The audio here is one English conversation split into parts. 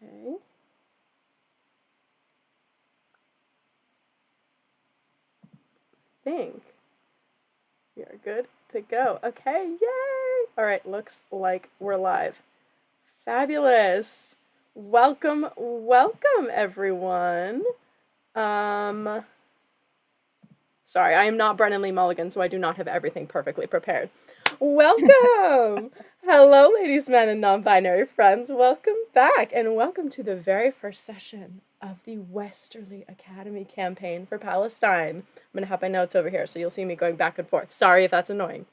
Okay. I think we are good to go. Okay, yay! All right, looks like we're live. Fabulous. Welcome, welcome everyone. Sorry, I am not Brennan Lee Mulligan, so I do not have everything perfectly prepared. Welcome! Hello, ladies, men, and non-binary friends. Welcome back, and welcome to the very first session of the Westerly Academy campaign for Palestine. I'm going to have my notes over here, so you'll see me going back and forth. Sorry if that's annoying.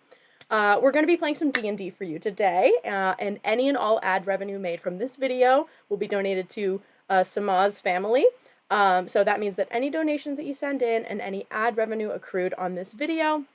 We're going to be playing some D&D for you today, and any and all ad revenue made from this video will be donated to Samah's family. So that means that any donations that you send in and any ad revenue accrued on this video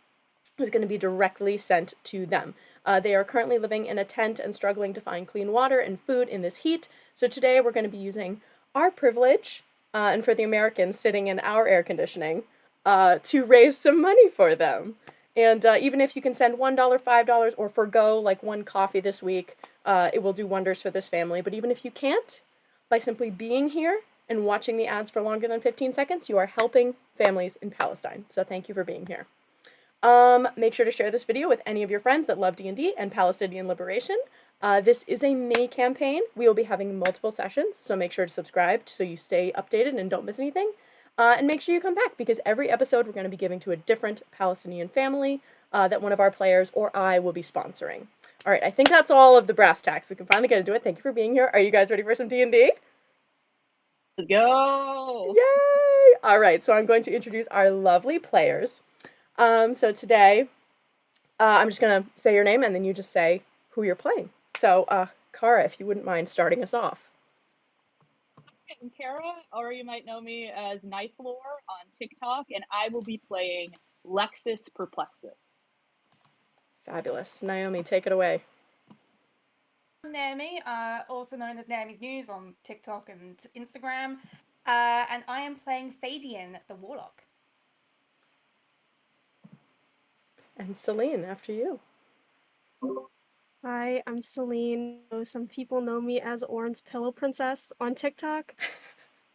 is going to be directly sent to them. They are currently living in a tent and struggling to find clean water and food in this heat. So today we're going to be using our privilege, and for the Americans sitting in our air conditioning, to raise some money for them. And even if you can send $1, $5, or forgo like one coffee this week, it will do wonders for this family. But even if you can't, by simply being here and watching the ads for longer than 15 seconds, you are helping families in Palestine. So thank you for being here. Make sure to share this video with any of your friends that love D&D and Palestinian liberation. This is a mini campaign. We will be having multiple sessions, so make sure to subscribe so you stay updated and don't miss anything. And make sure you come back, because every episode we're going to be giving to a different Palestinian family that one of our players or I will be sponsoring. All right, I think that's all of the brass tacks. We can finally get into it. Thank you for being here. Are you guys ready for some D&D? Let's go! Yay! All right, so I'm going to introduce our lovely players. So today, I'm just going to say your name, and then you just say who you're playing. So, Kara, if you wouldn't mind starting us off. I'm Kara, or you might know me as Knife Lore on TikTok, and I will be playing Lexus Perplexus. Fabulous. Naomi, take it away. I'm Naomi, also known as Naomi's News on TikTok and Instagram, and I am playing Fadian, the Warlock. And Selene, after you. Hi, I'm Selene. Some people know me as Oran's Pillow Princess on TikTok.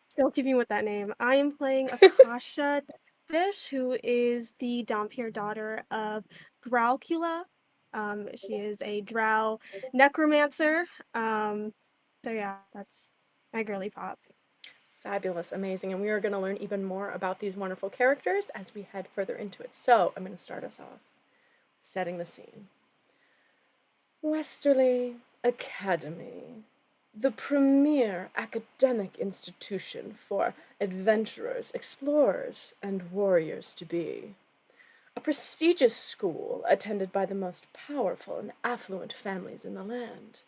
Still keeping with that name. I am playing Akasha Fish, who is the Dampier daughter of Dracula. She is a drow necromancer. So yeah, that's my girly pop. Fabulous, amazing, and we are going to learn even more about these wonderful characters as we head further into it. So, I'm going to start us off setting the scene. Westerly Academy, the premier academic institution for adventurers, explorers, and warriors to be. A prestigious school attended by the most powerful and affluent families in the land.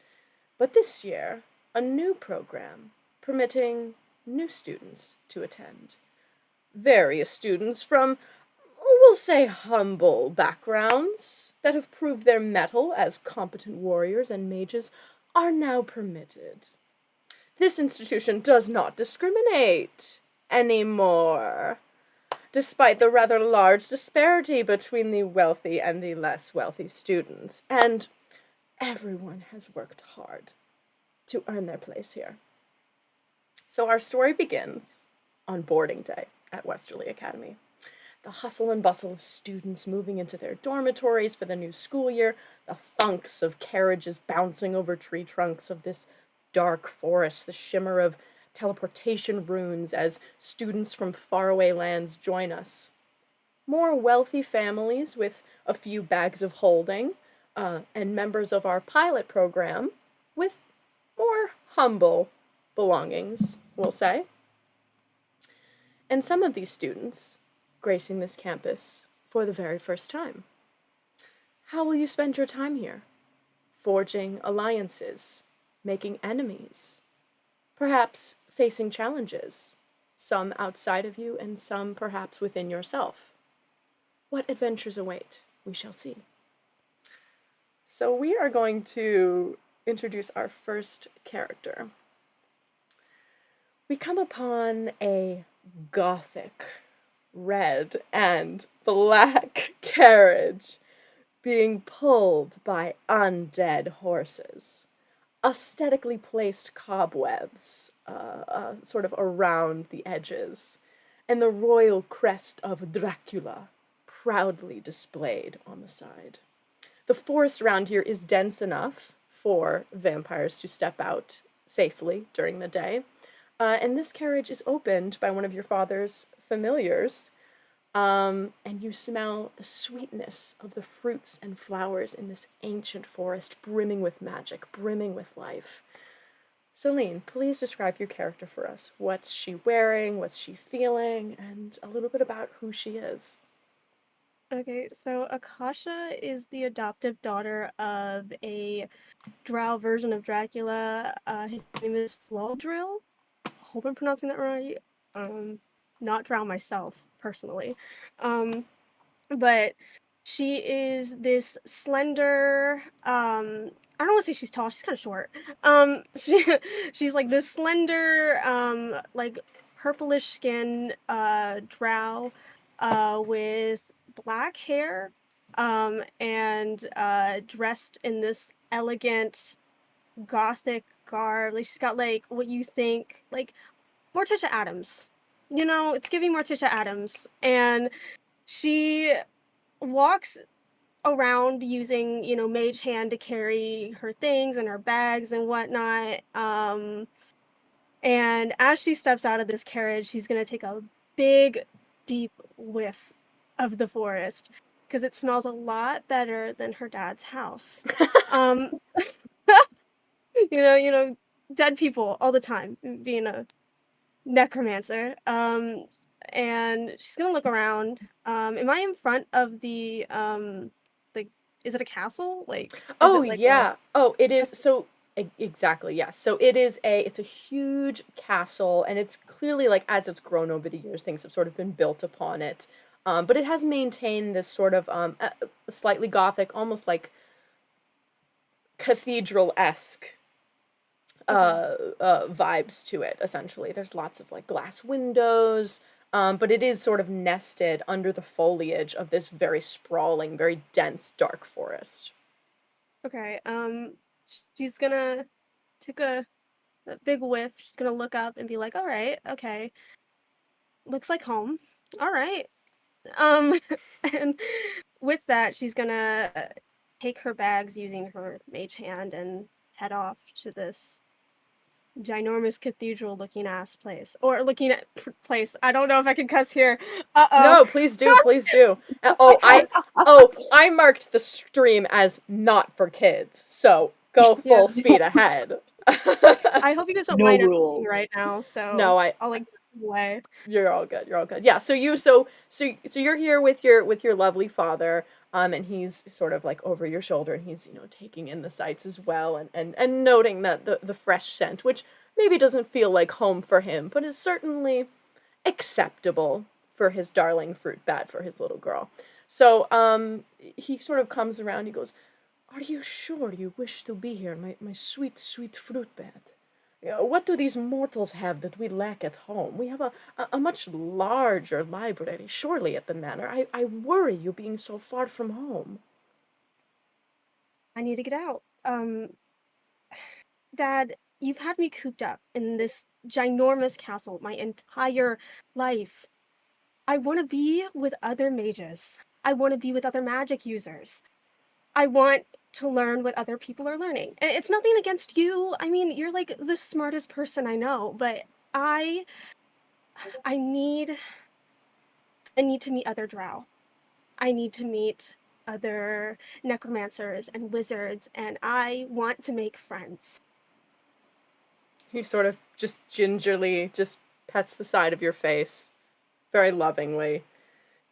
But this year, a new program permitting new students to attend. Various students from, we'll say, humble backgrounds that have proved their mettle as competent warriors and mages are now permitted. This institution does not discriminate anymore, despite the rather large disparity between the wealthy and the less wealthy students, and everyone has worked hard to earn their place here. So our story begins on boarding day at Westerly Academy. The hustle and bustle of students moving into their dormitories for the new school year, the thunks of carriages bouncing over tree trunks of this dark forest, the shimmer of teleportation runes as students from faraway lands join us. More wealthy families with a few bags of holding, and members of our pilot program with more humble belongings, we'll say. And some of these students gracing this campus for the very first time. How will you spend your time here? Forging alliances, making enemies, perhaps facing challenges, some outside of you and some perhaps within yourself. What adventures await? We shall see. So we are going to introduce our first character. We come upon a gothic red and black carriage being pulled by undead horses. aesthetically placed cobwebs sort of around the edges, and the royal crest of Dracula proudly displayed on the side. The forest around here is dense enough for vampires to step out safely during the day. And this carriage is opened by one of your father's familiars, and you smell the sweetness of the fruits and flowers in this ancient forest, brimming with magic, brimming with life. Selene, please describe your character for us. What's she wearing? What's she feeling? And a little bit about who she is. Okay, so Akasha is the adoptive daughter of a drow version of Dracula. His name is Floldrill. Hope I'm pronouncing that right. Not drow myself, personally. But she is this slender, I don't want to say she's tall, she's kind of short. She's like this slender, like purplish skin, drow, with black hair, and dressed in this elegant gothic garb. Like she's got like what you think like Morticia Adams. You know, it's giving Morticia Adams, and she walks around using, you know, mage hand to carry her things and her bags and whatnot. And as she steps out of this carriage, she's gonna take a big, deep whiff of the forest because it smells a lot better than her dad's house. um, you know, dead people all the time, being a necromancer. And she's gonna look around. Am I in front of the like is it a castle? Like is Oh it like a yeah. Oh, it is. So exactly, yes. So it's a huge castle, and it's clearly like as it's grown over the years, things have sort of been built upon it. But it has maintained this sort of slightly gothic, almost like cathedral-esque vibes to it, essentially. There's lots of like glass windows, but it is sort of nested under the foliage of this very sprawling, very dense, dark forest. Okay. She's gonna take a big whiff. She's gonna look up and be like, "All right, okay, looks like home. All right." Um, and with that, she's gonna take her bags using her mage hand and head off to this ginormous cathedral looking ass place or looking at place. I don't know if I can cuss here. Uh-oh. No, please do, please do. I marked the stream as not for kids, so go Yeah. full speed ahead. I hope you guys don't No mind I'm rules. eating right now, so No, I'll like move away. you're all good. You're all good. Yeah. So you're here with your lovely father, and he's sort of like over your shoulder, and he's taking in the sights as well, and noting that the fresh scent, which maybe doesn't feel like home for him, but is certainly acceptable for his darling fruit bat for his little girl. So he sort of comes around. He goes, "Are you sure you wish to be here, my sweet sweet fruit bat? What do these mortals have that we lack at home? We have a much larger library, surely, at the manor. I worry you being so far from home." I need to get out. Dad, you've had me cooped up in this ginormous castle my entire life. I want to be with other mages. I want to be with other magic users. I want to learn what other people are learning. And it's nothing against you. I mean, you're like the smartest person I know, but I I need to meet other drow. I need to meet other necromancers and wizards, and I want to make friends. He sort of just gingerly just pets the side of your face, very lovingly.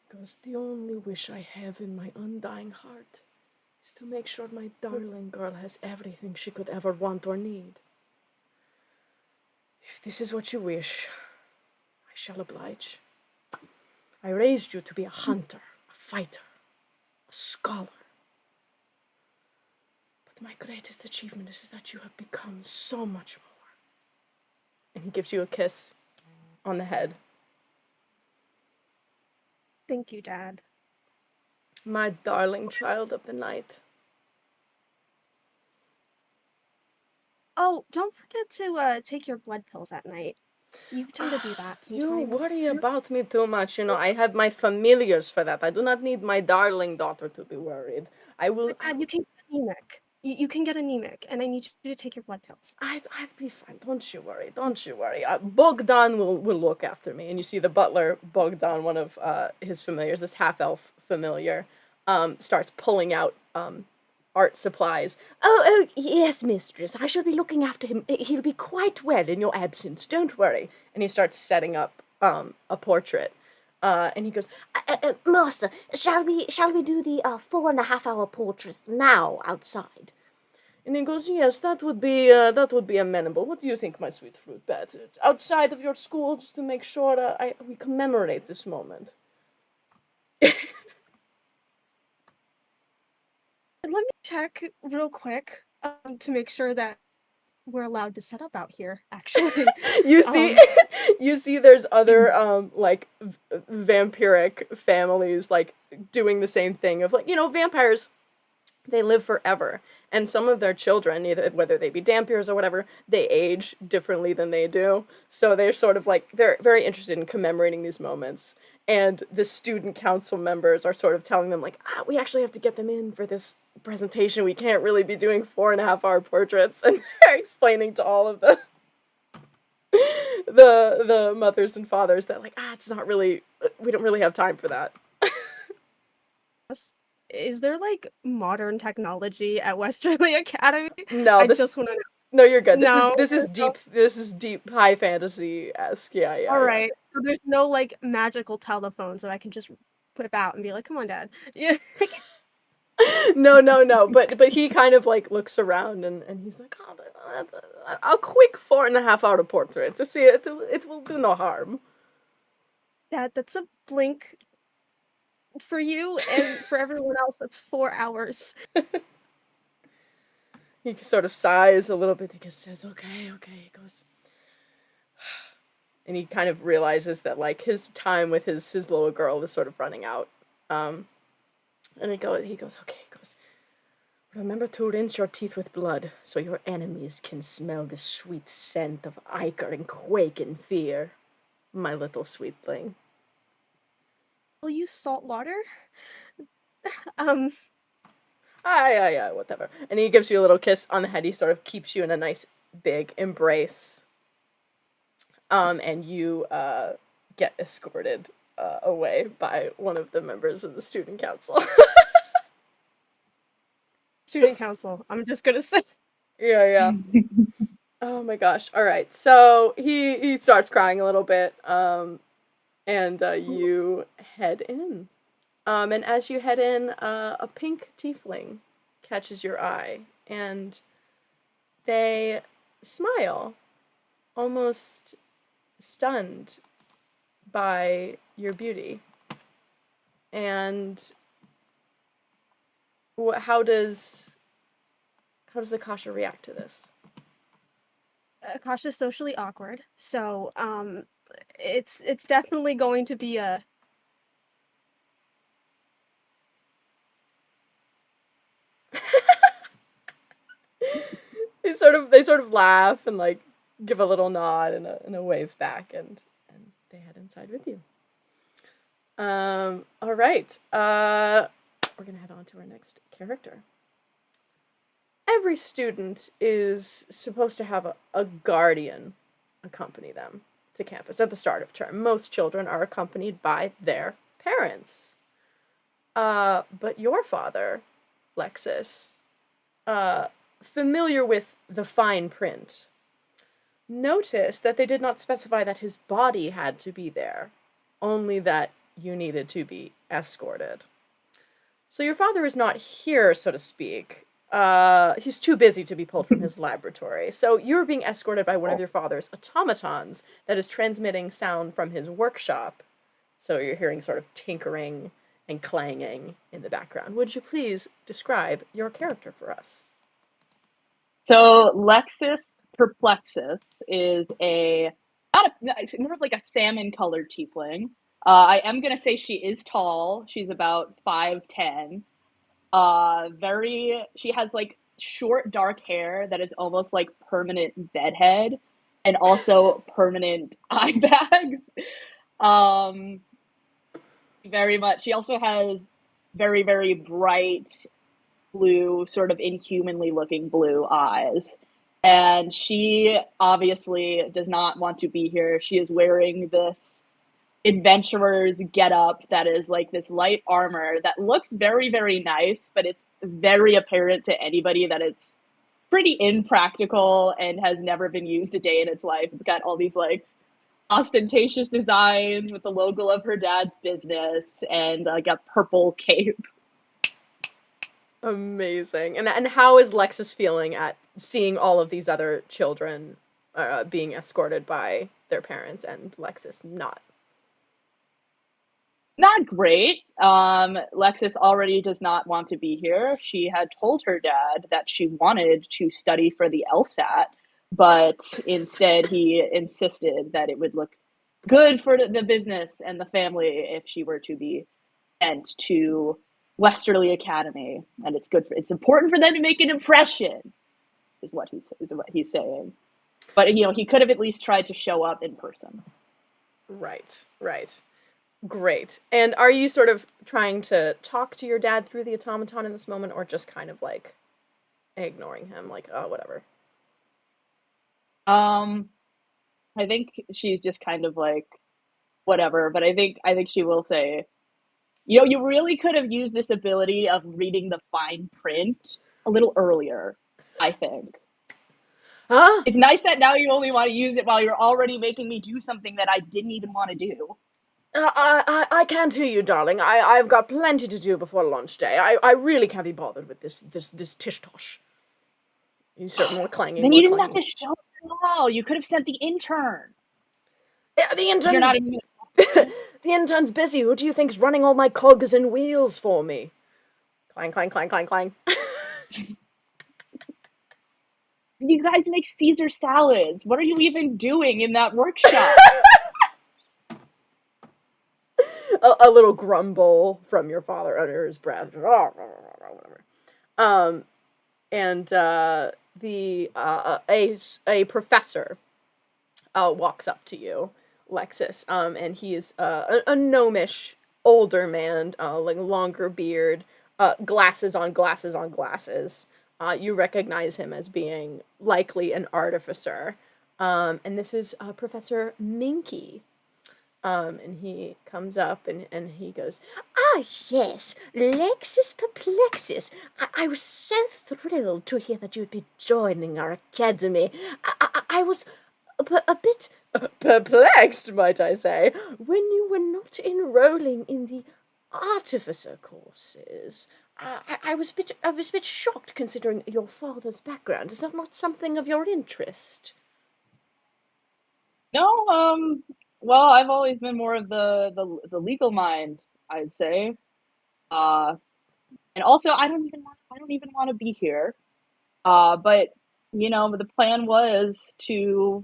He goes, "The only wish I have in my undying heart is to make sure my darling girl has everything she could ever want or need. If this is what you wish, I shall oblige. I raised you to be a hunter, a fighter, a scholar. But my greatest achievement is that you have become so much more." And he gives you a kiss on the head. Thank you, Dad. "My darling child of the night." Oh, don't forget to take your blood pills at night. You tend to do that You sometimes. worry about me too much. I have my familiars for that. I do not need my darling daughter to be worried. I will. But Dad, you can get anemic. You can get anemic, and I need you to take your blood pills. I'd be fine. Don't you worry. Don't you worry. Bogdan will look after me. And you see the butler, Bogdan, one of his familiars, this half-elf familiar, starts pulling out art supplies. Oh, yes, mistress. I shall be looking after him. He'll be quite well in your absence. Don't worry. And he starts setting up a portrait. And he goes, Master, shall we do the 4.5 hour portrait now outside? And he goes, yes, that would be amenable. What do you think, my sweet fruit bat? Outside of your school, just to make sure we commemorate this moment. Let me check real quick to make sure that we're allowed to set up out here, actually. You see, you see there's other, vampiric families, doing the same thing of, vampires, they live forever. And some of their children, either whether they be Dampiers or whatever, they age differently than they do. So they're sort of they're very interested in commemorating these moments. And the student council members are sort of telling them, we actually have to get them in for this presentation. We can't really be doing 4.5 hour portraits. And they're explaining to all of the mothers and fathers that, it's not really, we don't really have time for that. Is there modern technology at Westerly Academy? No, I just want to know. No, you're good. No, this is deep. This is deep high fantasy-esque. Yeah. All right. So there's no magical telephones that I can just whip out and be like, "Come on, Dad." Yeah. No. But he kind of looks around and he's like, "Oh, a quick 4.5 hour portrait to see it. It will do no harm." Dad, that's a blink for you, and for everyone else, that's 4 hours. He sort of sighs a little bit. He just says, okay. He goes, and he kind of realizes that his time with his little girl is sort of running out. And he goes, okay. He goes, remember to rinse your teeth with blood so your enemies can smell the sweet scent of ichor and quake in fear, my little sweetling. Will you use salt water? Yeah, whatever. And he gives you a little kiss on the head. He sort of keeps you in a nice big embrace. And you get escorted away by one of the members of the student council. Student council, I'm just gonna say. Yeah. Oh my gosh. All right. So he starts crying a little bit. And you head in. And as you head in, a pink tiefling catches your eye, and they smile, almost stunned by your beauty. And how does Akasha react to this? Akasha's socially awkward, so it's definitely going to be a they sort of laugh and give a little nod and a wave back, and they head inside with you. All right. We're gonna head on to our next character. Every student is supposed to have a guardian accompany them to campus at the start of term. Most children are accompanied by their parents. But your father, Lexus, familiar with the fine print, noticed that they did not specify that his body had to be there, only that you needed to be escorted. So your father is not here, so to speak. He's too busy to be pulled from his laboratory. So you're being escorted by one of your father's automatons that is transmitting sound from his workshop. So you're hearing sort of tinkering and clanging in the background. Would you please describe your character for us? So Lexus Perplexus is it's more of a salmon-colored tiefling. I am gonna say she is tall. She's about 5'10". She short dark hair that is almost like permanent bedhead and also permanent eye bags. Very much. She also has very, very bright blue, sort of inhumanly looking blue eyes. And she obviously does not want to be here. She is wearing this adventurer's getup that is like this light armor that looks very, very nice, but it's very apparent to anybody that it's pretty impractical and has never been used a day in its life. It's got all these like ostentatious designs with the logo of her dad's business and like a purple cape. Amazing. And how is Lexus feeling at seeing all of these other children being escorted by their parents and Lexus not? Not great. Lexus already does not want to be here. She had told her dad that she wanted to study for the LSAT, but instead he insisted that it would look good for the business and the family if she were to be sent to Westerly Academy, and it's important for them to make an impression, is what he's saying. But he could have at least tried to show up in person. Right. Great. And are you sort of trying to talk to your dad through the automaton in this moment, or just kind of like ignoring him, like, oh, whatever? I think she's just kind of like, whatever, but I think she will say, you really could have used this ability of reading the fine print a little earlier, I think. Huh? It's nice that now you only want to use it while you're already making me do something that I didn't even want to do. I can't hear you, darling. I've got plenty to do before lunch day. I really can't be bothered with this tish-tosh. You start more clanging. Then you didn't have to show it at all. You could have sent the intern. Yeah, the intern's... You're not even... The intern's busy. Who do you think's running all my cogs and wheels for me? Clang, clang, clang, clang, clang. You guys make Caesar salads. What are you even doing in that workshop? A little grumble from your father under his breath. And a professor walks up to you, Lexus, and he is a gnomish older man, like longer beard, glasses on glasses on glasses. You recognize him as being likely an artificer, and this is Professor Minky. And he comes up and he goes, "Ah, yes, Lexus Perplexus. I was so thrilled to hear that you'd be joining our academy. I was a bit perplexed, might I say, when you were not enrolling in the artificer courses. I was a bit shocked considering your father's background. Is that not something of your interest?" No, well, I've always been more of the legal mind, I'd say. And also, I don't even want to be here. But the plan was to.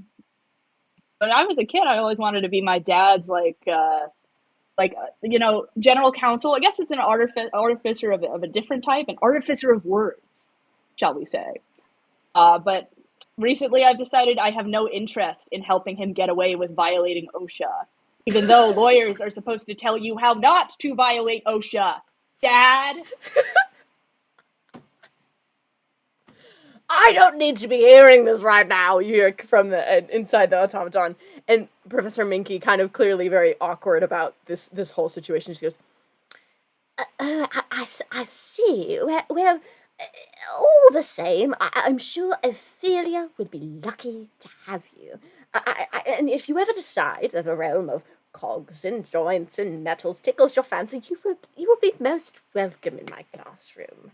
When I was a kid, I always wanted to be my dad's general counsel. I guess it's an artificer of a different type, an artificer of words, shall we say? But recently, I've decided I have no interest in helping him get away with violating OSHA, even though lawyers are supposed to tell you how not to violate OSHA. Dad? I don't need to be hearing this right now, you hear from the inside the automaton. And Professor Minky, kind of clearly very awkward about this whole situation, she goes, I see. Well, all the same, I'm sure Ophelia would be lucky to have you. And if you ever decide that the realm of cogs and joints and nettles tickles your fancy, you will be most welcome in my classroom.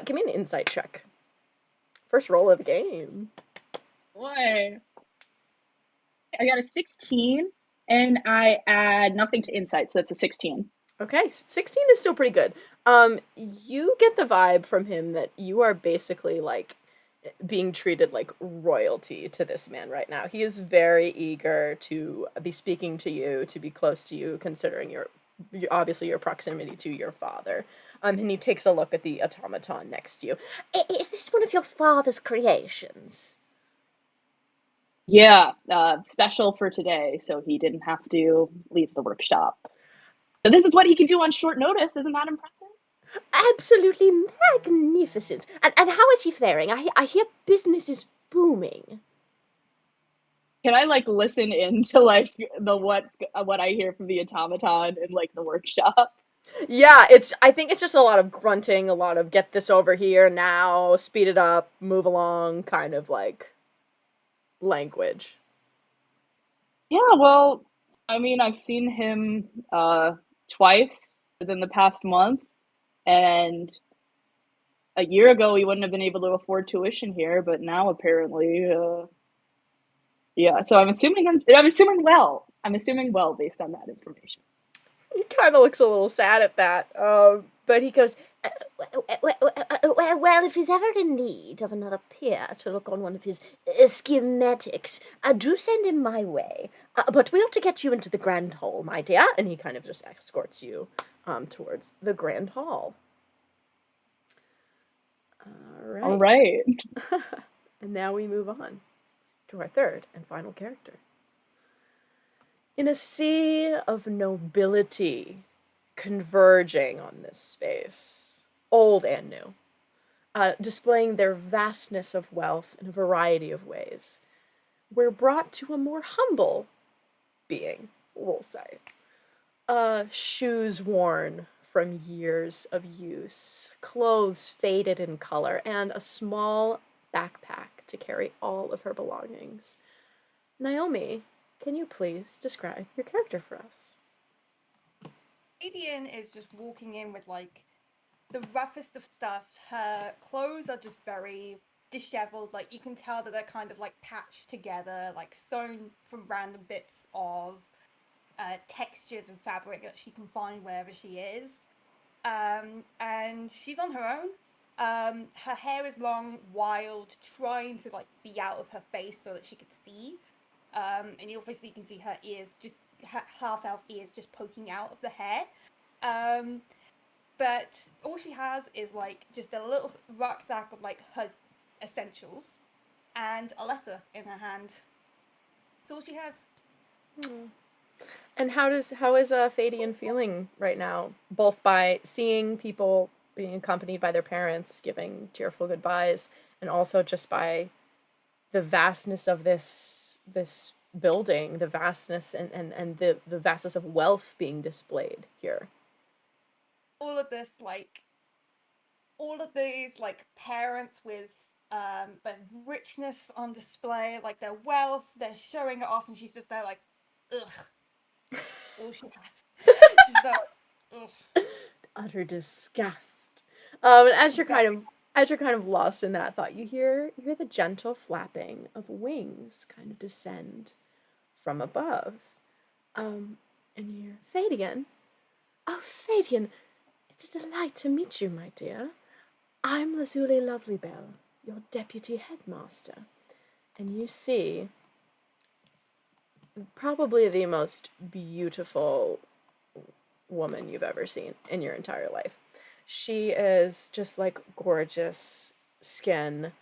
Give me an insight check. First roll of the game. Boy. I got a 16, and I add nothing to insight, so that's a 16. Okay, 16 is still pretty good. You get the vibe from him that you are basically, like, being treated like royalty to this man right now. He is very eager to be speaking to you, to be close to you, considering your obviously your proximity to your father. And he takes a look at the automaton next to you. Is this one of your father's creations? Yeah, special for today, so he didn't have to leave the workshop. So this is what he can do on short notice. Isn't that impressive? Absolutely magnificent. And how is he faring? I hear business is booming. Can I like listen into like the what I hear from the automaton in like the workshop? Yeah, I think it's just a lot of grunting, a lot of get this over here now, speed it up, move along, kind of like language. Yeah, well, I mean, I've seen him twice within the past month, and a year ago he wouldn't have been able to afford tuition here, but now apparently, yeah. So I'm assuming well. I'm assuming well based on that information. He kind of looks a little sad at that, but he goes, Well, if he's ever in need of another peer to look on one of his schematics, do send him my way. But we ought to get you into the grand hall, my dear. and he kind of just escorts you towards the grand hall. All right. And now we move on to our third and final character. In a sea of nobility converging on this space, old and new, displaying their vastness of wealth in a variety of ways, we're brought to a more humble being, we'll say. Shoes worn from years of use, clothes faded in color, and a small backpack to carry all of her belongings. Naomi, can you please describe your character for us? Adrian is just walking in with like the roughest of stuff. Her clothes are just very disheveled. Like you can tell that they're kind of like patched together, like sewn from random bits of textures and fabric that she can find wherever she is. And she's on her own. Her hair is long, wild, trying to like be out of her face so that she could see. And you obviously can see her ears, just half elf ears, just poking out of the hair. But all she has is like just a little rucksack of like her essentials and a letter in her hand. That's all she has. And how is Fadian feeling right now? Both by seeing people being accompanied by their parents, giving tearful goodbyes, and also just by the vastness of this building, the vastness and the vastness of wealth being displayed here. All of this, like, all of these, like, parents with their richness on display, like their wealth, they're showing it off, and she's just there, like, ugh. All she has. She's there, like, ugh. Utter disgust. And as you're kind of lost in that thought, you hear the gentle flapping of wings kind of descend from above. And you're Fadian. Oh, Fadian, it's a delight to meet you, my dear. I'm Lazuli Lovely-Bell, your deputy headmaster. And you see probably the most beautiful woman you've ever seen in your entire life. She is just like gorgeous skin,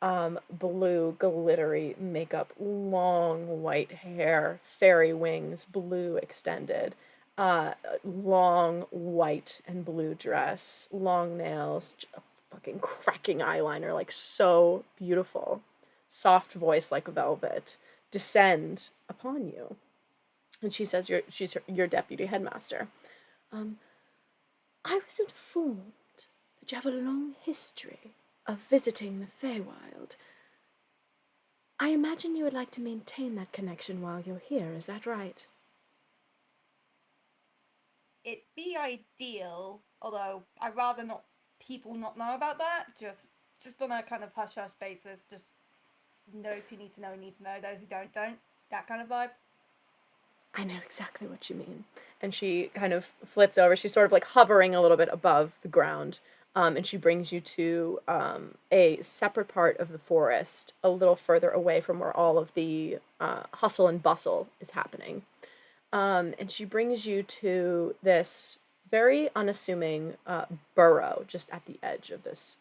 blue glittery makeup, long white hair, fairy wings, blue extended, long white and blue dress, long nails, fucking cracking eyeliner, like so beautiful, soft voice like velvet, descend upon you. And she says she's your deputy headmaster. I was informed that you have a long history of visiting the Feywild. I imagine you would like to maintain that connection while you're here, is that right? It'd be ideal, although I'd rather not people not know about that, just on a kind of hush-hush basis, just those who need to know, those who don't, that kind of vibe. I know exactly what you mean. And she kind of flits over. She's sort of like hovering a little bit above the ground. And she brings you to a separate part of the forest, a little further away from where all of the hustle and bustle is happening. And she brings you to this very unassuming burrow just at the edge of this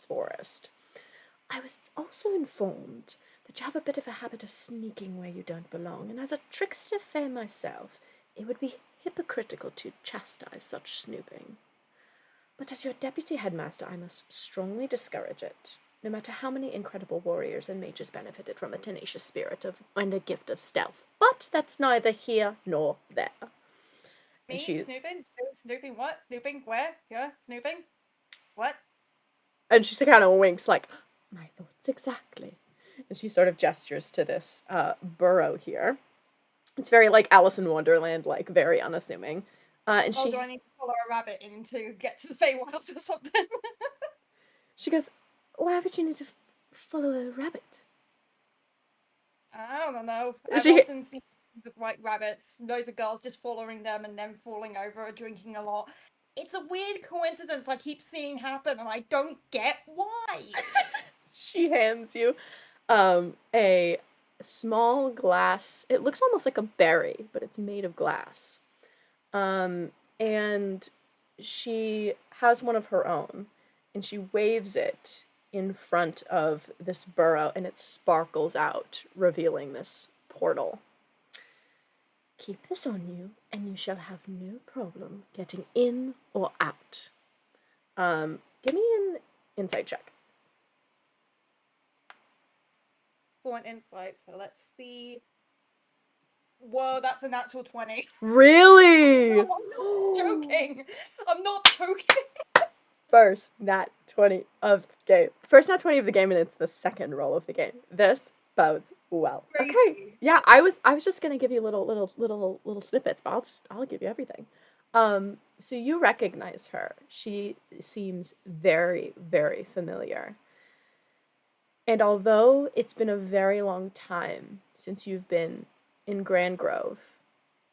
forest. I was also informed that you have a bit of a habit of sneaking where you don't belong, and as a trickster fae myself, it would be hypocritical to chastise such snooping. But as your deputy headmaster, I must strongly discourage it, no matter how many incredible warriors and mages benefited from a tenacious spirit and a gift of stealth. But that's neither here nor there. Me? Snooping? Snooping what? Snooping where? Yeah, snooping? What? And she kind of winks like, my thoughts exactly. And she sort of gestures to this burrow here. It's very like Alice in Wonderland, like very unassuming. And do I need to follow a rabbit in to get to the Feywilds or something? She goes, why would you need to follow a rabbit? I don't know. I've often seen the white rabbits, loads of girls just following them and then falling over or drinking a lot. It's a weird coincidence I keep seeing happen and I don't get why. She hands you a small glass. It looks almost like a berry, but it's made of glass. And she has one of her own, and she waves it in front of this burrow, and it sparkles out, revealing this portal. Keep this on you, and you shall have no problem getting in or out. Give me an insight check. For an insight, so let's see. Whoa, that's a natural 20. Really? No, I'm not joking. I'm not joking. First nat 20 of the game. First nat 20 of the game, and it's the second roll of the game. This bodes well. Crazy. Okay. Yeah, I was just gonna give you little snippets, but I'll give you everything. So you recognize her. She seems very, very familiar. And although it's been a very long time since you've been in Grand Grove,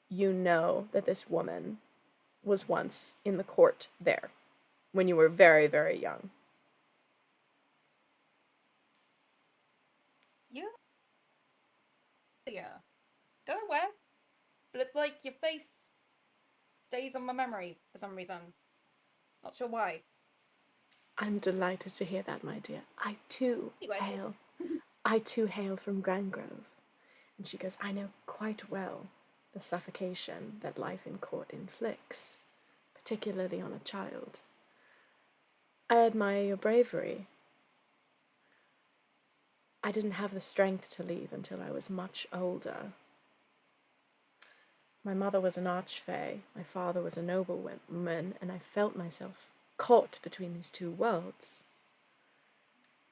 you know that this woman was once in the court there when you were very, very young. Yeah. Don't know where, but it's like your face stays on my memory for some reason. Not sure why. I'm delighted to hear that, my dear. I too hail from Grand Grove. And she goes, I know quite well the suffocation that life in court inflicts, particularly on a child. I admire your bravery. I didn't have the strength to leave until I was much older. My mother was an archfey, my father was a nobleman, and I felt myself caught between these two worlds.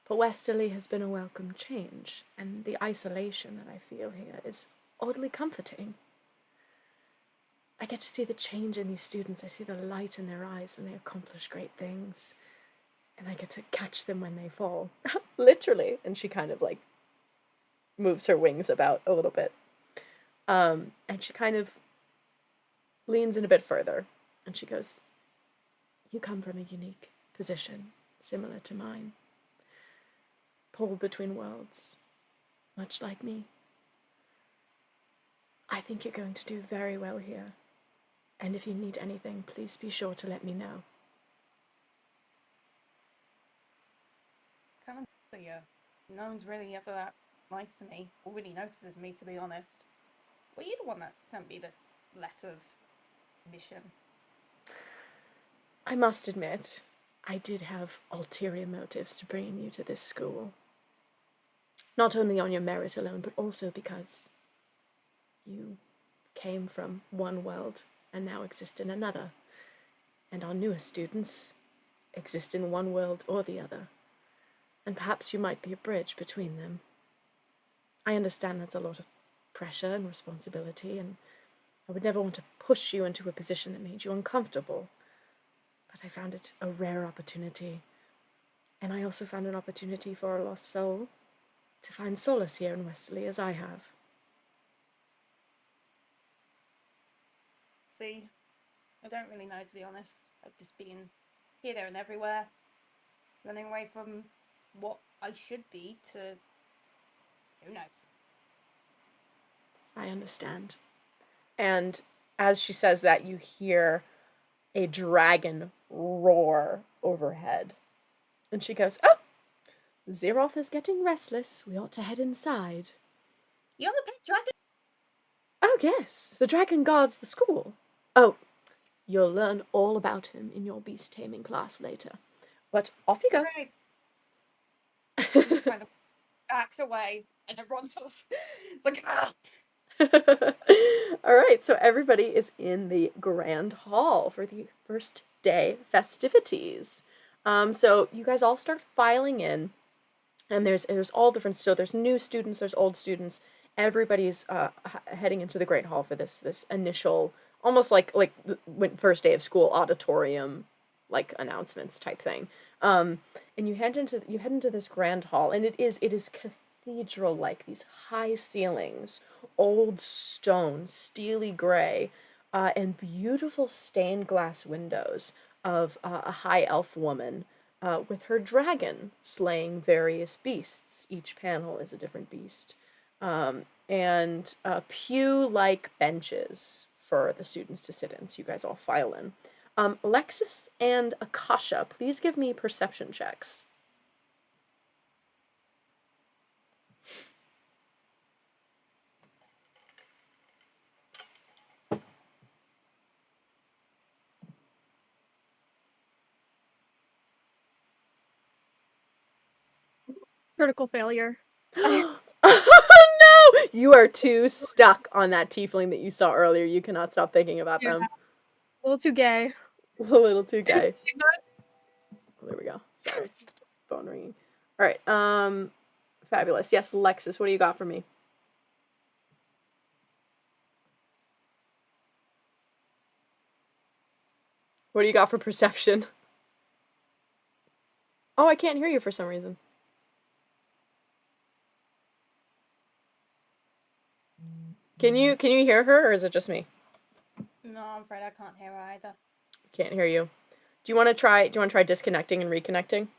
But Westerly has been a welcome change, and the isolation that I feel here is oddly comforting. I get to see the change in these students. I see the light in their eyes when they accomplish great things, and I get to catch them when they fall. Literally. And she kind of like moves her wings about a little bit. And she kind of leans in a bit further, and she goes, you come from a unique position, similar to mine. Pulled between worlds, much like me. I think you're going to do very well here. And if you need anything, please be sure to let me know. Kind of clear. No one's really ever that nice to me, or really notices me, to be honest. Were you the one that sent me this letter of mission? I must admit, I did have ulterior motives to bringing you to this school. Not only on your merit alone, but also because you came from one world and now exist in another. And our newest students exist in one world or the other. And perhaps you might be a bridge between them. I understand that's a lot of pressure and responsibility, and I would never want to push you into a position that made you uncomfortable. But I found it a rare opportunity. And I also found an opportunity for a lost soul to find solace here in Westerly as I have. See, I don't really know, to be honest. I've just been here, there, and everywhere, running away from what I should be to who knows. I understand. And as she says that, you hear a dragon roar overhead. And she goes, "Oh, Zeroth is getting restless. We ought to head inside." You have a pet dragon? "Oh, yes, the dragon guards the school." "Oh, you'll learn all about him in your beast taming class later. But off you go." Right. He just kind of backs away and then runs off. It's like, ah! All right, so everybody is in the grand hall for the first day festivities. So you guys all start filing in, and there's all different. So there's new students, there's old students. Everybody's heading into the great hall for this initial, almost like when first day of school auditorium, like announcements type thing. And you head into this grand hall, and it is cathedral like, these high ceilings, old stone, steely gray, and beautiful stained glass windows of a high elf woman with her dragon slaying various beasts. Each panel is a different beast. And pew-like benches for the students to sit in, so you guys all file in. Lexus and Akasha, please give me perception checks. Critical failure. Oh no! You are too stuck on that tiefling that you saw earlier. You cannot stop thinking about them. A little too gay. A little too gay. Oh, there we go. Sorry. Phone ringing. All right. Fabulous. Yes, Lexus, what do you got for me? What do you got for perception? Oh, I can't hear you for some reason. Can you hear her, or is it just me? No, I'm afraid I can't hear her either. Can't hear you. Do you want to try disconnecting and reconnecting?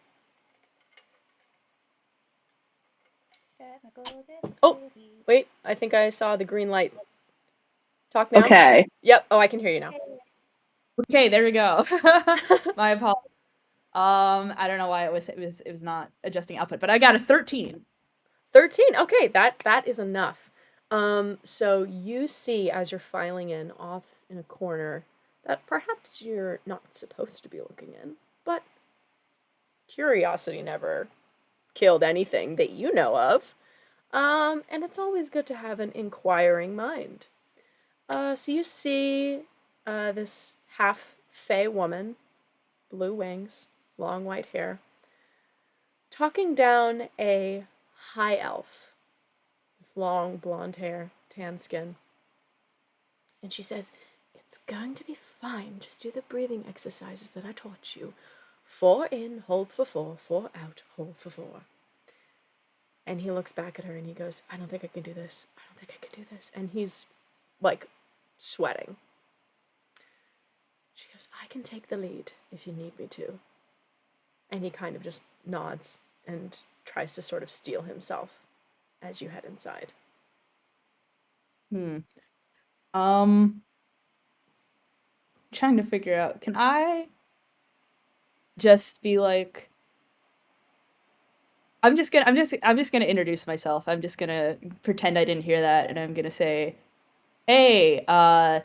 Oh, wait, I think I saw the green light. Talk now. Okay. Yep. Oh, I can hear you now. Okay, there we go. My apologies. I don't know why it was not adjusting output, but I got a 13. 13. Okay, that is enough. So you see, as you're filing in off in a corner, that perhaps you're not supposed to be looking in, but curiosity never killed anything that you know of. And it's always good to have an inquiring mind. So you see this half-fae woman, blue wings, long white hair, talking down a high elf with long blonde hair, tan skin. And she says, "It's going to be fine. Just do the breathing exercises that I taught you. 4 in, hold for 4, 4 out, hold for 4. And he looks back at her and he goes, "I don't think I can do this. I don't think I can do this." And he's like sweating. She goes, "I can take the lead if you need me to." And he kind of just nods and tries to sort of steel himself as you head inside. Trying to figure out, can I just be like, I'm just gonna introduce myself. I'm just gonna pretend I didn't hear that, and I'm gonna say, "Hey, I'm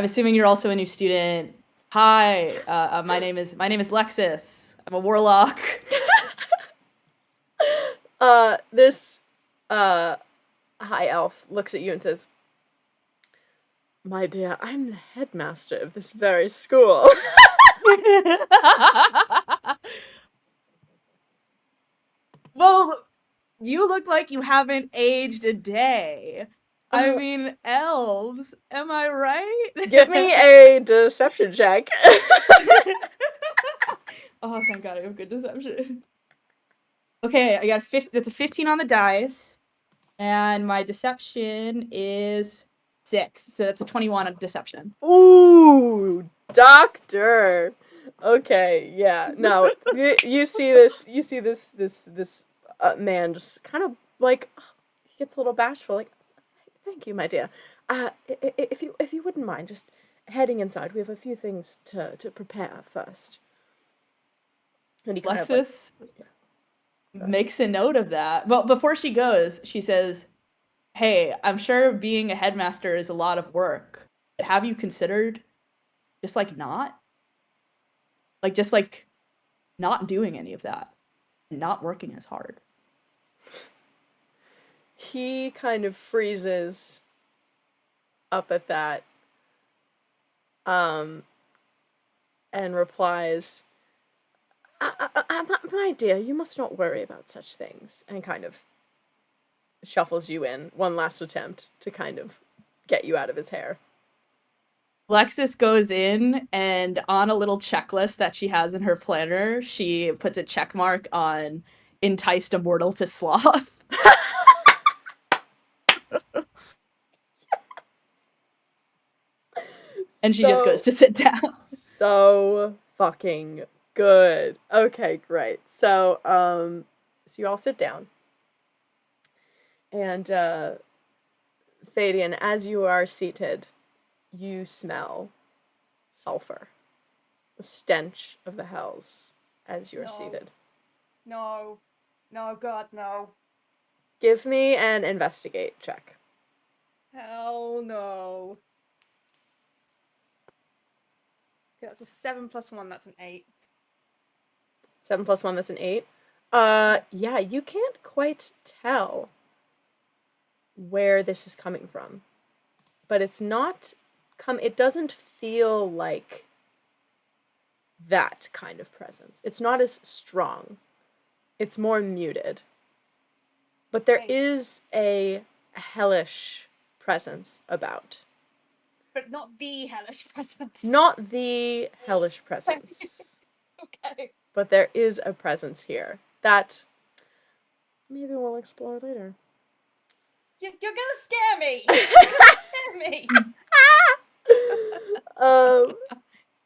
assuming you're also a new student. Hi, my name is Lexus. I'm a warlock." This high elf looks at you and says, "My dear, I'm the headmaster of this very school." Well, you look like you haven't aged a day. I mean, elves, am I right? Give me a deception check. Oh, thank God, I have good deception. Okay, I got that's a 15 on the dice, and my deception is 6, so that's a 21 on deception. Ooh, doctor. Okay, yeah. No, you see this man just kind of like, he gets a little bashful, like, "Thank you, my dear. If you wouldn't mind just heading inside. We have a few things to prepare first. And he kind of Lexus makes a note of that. Well, before she goes, she says, hey, I'm sure being a headmaster is a lot of work. But have you considered just not doing any of that and not working as hard? He kind of freezes up at that, and replies, my dear, you must not worry about such things, and kind of shuffles you in, one last attempt to kind of get you out of his hair. Lexus goes in, and on a little checklist that she has in her planner, she puts a check mark on enticed a mortal to sloth. And she just goes to sit down. So fucking good. Okay, great. So you all sit down. And Fadian, as you are seated, you smell sulfur. The stench of the hells as you are seated. No, God, no. Give me an investigate check. Hell no. Okay, that's a 7 + 1, that's an 8. 7 + 1, that's an 8. Yeah, you can't quite tell where this is coming from. But it's not it doesn't feel like that kind of presence. It's not as strong. It's more muted. But there is a hellish presence about. But not the hellish presence. Not the hellish presence. Okay. But there is a presence here that maybe we'll explore later. You're gonna scare me! You're gonna scare me!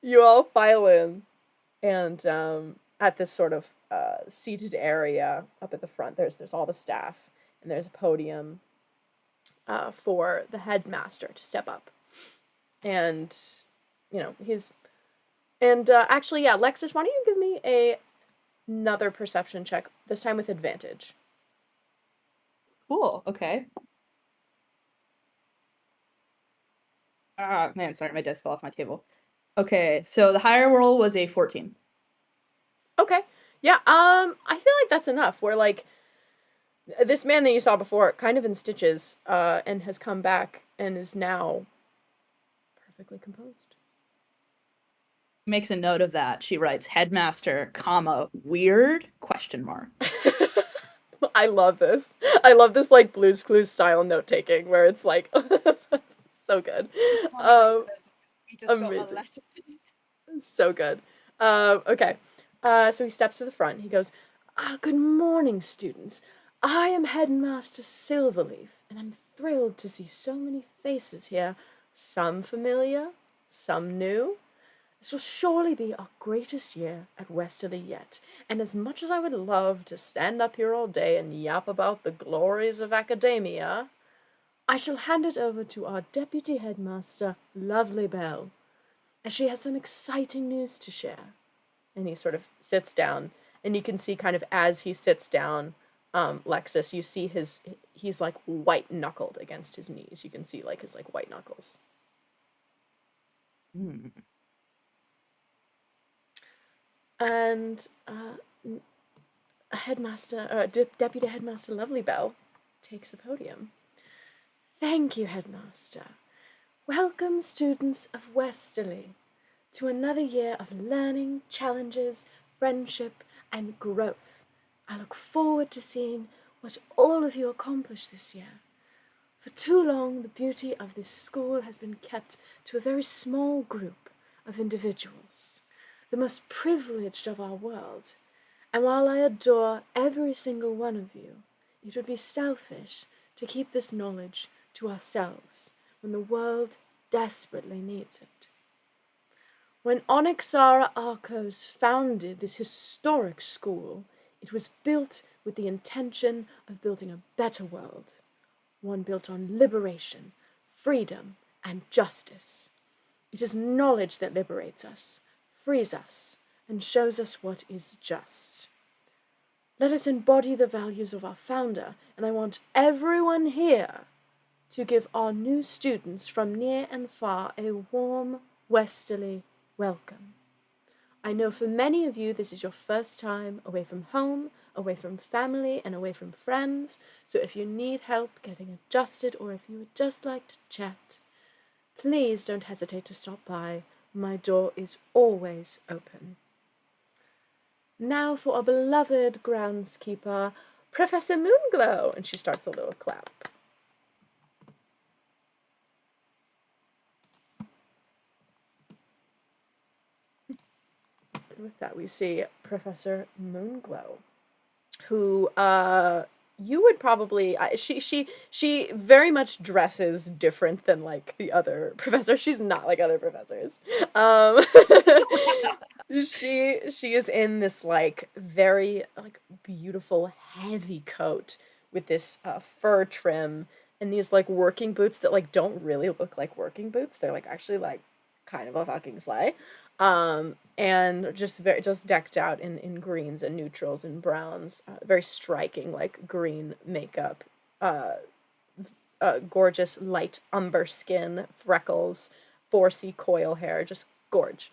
You all file in, and at this sort of seated area up at the front, there's all the staff, and there's a podium for the headmaster to step up. And, actually, yeah, Lexus, why don't you give me another perception check, this time with advantage. Cool, okay. Man, sorry, my desk fell off my table. Okay, so the higher roll was a 14. Okay. Yeah, I feel like that's enough. Where, this man that you saw before, kind of in stitches, and has come back and is now perfectly composed. Makes a note of that. She writes, headmaster, comma, weird, ? I love this. I love this, Blue's Clues style note-taking, where it's, so good. Amazing. So good. Okay. So he steps to the front. He goes, good morning, students. I am Headmaster Silverleaf, and I'm thrilled to see so many faces here. Some familiar, some new. This will surely be our greatest year at Westerly yet, and as much as I would love to stand up here all day and yap about the glories of academia, I shall hand it over to our Deputy Headmaster, Lovely Belle, as she has some exciting news to share. And he sort of sits down, and you can see kind of as he sits down, Lexus, you see he's white-knuckled against his knees. You can see his white knuckles. And Deputy Headmaster Lovely Belle takes the podium. Thank you, Headmaster. Welcome, students of Westerly, to another year of learning, challenges, friendship, and growth. I look forward to seeing what all of you accomplish this year. For too long, the beauty of this school has been kept to a very small group of individuals, the most privileged of our world. And while I adore every single one of you, it would be selfish to keep this knowledge to ourselves when the world desperately needs it. When Onyxara Arcos founded this historic school, it was built with the intention of building a better world, one built on liberation, freedom, and justice. It is knowledge that liberates us, frees us, and shows us what is just. Let us embody the values of our founder, and I want everyone here to give our new students from near and far a warm Westerly welcome. I know for many of you this is your first time away from home, away from family, and away from friends, so if you need help getting adjusted or if you would just like to chat, please don't hesitate to stop by. My door is always open. Now for our beloved groundskeeper, Professor Moonglow, and she starts a little clap. With that, we see Professor Moonglow, who you would probably she very much dresses different than like the other professors. She's not like other professors. She is in this like very like beautiful heavy coat with this fur trim and these like working boots that like don't really look like working boots. They're like actually like kind of a fucking sleigh. And just decked out in greens and neutrals and browns, very striking like green makeup, gorgeous light umber skin, freckles, 4C coil hair, just gorge.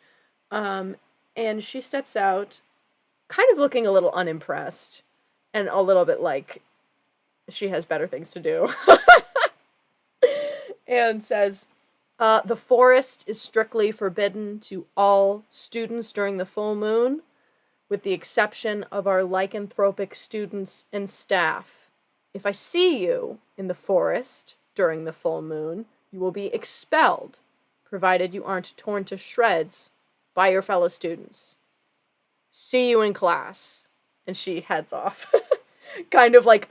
And she steps out, kind of looking a little unimpressed, and a little bit like she has better things to do, and says, the forest is strictly forbidden to all students during the full moon, with the exception of our lycanthropic students and staff. If I see you in the forest during the full moon, you will be expelled, provided you aren't torn to shreds by your fellow students. See you in class. And she heads off. Kind of like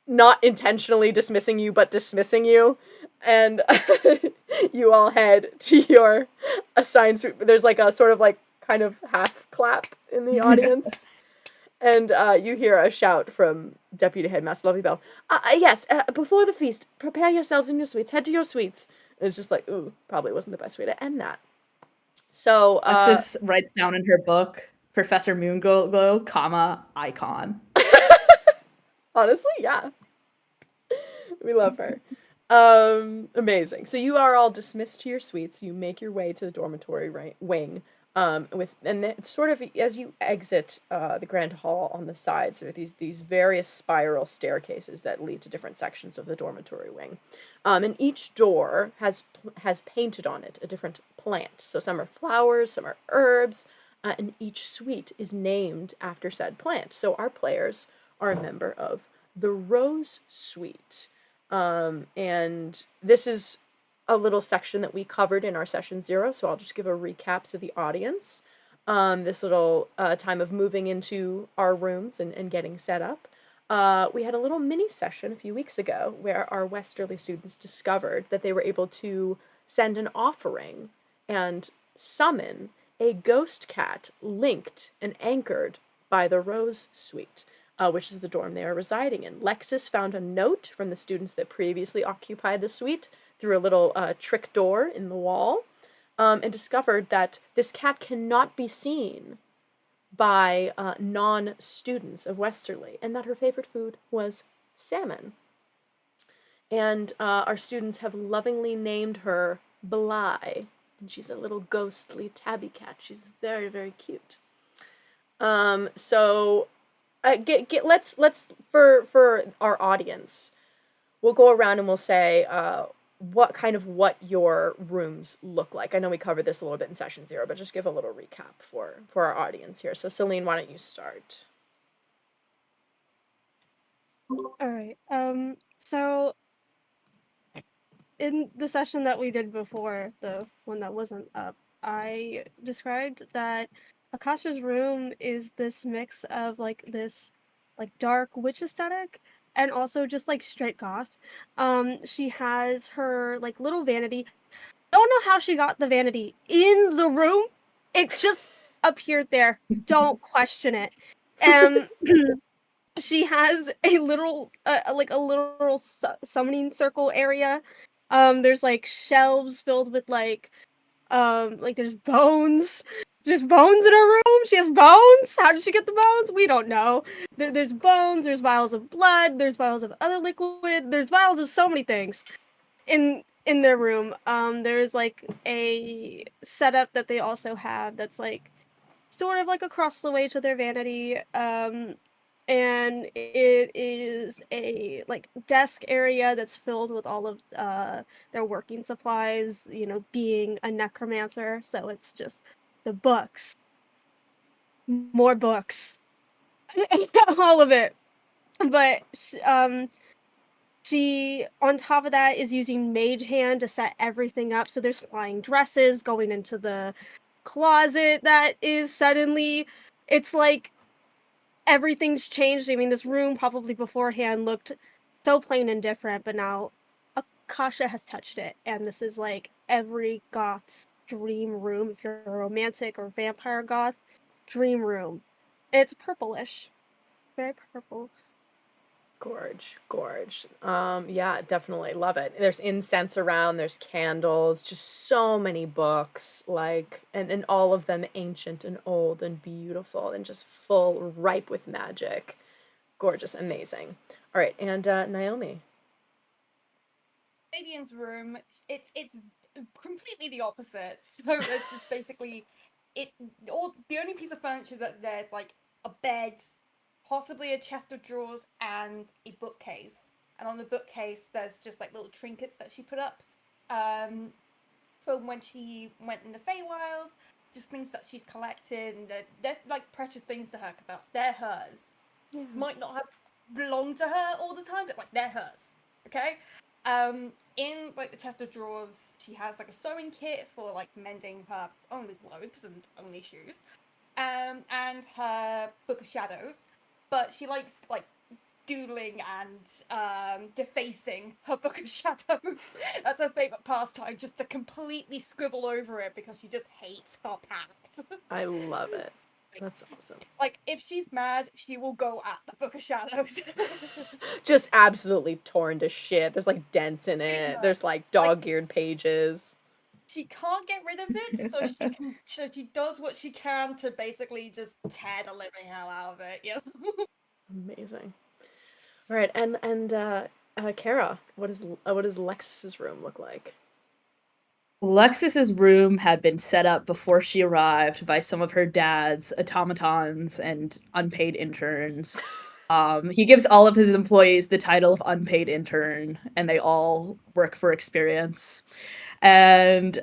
not intentionally dismissing you, but dismissing you. And you all head to your assigned suite. There's like a sort of like kind of half clap in the audience. And you hear a shout from Deputy Headmaster Lovely Bell. Yes, before the feast, prepare yourselves in your suites. Head to your suites. And it's just like, ooh, probably wasn't the best way to end that. So Lexus writes down in her book, Professor Moonglow, comma, icon. Honestly, yeah. We love her. Amazing. So you are all dismissed to your suites. You make your way to the dormitory wing. And it's sort of as you exit the grand hall on the sides, there are these various spiral staircases that lead to different sections of the dormitory wing. And each door has painted on it a different plant. So some are flowers, some are herbs, and each suite is named after said plant. So our players are a member of the Rose Suite. And this is a little section that we covered in our session 0, so I'll just give a recap to the audience. This little time of moving into our rooms and getting set up. We had a little mini session a few weeks ago where our Westerly students discovered that they were able to send an offering and summon a ghost cat linked and anchored by the Rose Suite, which is the dorm they are residing in. Lexus found a note from the students that previously occupied the suite through a little trick door in the wall, and discovered that this cat cannot be seen by non-students of Westerly, and that her favorite food was salmon. And our students have lovingly named her Bly, and she's a little ghostly tabby cat. She's very, very cute. So let's for our audience, we'll go around and we'll say what your rooms look like. I know we covered this a little bit in session 0, but just give a little recap for our audience here. So Selene, why don't you start? All right. So in the session that we did before, the one that wasn't up, I described that Akasha's room is this mix of like this like dark witch aesthetic and also just like straight goth. She has her like little vanity. Don't know how she got the vanity in the room. It just appeared there. Don't question it. She has a little summoning circle area. There's like shelves filled with like Like there's bones. There's bones in her room. She has bones. How did she get the bones? We don't know. There's bones. There's vials of blood. There's vials of other liquid. There's vials of so many things in their room. There's like a setup that they also have that's like sort of like across the way to their vanity. And it is a like desk area that's filled with all of their working supplies, you know, being a necromancer, so it's just the books, more books, all of it. But she on top of that is using mage hand to set everything up, so there's flying dresses going into the closet that is suddenly, it's like everything's changed. I mean, this room probably beforehand looked so plain and different, but now Akasha has touched it, and this is like every goth's dream room. If you're a romantic or vampire goth, dream room. And it's purplish, very purple. Gorge. Yeah, definitely love it. There's incense around, there's candles, just so many books, like, and all of them ancient and old and beautiful and just full, ripe with magic. Gorgeous, amazing. All right, and Naomi. Adrian's room, it's completely the opposite. So it's just basically the only piece of furniture that's there is like a bed, possibly a chest of drawers, and a bookcase. And on the bookcase, there's just like little trinkets that she put up from when she went in the Feywild, just things that she's collected, and they're like precious things to her because they're hers. Yeah. Might not have belonged to her all the time, but like they're hers. Okay. In like the chest of drawers, she has like a sewing kit for like mending her only clothes and only shoes, and her book of shadows. But she likes like doodling and defacing her book of shadows. That's her favorite pastime, just to completely scribble over it because she just hates her pact. I love it. That's awesome. Like, if she's mad, she will go at the book of shadows. Just absolutely torn to shit. There's like dents in it. Yeah. There's like dog-eared pages. She can't get rid of it, so she does what she can to basically just tear the living hell out of it. Yes. Amazing. All right, and Kara, what does Lexus's room look like? Lexus's room had been set up before she arrived by some of her dad's automatons and unpaid interns. He gives all of his employees the title of unpaid intern, and they all work for experience. And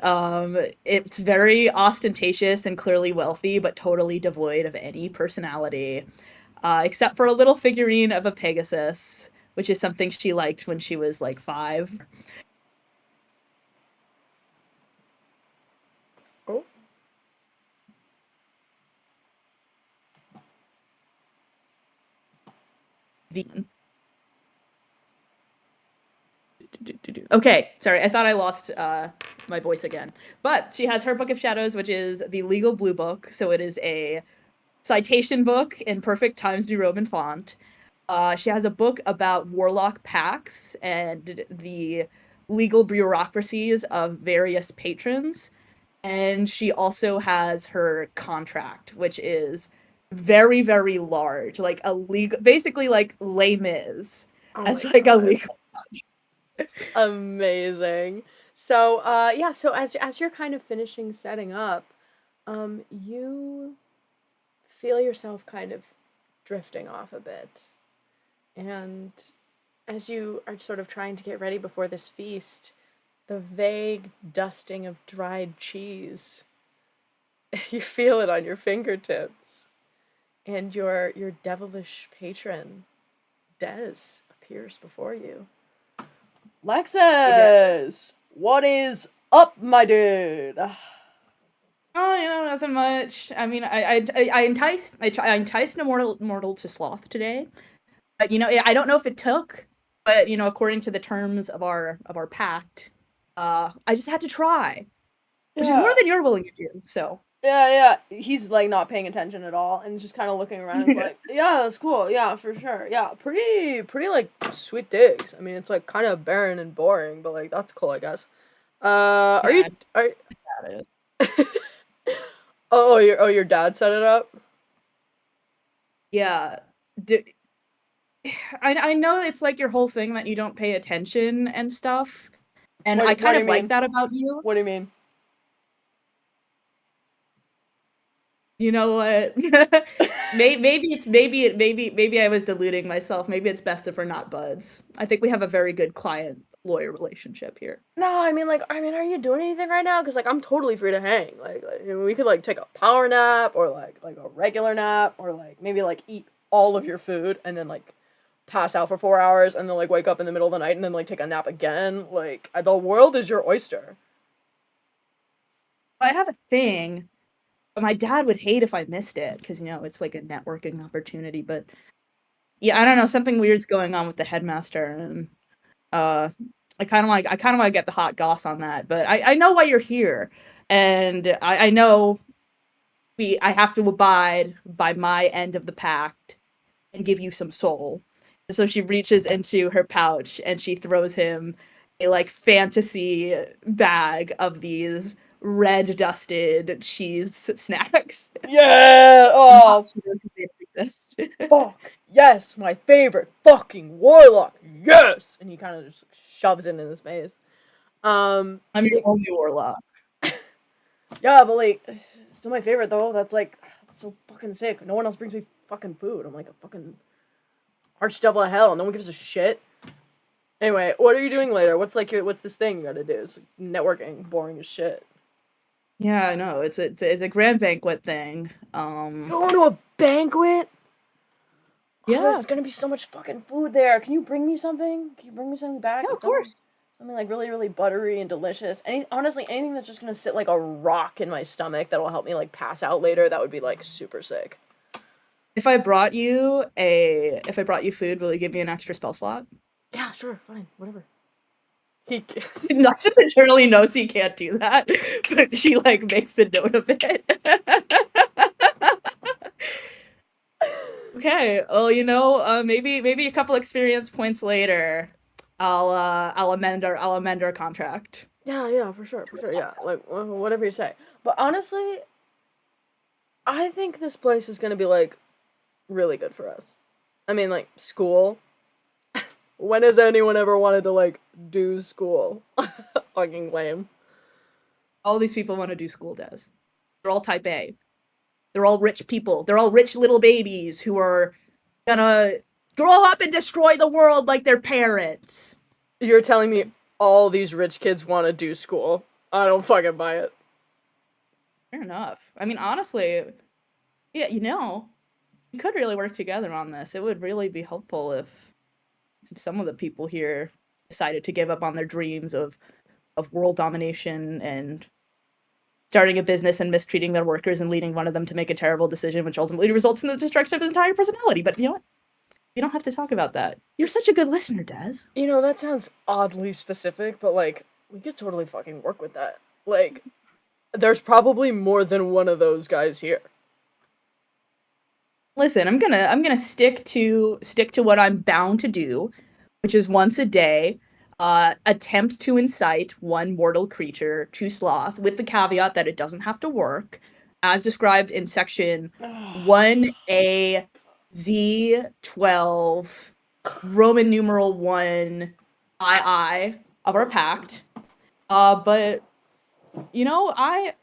it's very ostentatious and clearly wealthy, but totally devoid of any personality, except for a little figurine of a Pegasus, which is something she liked when she was like 5. Oh. Okay, sorry, I thought I lost my voice again. But she has her Book of Shadows, which is the legal blue book, so it is a citation book in perfect Times New Roman font. She has a book about warlock pacts and the legal bureaucracies of various patrons. And she also has her contract, which is very, very large, like a legal, basically like Les Mis, as like a legal. Amazing. So yeah, so as you're kind of finishing setting up, you feel yourself kind of drifting off a bit. And as you are sort of trying to get ready before this feast, the vague dusting of dried cheese, you feel it on your fingertips. And your devilish patron, Des, appears before you. Lexus, what is up, my dude? Oh, you know, nothing much. I mean, I enticed a mortal to sloth today, but you know, I don't know if it took, but you know, according to the terms of our pact, I just had to try, which is more than you're willing to do. So Yeah. He's like not paying attention at all and just kind of looking around. It's like, yeah, that's cool. Yeah, for sure. Yeah, pretty like sweet digs. I mean, it's like kind of barren and boring, but like that's cool, I guess. Are you Your dad set it up? Yeah. I know it's like your whole thing that you don't pay attention and stuff, and I What kind do of you like mean? that about you. What do you mean? You know what? Maybe I was deluding myself. Maybe it's best if we're not buds. I think we have a very good client-lawyer relationship here. No, I mean, are you doing anything right now? Because, like, I'm totally free to hang. We could, like, take a power nap, or, like a regular nap, or, like, maybe, like, eat all of your food, and then, like, pass out for 4 hours, and then, like, wake up in the middle of the night, and then, like, take a nap again. Like, the world is your oyster. I have a thing, but my dad would hate if I missed it, because, you know, it's like a networking opportunity, but yeah, I don't know, something weird's going on with the headmaster, and, I kinda wanna get the hot goss on that, but I know why you're here, and I know I have to abide by my end of the pact and give you some soul. And so she reaches into her pouch and she throws him a like fantasy bag of these red dusted cheese snacks. Yeah! Oh, She knows that they exist. fuck! Yes! My favorite fucking warlock! Yes! And he kind of just shoves it in his face. I'm your only warlock. Yeah, but, like, it's still my favorite, though. That's, like, that's so fucking sick. No one else brings me fucking food. I'm like a fucking archdevil of hell. No one gives a shit. Anyway, what are you doing later? What's this thing you gotta do? It's like networking, boring as shit. Yeah, I know. It's a grand banquet thing. You're going to a banquet? Yeah. Oh, there's gonna be so much fucking food there. Can you bring me something? Can you bring me something back? Yeah, of course. Something like really, really buttery and delicious. Honestly, anything that's just gonna sit like a rock in my stomach that'll help me like pass out later, that would be like super sick. If I brought you food, will you give me an extra spell slot? Yeah, sure, fine, whatever. Lexus internally knows he can't do that, but she like makes a note of it. Okay, well, you know, maybe a couple experience points later, I'll amend our contract. Yeah, for sure, yeah. Like, whatever you say. But honestly, I think this place is gonna be, like, really good for us. I mean, like, school. When has anyone ever wanted to, like, do school? Fucking lame. All these people want to do school, Des. They're all type A. They're all rich people. They're all rich little babies who are gonna grow up and destroy the world like their parents. You're telling me all these rich kids want to do school? I don't fucking buy it. Fair enough. I mean, honestly, yeah, you know, we could really work together on this. It would really be helpful if some of the people here decided to give up on their dreams of world domination and starting a business and mistreating their workers and leading one of them to make a terrible decision, which ultimately results in the destruction of his entire personality. But you know what? We don't have to talk about that. You're such a good listener, Des. You know, that sounds oddly specific, but, like, we could totally fucking work with that. Like, there's probably more than one of those guys here. Listen, I'm gonna stick to what I'm bound to do, which is once a day, attempt to incite one mortal creature to sloth, with the caveat that it doesn't have to work, as described in section 1A Z12 Roman numeral 1 II of our pact. But you know, I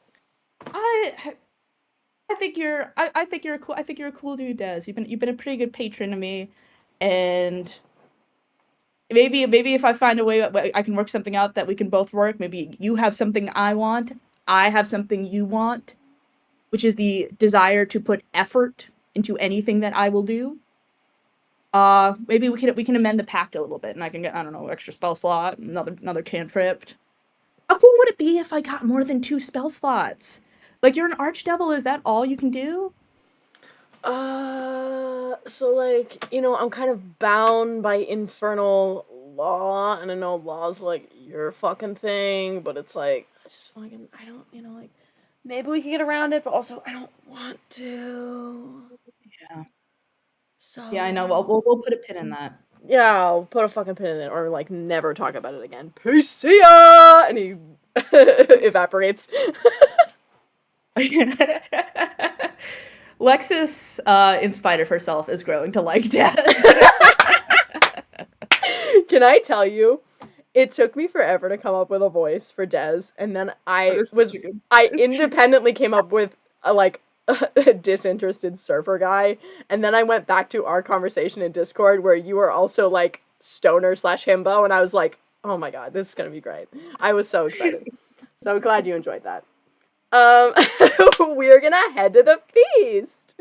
think you're a cool dude, Des. You've been a pretty good patron to me, and maybe if I find a way I can work something out that we can both work. Maybe you have something I want, I have something you want, which is the desire to put effort into anything that I will do. Maybe we can amend the pact a little bit, and I can get, I don't know, extra spell slot, another cantrip. How cool would it be if I got more than 2 spell slots? Like, you're an archdevil, is that all you can do? So, like, you know, I'm kind of bound by infernal law, and I know law's, like, your fucking thing, but it's like, I don't, you know, like, maybe we could get around it, but also, I don't want to. Yeah. So. Yeah, I know, we'll put a pin in that. Yeah, I'll put a fucking pin in it, or, like, never talk about it again. Peace, see ya! And he evaporates. Lexus, in spite of herself, is growing to like Des. Can I tell you, it took me forever to come up with a voice for Des, and then I independently came up with a disinterested surfer guy, and then I went back to our conversation in Discord where you were also like stoner / himbo, and I was like, oh my god, this is gonna be great. I was so excited. So glad you enjoyed that. We're gonna head to the feast.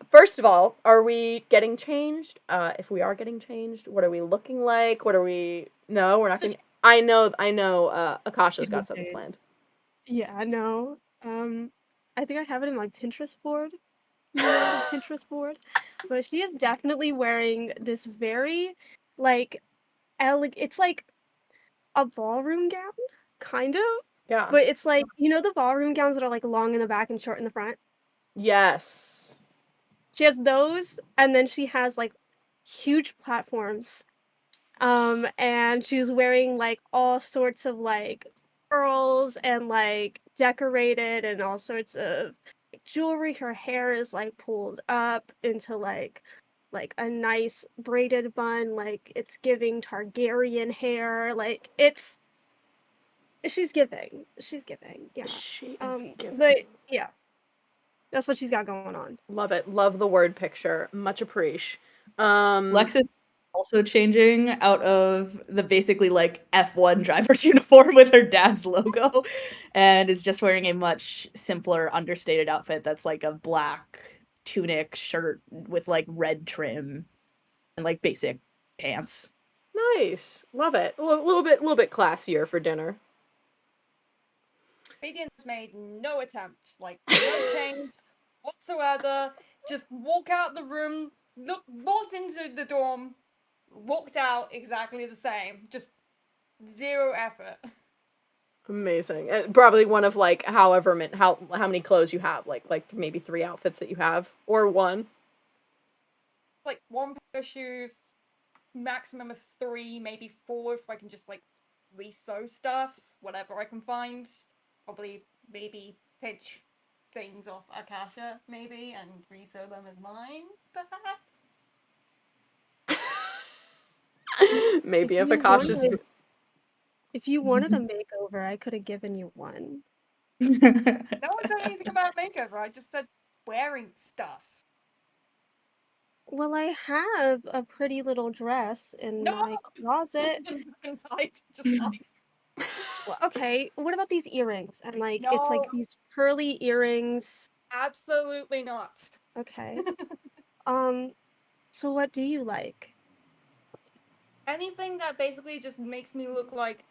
First of all, are we getting changed? If we are getting changed, what are we looking like? What are we? No, we're not gonna. I know. Akasha's got something planned. Yeah, no. I think I have it in my Pinterest board. Pinterest board. But she is definitely wearing this very, like, it's like a ballroom gown, kind of. Yeah. But it's like, you know the ballroom gowns that are like long in the back and short in the front? Yes. She has those, and then she has like huge platforms. And she's wearing like all sorts of like pearls and like decorated and all sorts of jewelry. Her hair is like pulled up into like a nice braided bun, like it's giving Targaryen hair. Like she's giving. Yeah. She is giving. But yeah. That's what she's got going on. Love it. Love the word picture. Much appreciate. Lexus also changing out of the basically like F1 driver's uniform with her dad's logo, and is just wearing a much simpler, understated outfit that's like a black tunic shirt with like red trim and like basic pants. Nice. Love it. A little bit classier for dinner. Radiant's made no attempt, like no change whatsoever. Just walk out the room, walked into the dorm, walked out exactly the same. Just zero effort. Amazing. And probably one of like how many clothes you have, like maybe 3 outfits that you have, or one. Like 1 pair of shoes, maximum of 3, maybe 4 if I can just like re-sew stuff, whatever I can find. Probably maybe pinch things off Akasha, maybe, and re-sew them as mine, perhaps. Maybe if Akasha's. If you wanted a makeover, I could have given you one. No one said anything about makeover. I just said wearing stuff. Well, I have a pretty little dress in my closet. Inside, just like. Well, okay, what about these earrings? And like, it's like these pearly earrings. Absolutely not. Okay. So what do you like? Anything that basically just makes me look like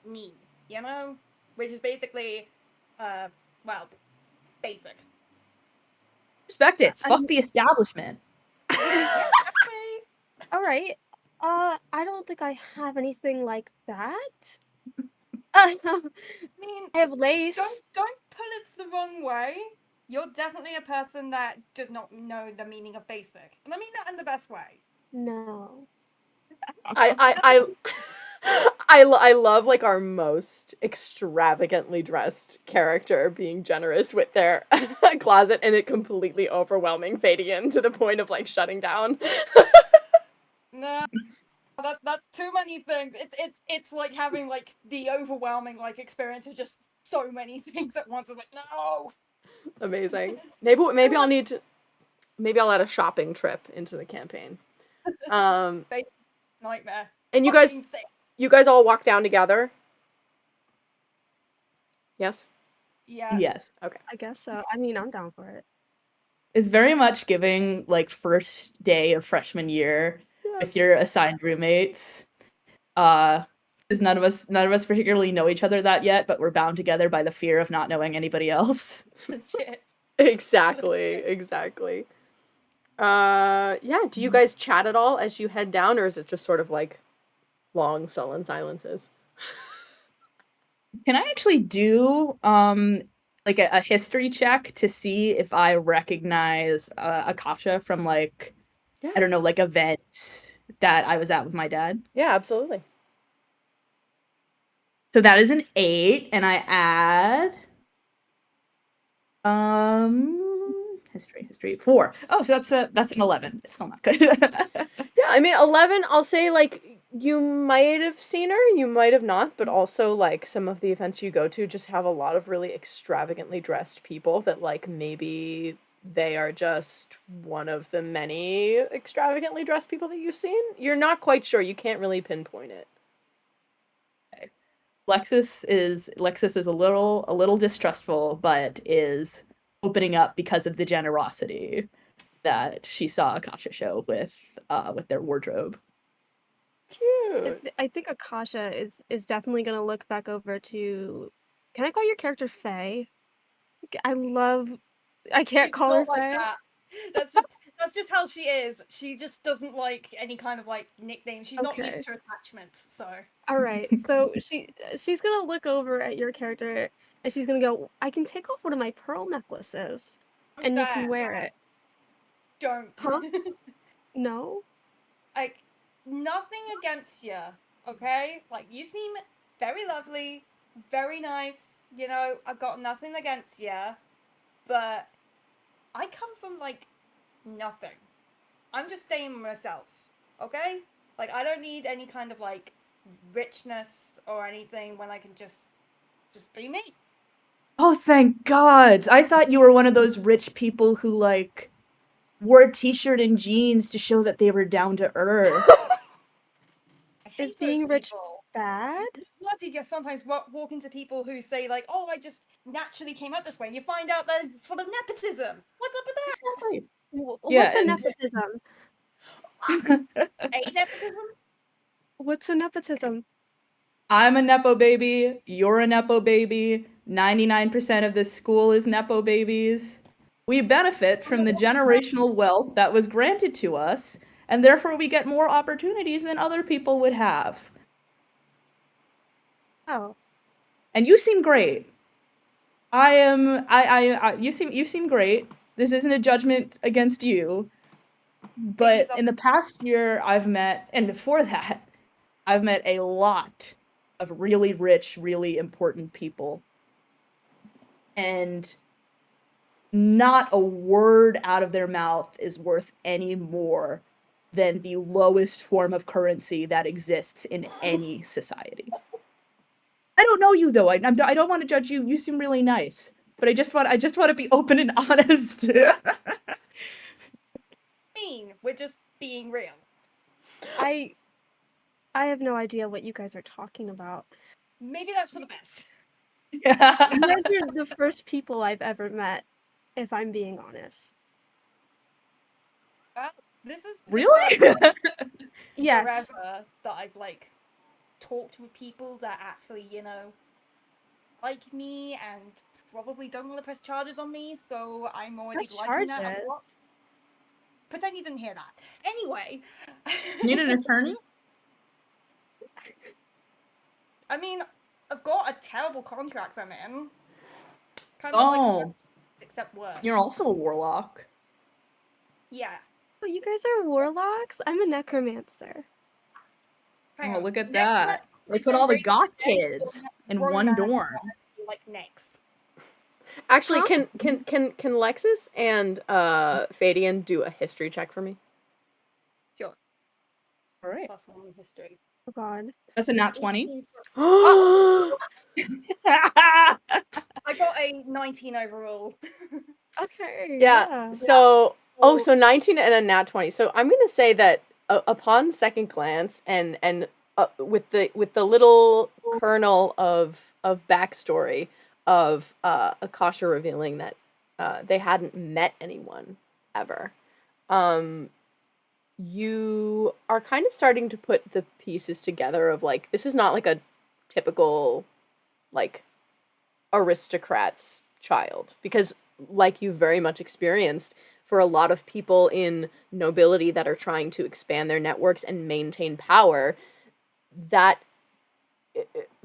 me, you know? Which is basically, well, basic. Respect it. Fuck the establishment. All right. I don't think I have anything like that. I mean, I have lace. Don't put it the wrong way. You're definitely a person that does not know the meaning of basic. And I mean that in the best way. No. I love like our most extravagantly dressed character being generous with their closet and it completely overwhelming Fadian to the point of like shutting down. No, that's too many things. It's like having like the overwhelming like experience of just so many things at once. It's like no. Amazing. Maybe I'll need to. Maybe I'll add a shopping trip into the campaign. Nightmare. And you guys all walk down together? Yes? Yeah. Yes. Okay. I guess so. I mean, I'm down for it. It's very much giving like first day of freshman year with your assigned roommates. Because none of us particularly know each other that yet, but we're bound together by the fear of not knowing anybody else. Shit. Exactly. Yeah, do you guys chat at all as you head down, or is it just sort of like long, sullen silences? Can I actually do like a history check to see if I recognize Akasha from like I don't know, like events that I was at with my dad? Yeah, absolutely. So that is an 8, and I add History 4. Oh, so that's an 11. It's still not good. Yeah, I mean 11. I'll say like you might have seen her, you might have not, but also like some of the events you go to just have a lot of really extravagantly dressed people that like maybe they are just one of the many extravagantly dressed people that you've seen. You're not quite sure. You can't really pinpoint it. Lexus is a little distrustful, but is opening up because of the generosity that she saw Akasha show with their wardrobe. Cute. I think Akasha is definitely gonna look back over to. Can I call your character Faye? I can't call her Not like Faye. that. That's just how she is. She just doesn't like any kind of like nickname. She's not Okay. used to attachments, so. All right. So she's gonna look over at your character and she's gonna go, I can take off one of my pearl necklaces and you can wear it. Don't. Huh? No? Like, nothing against you, okay? Like, you seem very lovely, very nice, you know, I've got nothing against you, but I come from, like, nothing. I'm just staying myself, okay? Like, I don't need any kind of, like, richness or anything when I can just be me. Oh, thank God! I thought you were one of those rich people who like wore a t-shirt and jeans to show that they were down to earth. I hate Is being those rich people. bad? It's worse you sometimes walk into people who say like, "Oh, I just naturally came out this way," and you find out they're full of nepotism. What's up with that? Exactly. What's a and- nepotism? A nepotism? What's a nepotism? I'm a Nepo baby, you're a Nepo baby, 99% of this school is Nepo babies. We benefit from the generational wealth that was granted to us, and therefore we get more opportunities than other people would have. Oh. And you seem great. You seem great. This isn't a judgment against you. But in the past year I've met, and before that, I've met a lot of really rich, really important people. And not a word out of their mouth is worth any more than the lowest form of currency that exists in any society. I don't know you though. I don't want to judge you. You seem really nice, but I just want to be open and honest. We're just being real. I have no idea what you guys are talking about. Maybe that's for the best. You guys are the first people I've ever met, if I'm being honest. This is Really? Yes. forever that I've like talked with people that actually, you know, like me and probably don't want to press charges on me, so I'm already Press liking that a lot. charges. Pretend you didn't hear that. Anyway. Need an attorney? I mean, I've got a terrible contract I'm in. Kind of Oh, except worse. you're also a warlock. Yeah. Oh, you guys are warlocks? I'm a necromancer. Hang Oh, on. look at that. They Necromancer put all the raised goth dead kids in one romance dorm. like next. Actually, Huh? can Lexus and Fadian do a history check for me? Sure. All right. +1 history. Oh god. That's a nat 20. Oh! I got a 19 overall. Okay. Yeah. So, so 19 and a nat 20. So I'm gonna say that upon second glance, and with the little kernel of backstory of Akasha revealing that they hadn't met anyone ever, you are kind of starting to put the pieces together of like, this is not like a typical like aristocrat's child, because like you very much experienced, for a lot of people in nobility that are trying to expand their networks and maintain power, that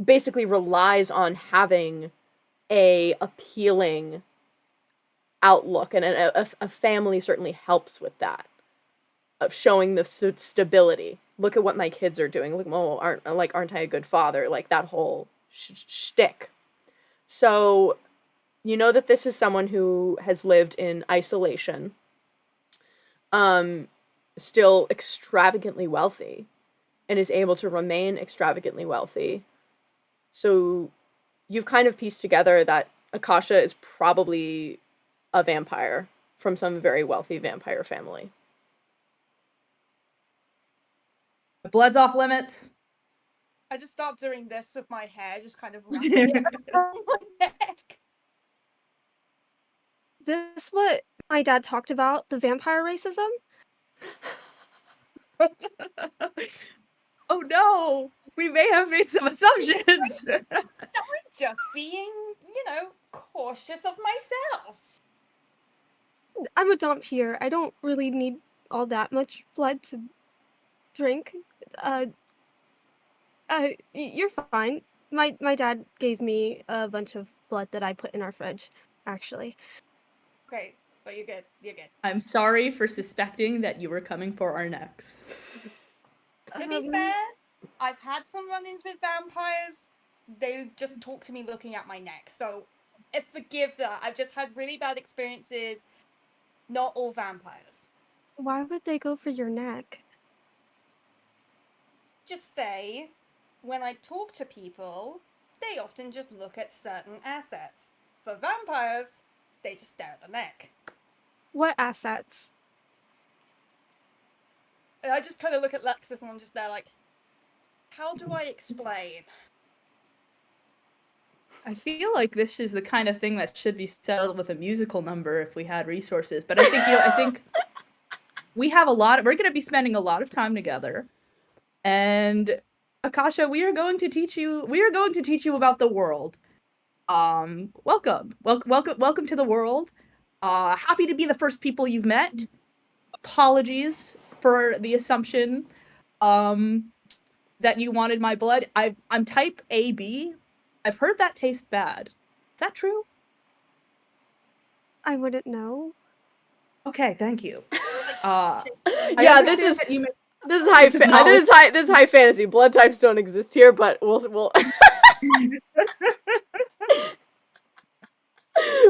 basically relies on having a appealing outlook, and a family certainly helps with that, of showing the stability. Look at what my kids are doing. Look, oh, aren't I a good father? Like that whole shtick. So You know that this is someone who has lived in isolation, still extravagantly wealthy, and is able to remain extravagantly wealthy. So you've kind of pieced together that Akasha is probably a vampire from some very wealthy vampire family. Blood's off limits. I just start doing this with my hair, just kind of wrapping it around my neck. Is this what my dad talked about, the vampire racism? Oh no! We may have made some assumptions! I'm just being, cautious of myself. I'm a dump here. I don't really need all that much blood to drink. You're fine. My dad gave me a bunch of blood that I put in our fridge, actually. Okay, so you're good. You're good. I'm sorry for suspecting that you were coming for our necks. To be fair, I've had some run-ins with vampires. They just talk to me looking at my neck, so forgive that. I've just had really bad experiences. Not all vampires. Why would they go for your neck? Just say, when I talk to people, they often just look at certain assets. For vampires, they just stare at the neck. What assets? And I just kind of look at Lexus and I'm just there like, how do I explain? I feel like this is the kind of thing that should be settled with a musical number if we had resources. But I think we have we're going to be spending a lot of time together. And Akasha, we are going to teach you about the world. Welcome to the world. Happy to be the first people you've met. Apologies for the assumption that you wanted my blood. I'm type AB. I've heard that tastes bad. Is that true? I wouldn't know. Okay, thank you. Yeah, this is high fantasy. Blood types don't exist here, but we'll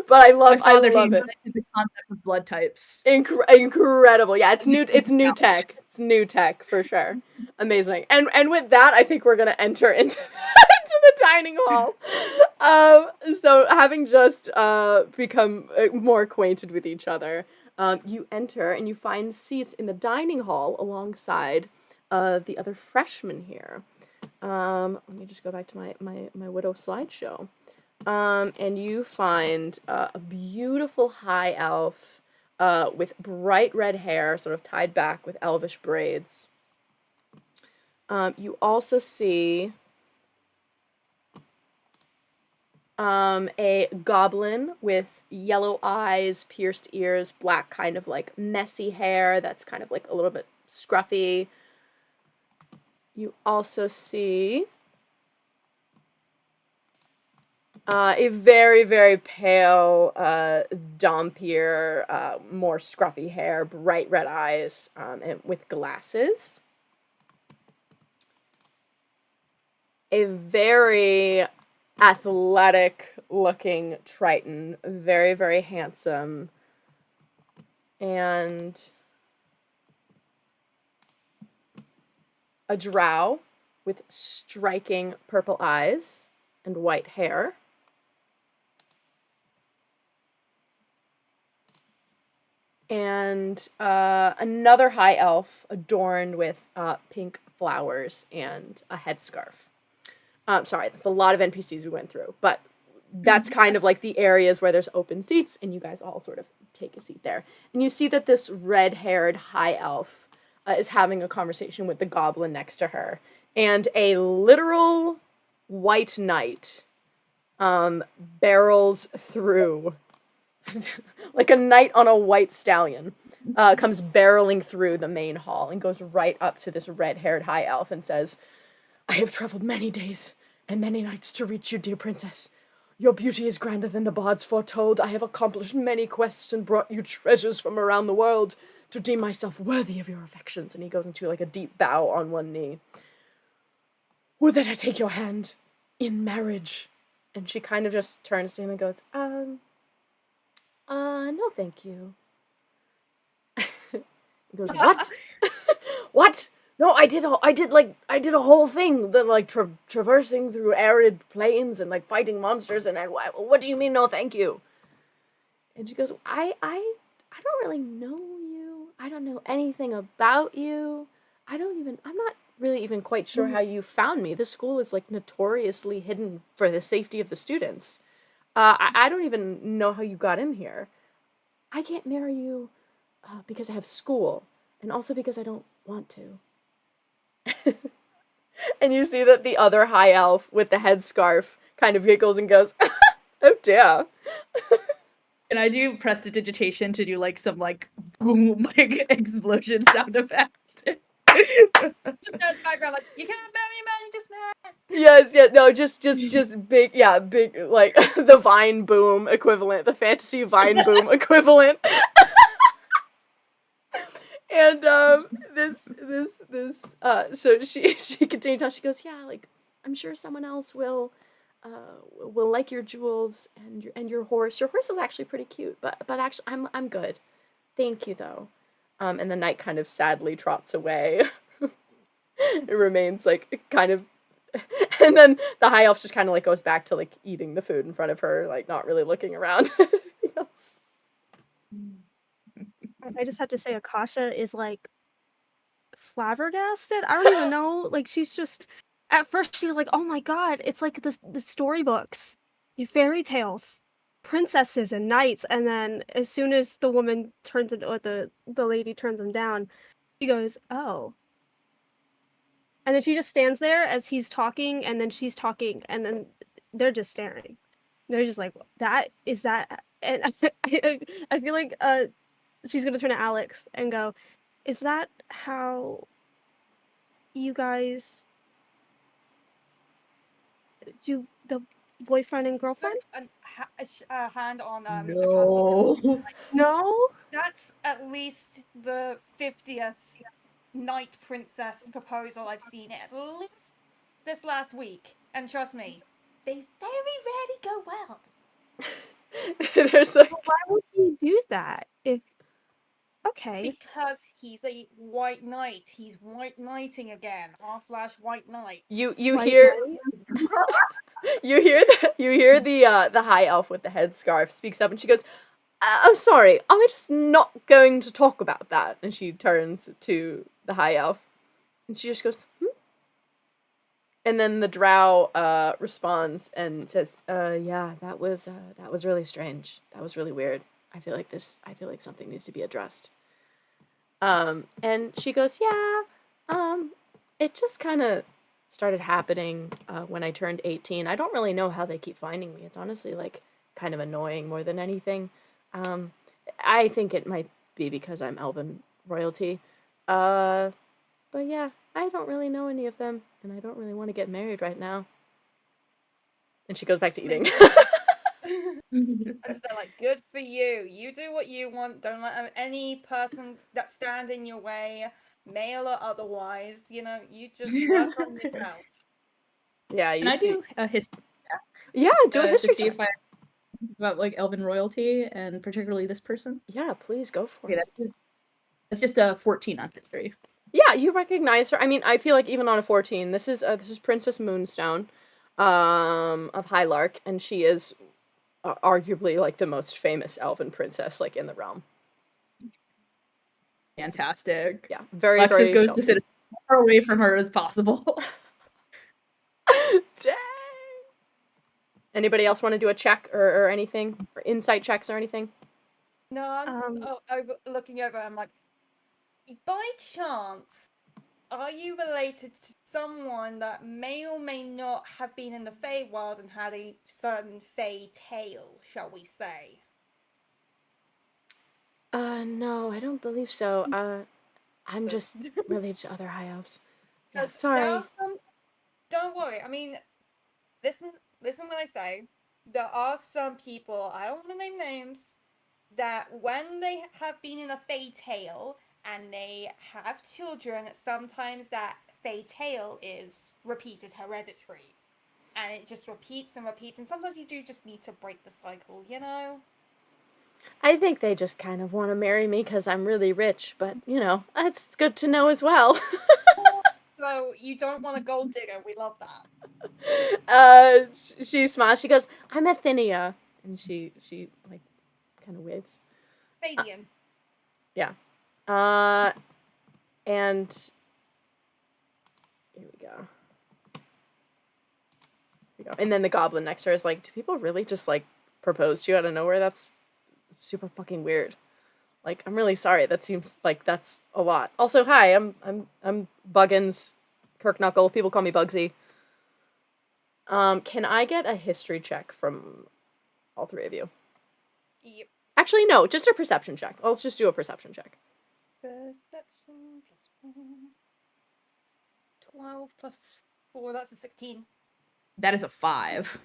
But I love it. The concept of blood types. Incredible. Yeah, it's new tech. It's new tech for sure. Amazing. And with that, I think we're gonna enter into the dining hall. So having just become more acquainted with each other, you enter and you find seats in the dining hall alongside the other freshmen here. Let me just go back to my widow slideshow. And you find a beautiful high elf with bright red hair, sort of tied back with elvish braids. You also see a goblin with yellow eyes, pierced ears, black kind of like messy hair that's kind of like a little bit scruffy. You also see a very, very pale Dompier, more scruffy hair, bright red eyes, and with glasses. A very athletic-looking Triton, very, very handsome, and a drow with striking purple eyes and white hair. And another high elf adorned with pink flowers and a headscarf. Sorry, that's a lot of NPCs we went through, but that's kind of like the areas where there's open seats, and you guys all sort of take a seat there. And you see that this red-haired high elf is having a conversation with the goblin next to her, and a literal white knight barrels through like a knight on a white stallion, comes barreling through the main hall and goes right up to this red-haired high elf and says, "I have traveled many days and many nights to reach you, dear princess. Your beauty is grander than the bards foretold. I have accomplished many quests and brought you treasures from around the world to deem myself worthy of your affections." And he goes into like a deep bow on one knee. "Would that I take your hand in marriage And she kind of just turns to him and goes, no thank you. He goes, what? What? No, I did a whole thing, the like traversing through arid plains and like fighting monsters, and what do you mean no thank you? And she goes, I don't really know you. I don't know anything about you. I'm not really even quite sure how you found me. This school is like notoriously hidden for the safety of the students. I don't even know how you got in here. I can't marry you because I have school, and also because I don't want to. And you see that the other high elf with the headscarf kind of giggles and goes, oh dear. Can I do prestidigitation to do like some like boom like explosion sound effect? Just goes background like, you can't marry a man you just met. Yes, yeah, no, just big, yeah, big, like, the Vine Boom equivalent, the fantasy Vine Boom equivalent. And, so she continued on, she goes, yeah, like, I'm sure someone else will like your jewels and your horse. Your horse is actually pretty cute, but actually, I'm good. Thank you, though. And the knight kind of sadly trots away. It remains, like, kind of, and then the high elf just kind of, like, goes back to, like, eating the food in front of her, like, not really looking around. Yes. I just have to say, Akasha is like flabbergasted. I don't even know. Like, she's just. At first, she was like, "Oh my god, it's like the storybooks, the fairy tales, princesses and knights." And then, as soon as the woman turns him, or the lady turns him down, she goes, "Oh." And then she just stands there as he's talking, and then she's talking, and then they're just staring. They're just like, "That is that." And I feel like she's gonna turn to Alex and go, "Is that how you guys do the boyfriend and girlfriend?" A hand on No. Akasha. No? That's at least the 50th knight princess proposal I've seen at least this last week. And trust me, they very rarely go well. There's, like, Why would he do that? If okay. Because he's a white knight. He's white knighting again. r/white knight. you White hear, knight? you hear the high elf with the headscarf speaks up, and she goes, I'm sorry, are we just not going to talk about that? And she turns to the high elf, and she just goes, And then the drow responds and says, yeah, that was really strange. That was really weird. I feel like something needs to be addressed. And she goes, yeah, it just kind of started happening when I turned 18. I don't really know how they keep finding me. It's honestly, like, kind of annoying more than anything. I think it might be because I'm elven royalty. But yeah, I don't really know any of them, and I don't really want to get married right now. And she goes back to eating. I just like, good for you. You do what you want. Don't let any person that stand in your way, male or otherwise, you just work on yourself. Yeah, Can I do a history Yeah, do a history to see check. if I about like elven royalty and particularly this person? Yeah, please go for Okay, it. that's just a 14 on history. Yeah, you recognize her. I mean, I feel like even on a 14, this is Princess Moonstone, of Highlark, and she is arguably like the most famous elven princess like in the realm. Fantastic. Yeah, very Lexus very goes to sit as far away from her as possible. Dang. Anybody else want to do a check or anything? Or insight checks or anything? No, I'm just looking over. I'm like, by chance, are you related to someone that may or may not have been in the Feywild and had a certain Fey tale, shall we say? No, I don't believe so. I'm just related to other high elves. Yeah, There sorry. are some. Don't worry. I mean, listen when I say there are some people. I don't want to name names. That when they have been in a Fey tale and they have children, sometimes that Fey tale is repeated hereditary. and it just repeats and repeats. And sometimes you do just need to break the cycle, you know? I think they just kind of want to marry me because I'm really rich, but, you know, it's good to know as well. So you don't want a gold digger. We love that. She smiles. She goes, I'm Athenia. And she like, kind of waves. Fadian. Yeah. And here we go. And then the goblin next to her is like, do people really just, like, propose to you out of nowhere? That's super fucking weird. Like, I'm really sorry. That seems like that's a lot. Also, hi, I'm Buggins, Kirknuckle. People call me Bugsy. Can I get a history check from all three of you? Yep. Actually, no, just a perception check. Let's just do a perception check. Perception plus 1. 12 plus 4, that's a 16. That is a 5.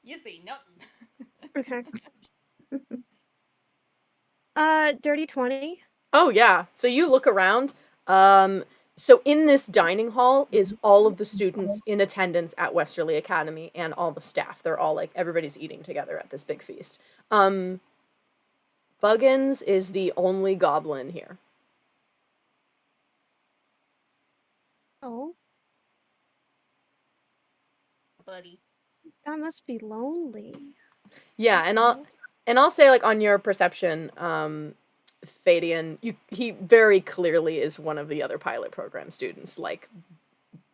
You see nothing. Okay. Dirty 20. Oh, yeah. So you look around. So in this dining hall is all of the students in attendance at Westerly Academy and all the staff. They're all, like, everybody's eating together at this big feast. Buggins is the only goblin here. Oh, Buddy. that must be lonely. Yeah, and I'll say, like, on your perception, Fadian, he very clearly is one of the other pilot program students. Like,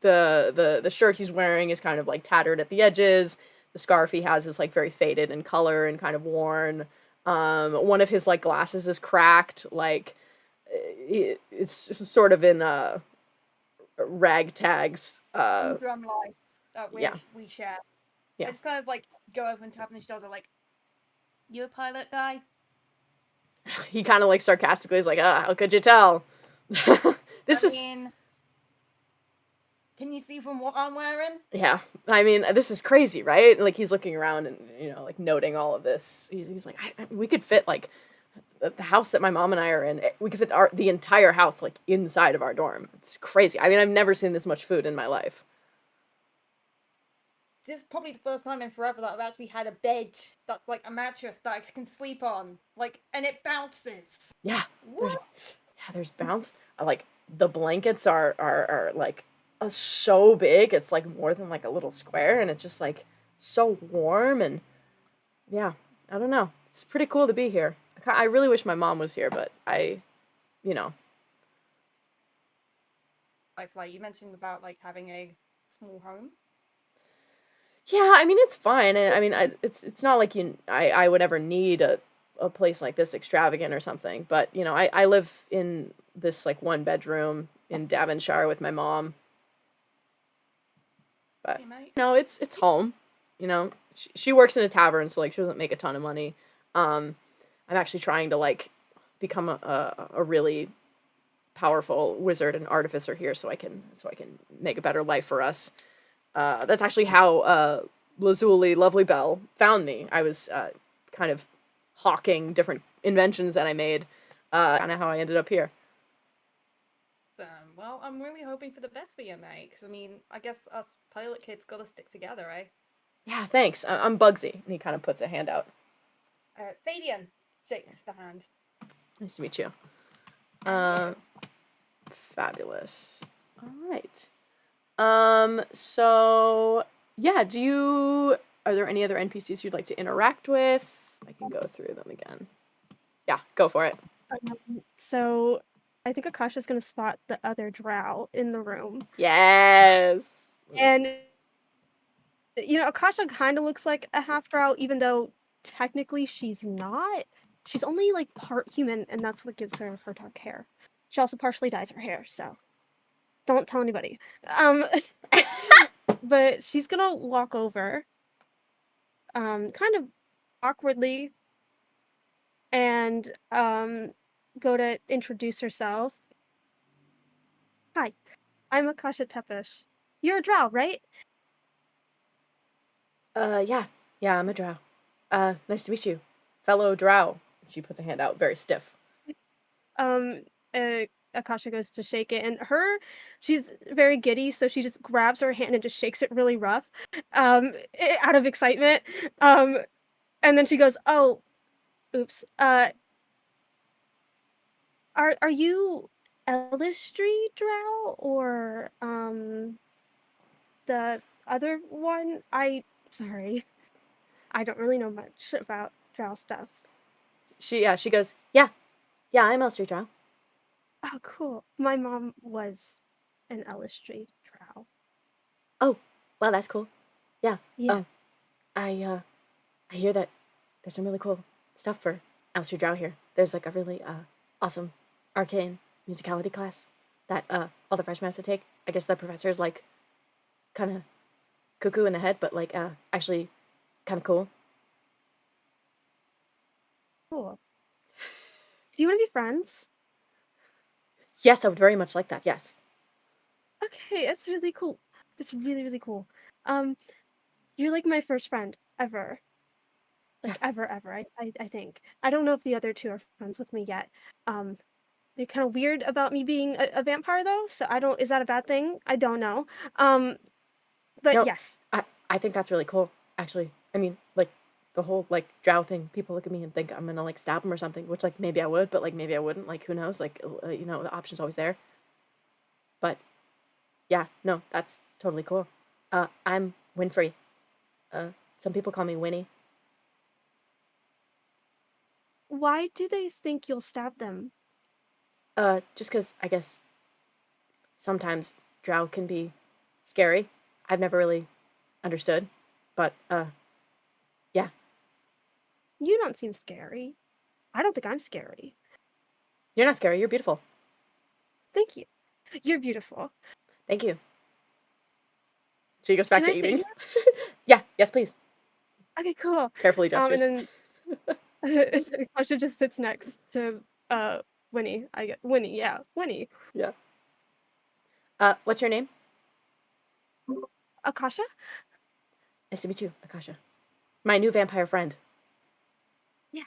the shirt he's wearing is kind of, like, tattered at the edges. The scarf he has is, like, very faded in color and kind of worn. One of his, like, glasses is cracked. Like, it's sort of in ragtags. Drum life that we share. Yeah. I just kind of like go over and tap on his shoulder, like, you a pilot guy? He kind of, like, sarcastically is like, how could you tell? This is. Can you see from what I'm wearing? Yeah, I mean, this is crazy, right? Like, he's looking around and, you know, like, noting all of this. He's like, we could fit, like, the house that my mom and I are in. We could fit the entire house, like, inside of our dorm. It's crazy. I mean, I've never seen this much food in my life. This is probably the first time in forever that I've actually had a bed that's like a mattress that I can sleep on. Like, and it bounces. Yeah. What? There's bounce. Like, the blankets are like, so big. It's, like, more than, like, a little square, and it's just, like, so warm, and yeah, I don't know. It's pretty cool to be here. I really wish my mom was here, but you know. Like you mentioned about like having a small home. Yeah, I mean, it's fine. And I mean, it's not like I would ever need a place like this extravagant or something. But, you know, I live in this, like, 1-bedroom in Devonshire with my mom. But, no, it's home. You know, she works in a tavern, so, like, she doesn't make a ton of money. I'm actually trying to, like, become a really powerful wizard and artificer here so I can make a better life for us. That's actually how Lazuli Lovely Bell found me. I was kind of hawking different inventions that I made, kind of how I ended up here. Well, I'm really hoping for the best for you, mate. Because I mean, I guess us pilot kids gotta stick together, eh? Yeah, thanks. I'm Bugsy, and he kind of puts a hand out. Fadian shakes the hand. Nice to meet you. Fabulous. All right. So yeah, are there any other NPCs you'd like to interact with? I can go through them again. Yeah, go for it. So I think Akasha's gonna spot the other drow in the room. Yes. And you know, Akasha kind of looks like a half drow, even though technically she's not. She's only like part human, and that's what gives her her dark hair. She also partially dyes her hair, so don't tell anybody. But she's gonna walk over, kind of awkwardly, and go to introduce herself. Hi, I'm Akasha Tepesh. You're a drow, right? Yeah, I'm a drow. Nice to meet you, fellow drow. She puts a hand out, very stiff. Akasha goes to shake it, and she's very giddy, so she just grabs her hand and just shakes it really rough, out of excitement. And then she goes, "Oh, oops. Are you Elistry Drow or the other one? Sorry, I don't really know much about Drow stuff." She goes, yeah, I'm Elstree Drow. Oh, cool. My mom was an Elistry Drow. Oh, well, that's cool. Yeah. Yeah. I hear that there's some really cool stuff for Elstree Drow here. There's like a really awesome arcane musicality class that all the freshmen have to take. I guess the professor's like kind of cuckoo in the head, but like actually kind of cool. Cool. Do you want to be friends? Yes, I would very much like that. Yes. Okay, that's really cool. That's really, really cool. You're like my first friend ever. Like ever. I think. I don't know if the other two are friends with me yet. They're kind of weird about me being a vampire though, so I don't. Is that a bad thing? I don't know. But No, yes. I think that's really cool. Actually, I mean, like the whole like drow thing. People look at me and think I'm gonna like stab them or something, which like maybe I would, but like maybe I wouldn't. Like who knows? Like you know, the option's always there. But yeah, no, that's totally cool. I'm Winfrey. Some people call me Winnie. Why do they think you'll stab them? Just because I guess sometimes drow can be scary. I've never really understood, but yeah. You don't seem scary. I don't think I'm scary. You're not scary. You're beautiful. Thank you. You're beautiful. Thank you. She goes back Can to I sit eating. Yeah. Yes, please. Okay, cool. Carefully gestures. And then Akasha just sits next to Winnie. Winnie, yeah, Winnie. Yeah. What's your name? Akasha? Nice to meet you, Akasha. My new vampire friend. Yeah.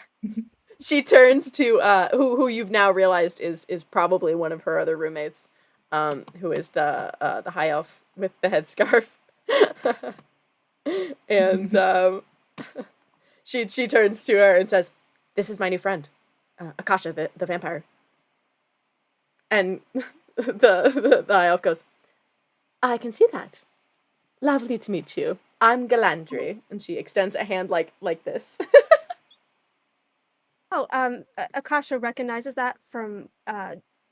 She turns to who you've now realized is probably one of her other roommates, who is the high elf with the headscarf. And she turns to her and says, "This is my new friend, Akasha, the vampire." And the high elf goes, "I can see that. Lovely to meet you. I'm Galandri." And she extends a hand like this. Oh, Akasha recognizes that from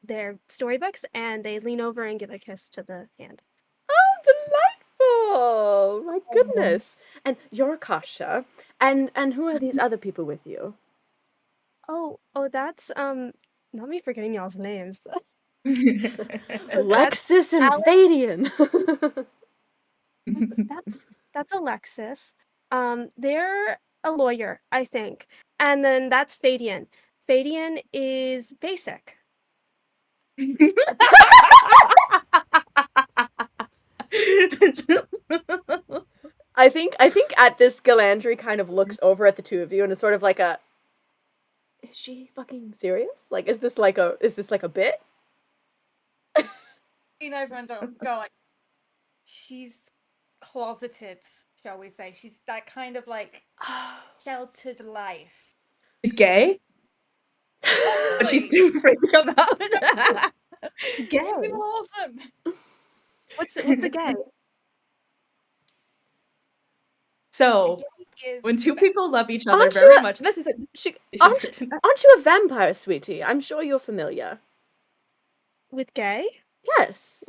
their storybooks, and they lean over and give a kiss to the hand. Oh, delightful! My goodness. And you're Akasha. And who are these other people with you? Oh, that's not me forgetting y'all's names. Lexus and Alex. Fadian. That's Alexis. They're a lawyer, I think. And then that's Fadian. Fadian is basic. I think at this Galandri kind of looks over at the two of you and is sort of like a, is she fucking serious? Like, is this like a bit? You know, everyone don't go like, she's closeted, shall we say. She's that kind of like sheltered life. She's gay? But she's too afraid to come out. It's gay. Awesome. What's a gay? So, Is when two people love each other Aren't you very a- much, this is Aren't you a vampire, sweetie? I'm sure you're familiar. With gay? Yes.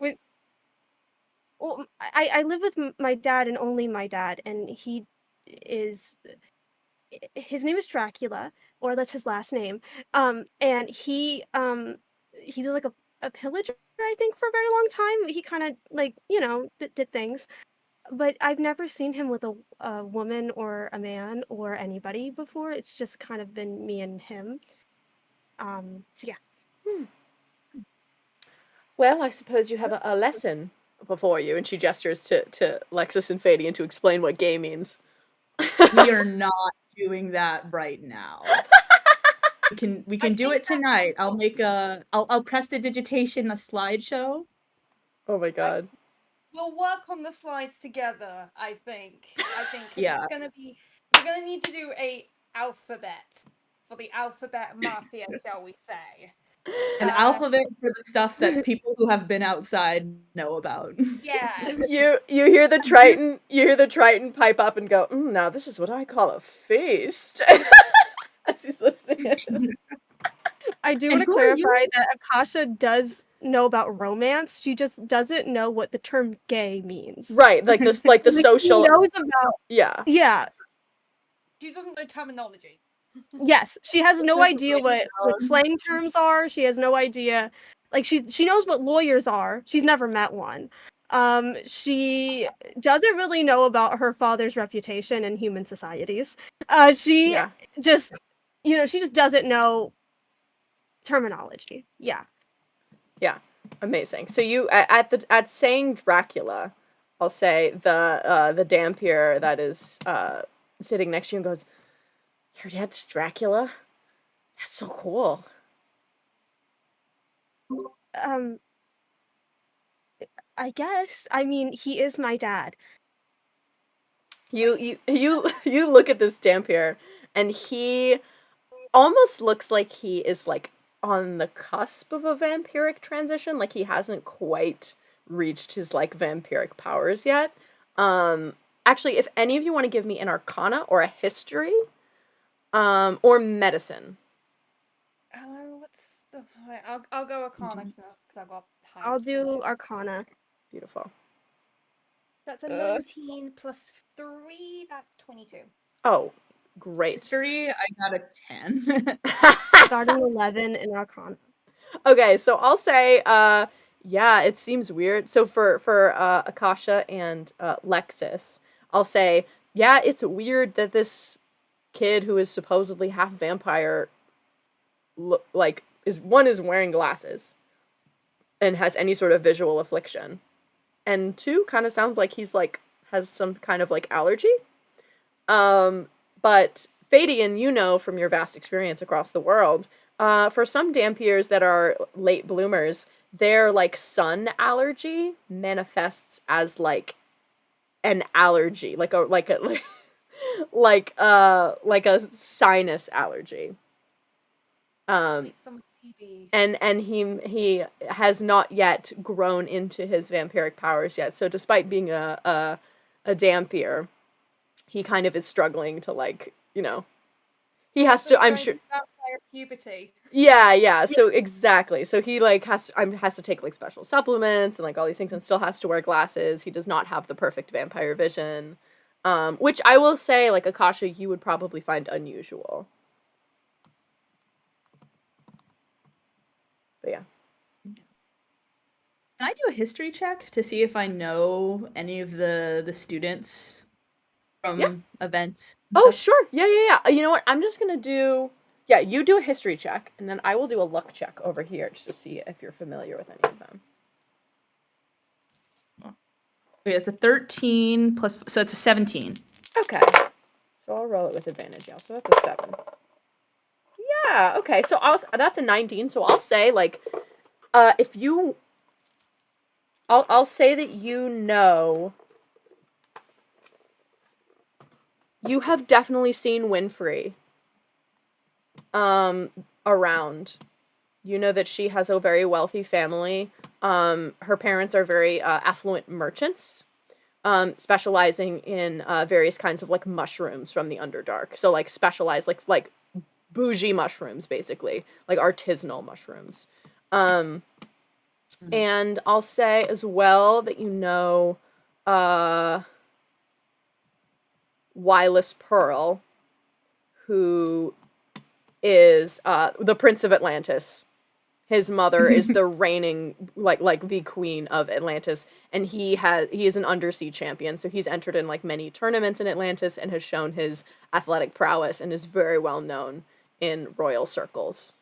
Well, I live with my dad and only my dad, and his name is Dracula, or that's his last name. And he was like a pillager, I think, for a very long time. He kind of like, did things. But I've never seen him with a woman or a man or anybody before. It's just kind of been me and him. So yeah. Well, I suppose you have a lesson before you. And she gestures to Lexus and Fadian to explain what gay means. We are not doing that right now. We can do think it tonight. I'll make I'll prestidigitation a slideshow. Oh my god. We'll work on the slides together, I think. Yeah. We're gonna need to do a alphabet for the alphabet mafia, shall we say. An alphabet for the stuff that people who have been outside know about. Yeah. You hear the Triton pipe up and go, now this is what I call a feast. As he's listening. I do And want to who are you? clarify that Akasha does know about romance. She just doesn't know what the term gay means. Right, like this, like the Like, social. She knows about. Yeah. Yeah. She doesn't know terminology. Yes. She has no idea Definitely what slang terms are. She has no idea. Like she knows what lawyers are. She's never met one. She doesn't really know about her father's reputation in human societies. She Yeah. just, she just doesn't know terminology. Yeah. Yeah. Amazing. So you at saying Dracula, I'll say the Dampier that is sitting next to you and goes, "Your dad's Dracula? That's so cool." I guess. I mean, he is my dad. You look at this Dampier and he almost looks like he is like on the cusp of a vampiric transition, like he hasn't quite reached his like vampiric powers yet. Actually, if any of you want to give me an arcana or a history, or medicine. I'll go Arcana because I've got high. I'll do Arcana. Beautiful. That's a 19 plus 3. That's 22. Oh, great. History, I got a 10. Starting 11 in Arcana. Okay, so I'll say, yeah, it seems weird. So for Akasha and Lexus, I'll say, yeah, it's weird that this kid who is supposedly half vampire, is wearing glasses, and has any sort of visual affliction, and 2 kind of sounds like he's like has some kind of like allergy. But Fadian, from your vast experience across the world, for some Dampiers that are late bloomers, their like sun allergy manifests as like an allergy, like a sinus allergy. And he has not yet grown into his vampiric powers yet. So despite being a Dampier, he kind of is struggling to he has to, I'm sure. Vampire puberty. Yeah. So exactly. So he has to take like special supplements and like all these things, and still has to wear glasses. He does not have the perfect vampire vision, which I will say, like Akasha, you would probably find unusual. But yeah. Can I do a history check to see if I know any of the students from events? Oh, sure. Yeah. You know what? I'm just gonna do. Yeah, you do a history check, and then I will do a luck check over here just to see if you're familiar with any of them. Okay, it's a 13 plus, so it's a 17. Okay. So I'll roll it with advantage, yeah. So that's a 7. Yeah, okay. So that's a 19. So I'll say, like, if you... I'll say that you have definitely seen Winfrey around. You know that she has a very wealthy family. Her parents are very affluent merchants, specializing in various kinds of like mushrooms from the Underdark. So like specialized like bougie mushrooms, basically, like artisanal mushrooms. And I'll say as well that Wylus Pearl, who is the Prince of Atlantis. His mother is the reigning, like the queen of Atlantis, and he is an undersea champion, so he's entered in like many tournaments in Atlantis and has shown his athletic prowess and is very well known in royal circles.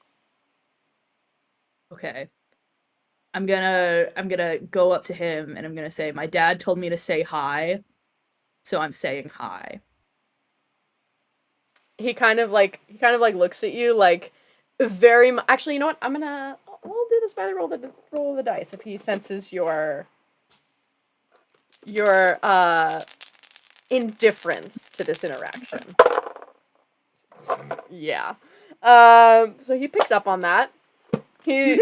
Okay. I'm gonna go up to him and I'm gonna say, my dad told me to say hi, so I'm saying hi. He kind of like looks at you like, very much. Actually, you know what? We'll do this by the roll of the dice. If he senses your indifference to this interaction. Yeah. So he picks up on that. He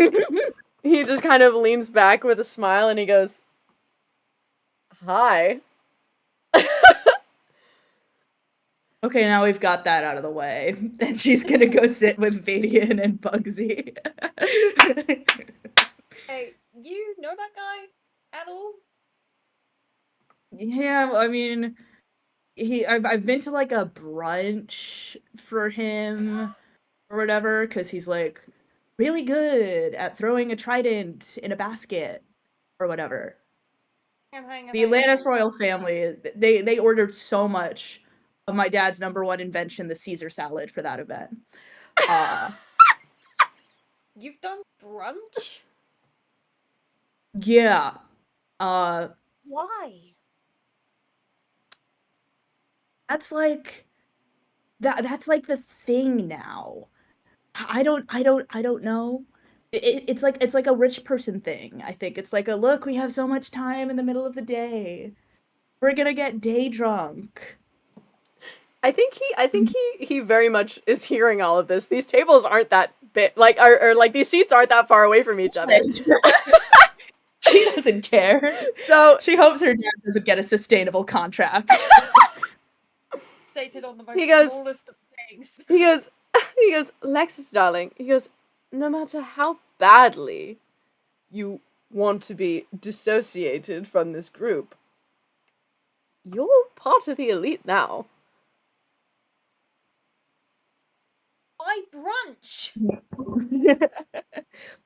just kind of leans back with a smile and he goes, "Hi." Okay, now we've got that out of the way. And she's gonna go sit with Vadian and Bugsy. Hey, you know that guy at all? Yeah, I mean, I've been to like a brunch for him or whatever, because he's like really good at throwing a trident in a basket or whatever. The Atlantis royal family, they ordered so much of my dad's number one invention, the Caesar salad, for that event. You've done brunch? Yeah. Why? That's like that's like the thing now. I don't know. It's like a rich person thing. I think it's like a look, we have so much time in the middle of the day. We're gonna get day drunk. I think he very much is hearing all of this. These tables aren't that big, like, or like these seats aren't that far away from each other. She doesn't care. So she hopes her dad doesn't get a sustainable contract. Stated on the most smallest of things. He goes, "Lexus, darling," he goes, "no matter how badly you want to be dissociated from this group, you're part of the elite now." Why brunch?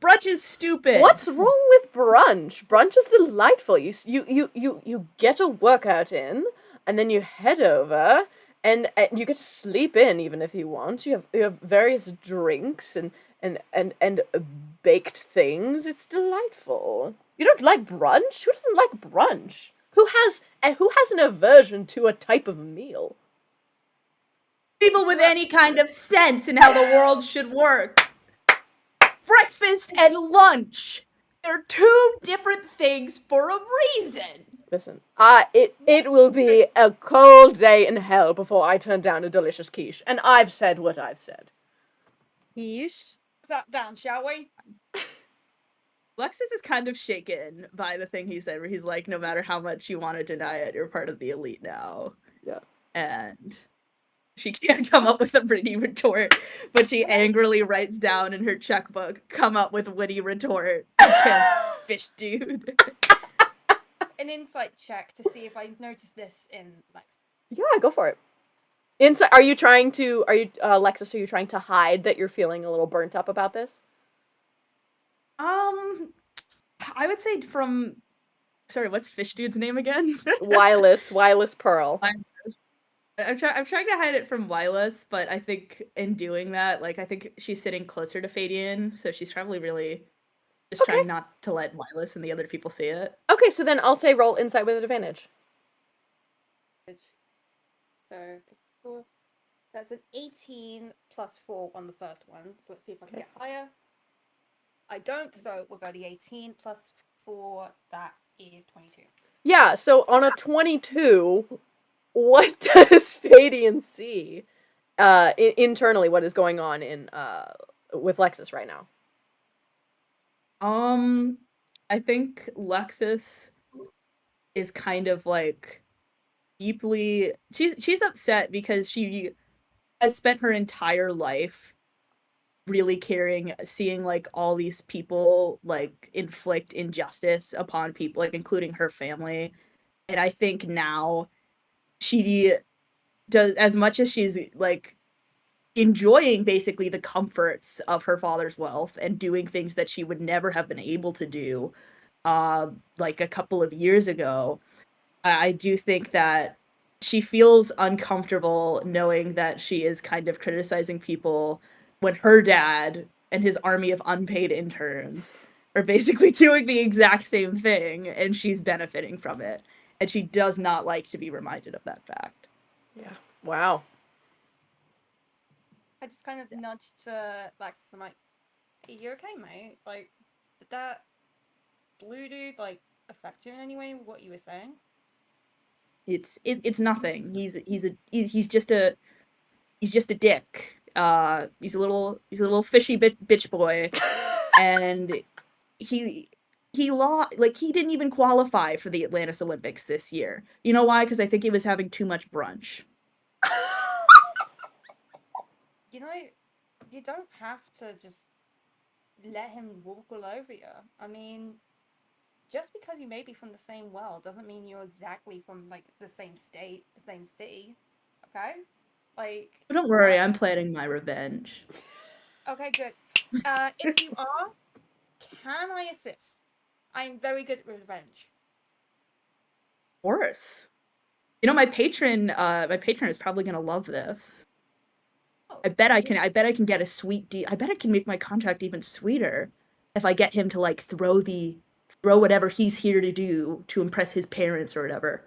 Brunch is stupid. What's wrong with brunch? Brunch is delightful. You get a workout in, and then you head over, and you get to sleep in even if you want. You have various drinks and baked things. It's delightful. You don't like brunch? Who doesn't like brunch? Who has an aversion to a type of meal? People with any kind of sense in how the world should work. Breakfast and lunch. They're two different things for a reason. Listen, it will be a cold day in hell before I turn down a delicious quiche, and I've said what I've said. Yeesh. Put that down, shall we? Lexus is kind of shaken by the thing he said, where he's like, no matter how much you want to deny it, you're part of the elite now. Yeah. And she can't come up with a witty retort, but she angrily writes down in her checkbook, come up with witty retort against Fish Dude. An insight check to see if I noticed this in Lex. Yeah, go for it. Lexus, are you trying to hide that you're feeling a little burnt up about this? I would say sorry, what's Fish Dude's name again? Wireless Pearl. I'm trying to hide it from Wireless, but I think in doing that, like, I think she's sitting closer to Fadian, so she's probably really just trying not to let Wireless and the other people see it. Okay, so then I'll say roll insight with advantage. So that's an 18 plus 4 on the first one. So let's see if I can get higher. I don't, so we'll go the 18 plus 4. That is 22. Yeah, so on a 22, what does Fadian see internally? What is going on with Lexus right now? I think Lexus is kind of like deeply. She's upset because she has spent her entire life really seeing like all these people like inflict injustice upon people, like including her family, and I think now she does, as much as she's like enjoying basically the comforts of her father's wealth and doing things that she would never have been able to do like a couple of years ago, I do think that she feels uncomfortable knowing that she is kind of criticizing people when her dad and his army of unpaid interns are basically doing the exact same thing and she's benefiting from it. And she does not like to be reminded of that fact. Yeah. Wow. I just kind of nudged Lexus. I'm like, "Are you okay, mate? Like, did that blue dude like affect you in any way? What you were saying?" It's nothing. He's just a dick. He's a little fishy bitch boy, and he he didn't even qualify for the Atlantis Olympics this year. You know why? Because I think he was having too much brunch. You know, you don't have to just let him walk all over you. I mean, just because you may be from the same world doesn't mean you're exactly from like the same state, the same city. Okay? Like, But don't worry, I'm planning my revenge. okay, good. If you are, can I assist? I'm very good at revenge. Of course. You know, my patron is probably gonna love this. Oh, I bet I can get a sweet deal. I bet I can make my contract even sweeter if I get him to like throw whatever he's here to do to impress his parents or whatever.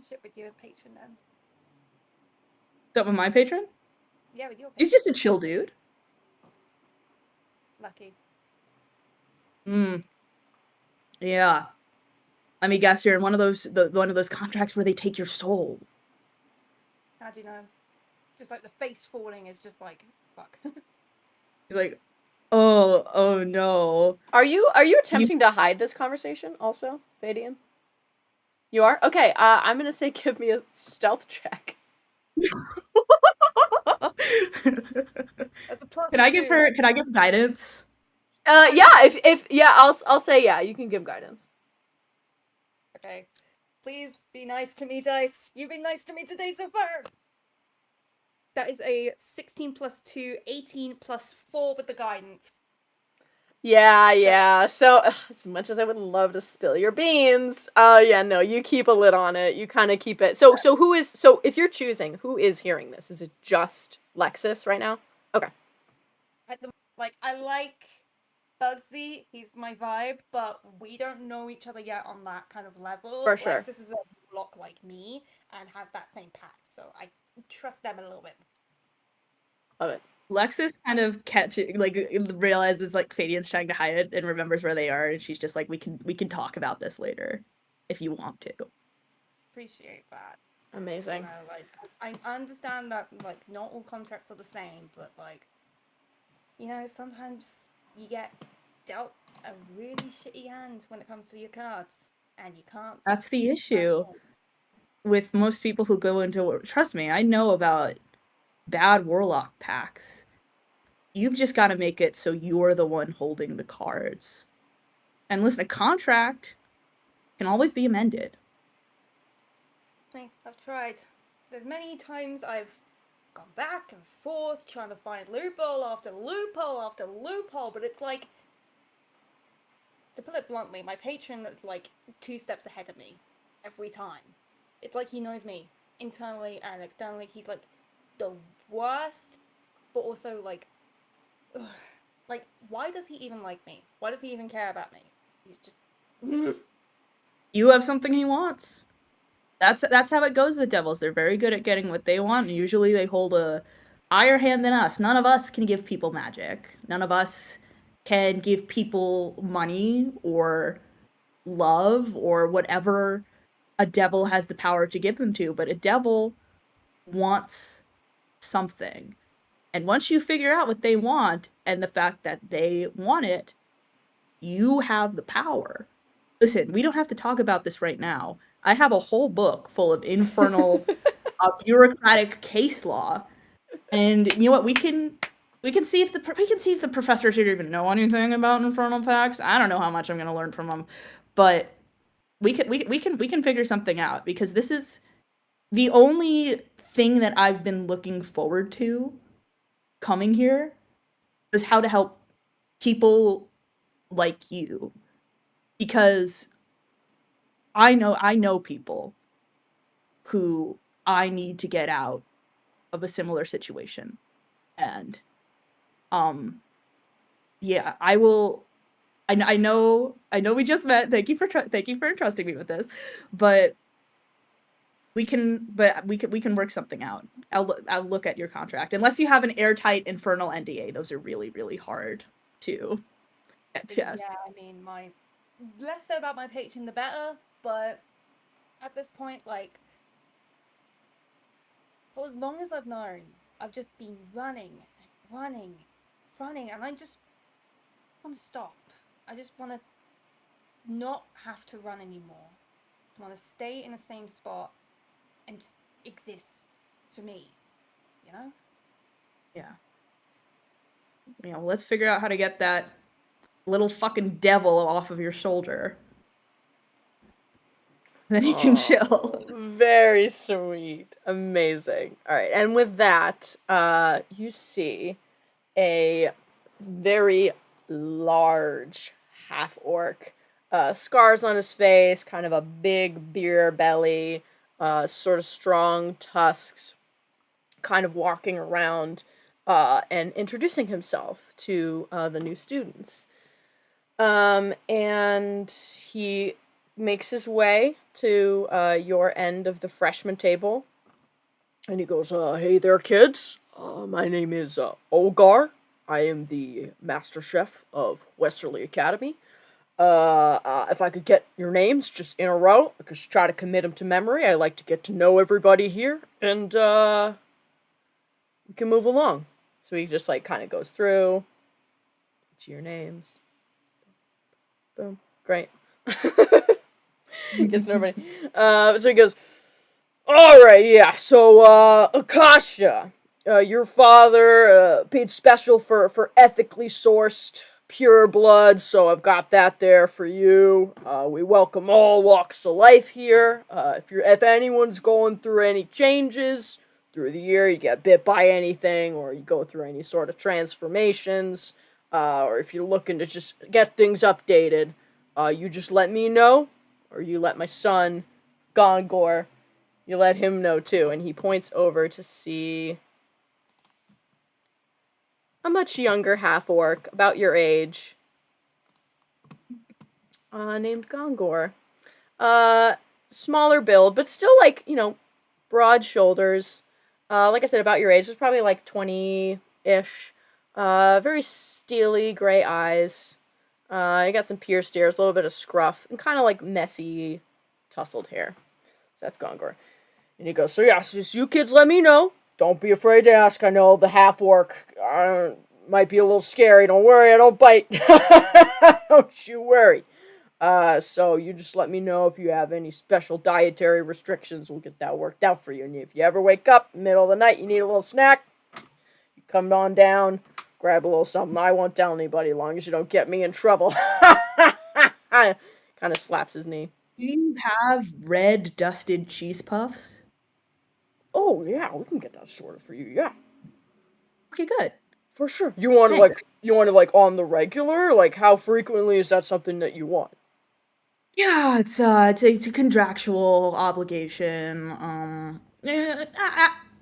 relationship with your patron then. Is that with my patron? Yeah, with your patron. He's just a chill dude. Lucky. Yeah. Let me guess, you're in one of those contracts where they take your soul. How do you know? Just like the face falling is just like, fuck. He's like, oh no. Are you attempting to hide this conversation also, Fadian? You are? Okay, I'm gonna say give me a stealth check. That's a plus Can I give guidance? I'll say yeah, you can give guidance. Okay. Please be nice to me, Dice. You've been nice to me today so far. That is a 16 plus 2, 18 plus 4 with the guidance. Yeah. So, as much as I would love to spill your beans, yeah, no, you keep a lid on it. You kind of keep it. So if you're choosing, who is hearing this? Is it just Lexus right now? Okay. I like Bugsy. He's my vibe, but we don't know each other yet on that kind of level. For sure. Lexus is a block like me and has that same pact, so I trust them a little bit. Love it. Lexus kind of realizes like Fadian's trying to hide it and remembers where they are, and she's just like, we can talk about this later if you want to. Appreciate that. Amazing. You know, like, I understand that like not all contracts are the same, but like, you know, sometimes you get dealt a really shitty hand when it comes to your cards, and you can't. That's the issue with most people who go into. Trust me, I know about bad warlock packs. You've just got to make it so you're the one holding the cards. And listen, a contract can always be amended. I've tried. There's many times I've gone back and forth trying to find loophole after loophole after loophole, but it's like, to put it bluntly, my patron is like 2 steps ahead of me every time. It's like he knows me internally and externally. He's like the worst, but also like, ugh, like, why does he even like me? Why does he even care about me? He's just. You have something he wants. That's how it goes with devils. They're very good at getting what they want, and usually they hold a higher hand than us. None of us can give people magic. None of us can give people money or love or whatever a devil has the power to give them to, but a devil wants something. And once you figure out what they want and the fact that they want it, you have the power. Listen, we don't have to talk about this right now. I have a whole book full of infernal bureaucratic case law. And you know what? We can see if the professors here even know anything about infernal pacts. I don't know how much I'm going to learn from them, but we can figure something out, because this is the only thing that I've been looking forward to coming here is how to help people like you, because I know people who I need to get out of a similar situation, and yeah, I will. I know we just met. Thank you for entrusting me with this, but we can work something out. I'll look at your contract. Unless you have an airtight infernal NDA, those are really, really hard to get past. Yeah, I mean, my less said about my patron, the better. But at this point, like, for as long as I've known, I've just been running, and I just want to stop. I just want to not have to run anymore. I want to stay in the same spot and just exist for me, you know? Yeah. Yeah, well, let's figure out how to get that little fucking devil off of your shoulder. Then you can chill. Very sweet. Amazing. All right, and with that, you see a very large half-orc. Scars on his face, kind of a big beer belly, sort of strong tusks, kind of walking around and introducing himself to the new students. And he makes his way to your end of the freshman table. And he goes, hey there, kids. My name is Olgar. I am the master chef of Westerly Academy. If I could get your names just in a row, I could try to commit them to memory. I like to get to know everybody here, and we can move along. So he just, like, kind of goes through to your names. Boom. Great. Gets nobody. So he goes, alright, yeah, so, Akasha, your father, paid special for ethically sourced pure blood, so I've got that there for you. We welcome all walks of life here. If anyone's going through any changes through the year, you get bit by anything, or you go through any sort of transformations, or if you're looking to just get things updated, you just let me know, or you let my son, Gongor, you let him know too. And he points over to see a much younger half-orc, about your age, named Gongor. Smaller build, but still, like, you know, broad shoulders. Like I said, about your age. There's probably like 20-ish. Very steely gray eyes. You got some pierced ears, a little bit of scruff, and kind of like messy, tousled hair. So that's Gongor. And he goes, so yeah, just you kids let me know. Don't be afraid to ask. I know the half-orc might be a little scary. Don't worry, I don't bite. Don't you worry. So you just let me know if you have any special dietary restrictions. We'll get that worked out for you. And if you ever wake up in the middle of the night, you need a little snack, you come on down, grab a little something. I won't tell anybody as long as you don't get me in trouble. Kind of slaps his knee. Do you have red dusted cheese puffs? Oh, yeah, we can get that sorted for you, yeah. Okay, good. For sure. You want to, on the regular? Like, how frequently is that something that you want? Yeah, it's a contractual obligation.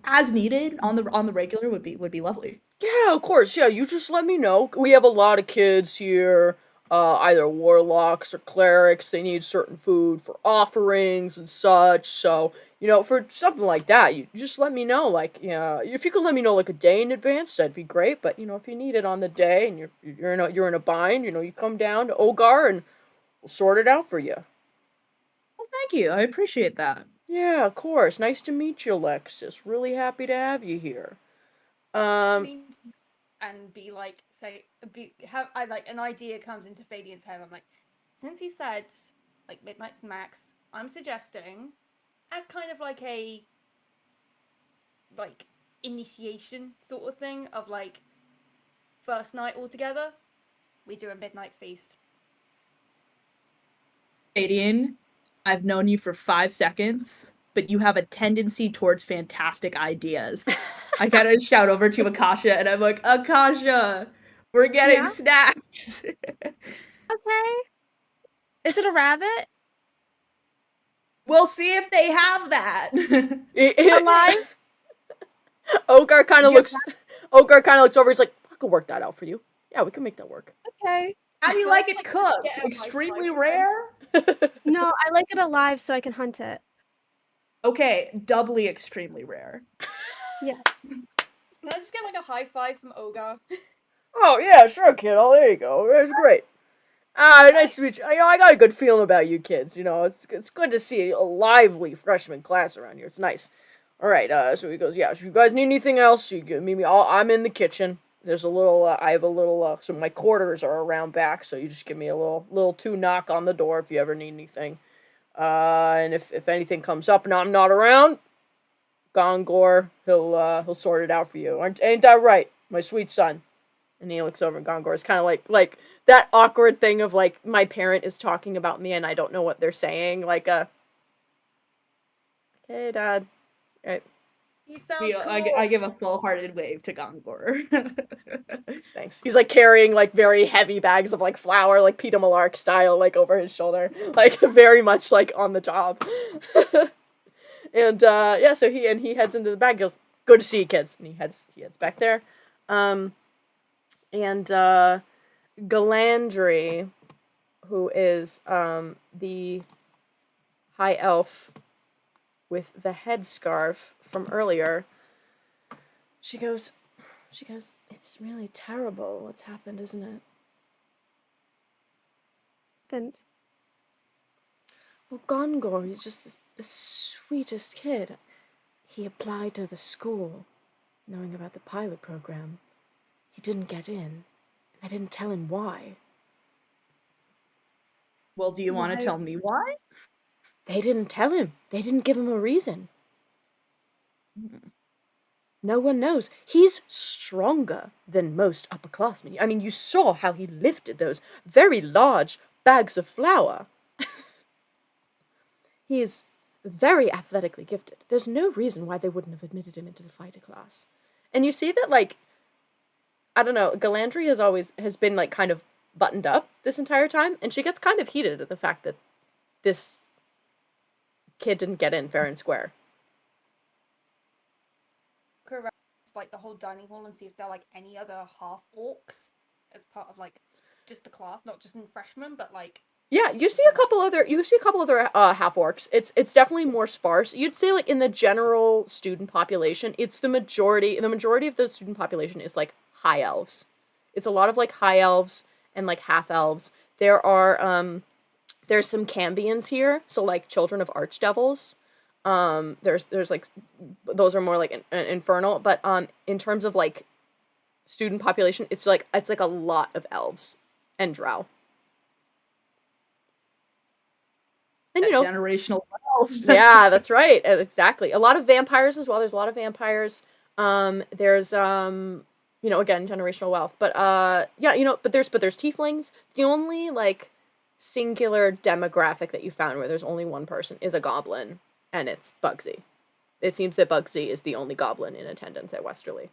As needed on the regular would be lovely. Yeah, of course. Yeah, you just let me know. We have a lot of kids here, either warlocks or clerics. They need certain food for offerings and such. So, you know, for something like that, you just let me know. Like, if you could let me know like a day in advance, that'd be great. But you know, if you need it on the day and you're in a bind, you come down to Olgar and we'll sort it out for you. Well, thank you. I appreciate that. Yeah, of course. Nice to meet you, Lexus. Really happy to have you here. And be like, an idea comes into Fadian's head. I'm like, since he said like midnight's max, I'm suggesting as kind of like a initiation sort of thing of like first night all together, we do a midnight feast. Adrian, I've known you for 5 seconds, but you have a tendency towards fantastic ideas. I kind of shout over to Akasha, and I'm like, Akasha, we're getting snacks. Okay. Is it a rabbit? We'll see if they have that. Alive? Ogar kind of looks over. He's like, I could work that out for you. Yeah, we can make that work. Okay. How do you like it cooked? Extremely rare? No, I like it alive so I can hunt it. Okay, doubly extremely rare. Yes. Can I just get like a high five from Olga? Oh, yeah, sure, kiddo. There you go. That's great. Nice to meet you. I got a good feeling about you kids. It's good to see a lively freshman class around here. It's nice. All right. So he goes, yeah. So you guys need anything else? You can meet me. I'm in the kitchen. There's a little. I have a little. So my quarters are around back. So you just give me a little 2 knock on the door if you ever need anything. And if anything comes up and I'm not around, Gongor, he'll sort it out for you. Ain't that right, my sweet son? And he looks over, and Gongor is kind of like that awkward thing of like my parent is talking about me and I don't know what they're saying. Like hey, Dad. Right. You sound cool. I give a full-hearted wave to Gongor. Thanks. He's like carrying like very heavy bags of like flour, like Peter Malark style, like over his shoulder, like very much like on the job. And yeah, so he heads into the back. Goes, good to see you, kids. And he heads back there. And Galandry, who is the high elf with the headscarf from earlier, she goes, it's really terrible what's happened, isn't it? And Well, Gongor, he's just the sweetest kid. He applied to the school, knowing about the pilot program. He didn't get in. I didn't tell him why. Well, do you want to tell me why? They didn't tell him. They didn't give him a reason. No one knows. He's stronger than most upperclassmen. I mean, you saw how he lifted those very large bags of flour. He is very athletically gifted. There's no reason why they wouldn't have admitted him into the fighter class. And you see that, like, I don't know, Galandry has been, like, kind of buttoned up this entire time, and she gets kind of heated at the fact that this kid didn't get in fair and square. Correct. Like the whole dining hall and see if there are like any other half orcs as part of like just the class, not just in freshmen, but like. Yeah, you see a couple other half orcs. It's definitely more sparse. You'd say like in the general student population, it's the majority of the student population is like high elves. It's a lot of like high elves and like half elves. There's some Cambions here, so like children of archdevils. There's like those are more like infernal, but in terms of like student population, it's like a lot of elves and drow. And generational wealth. Yeah, that's right. Exactly. A lot of vampires as well. There's a lot of vampires. There's again, generational wealth. But yeah, but there's tieflings. The only like singular demographic that you found where there's only one person is a goblin, and it's Bugsy. It seems that Bugsy is the only goblin in attendance at Westerly.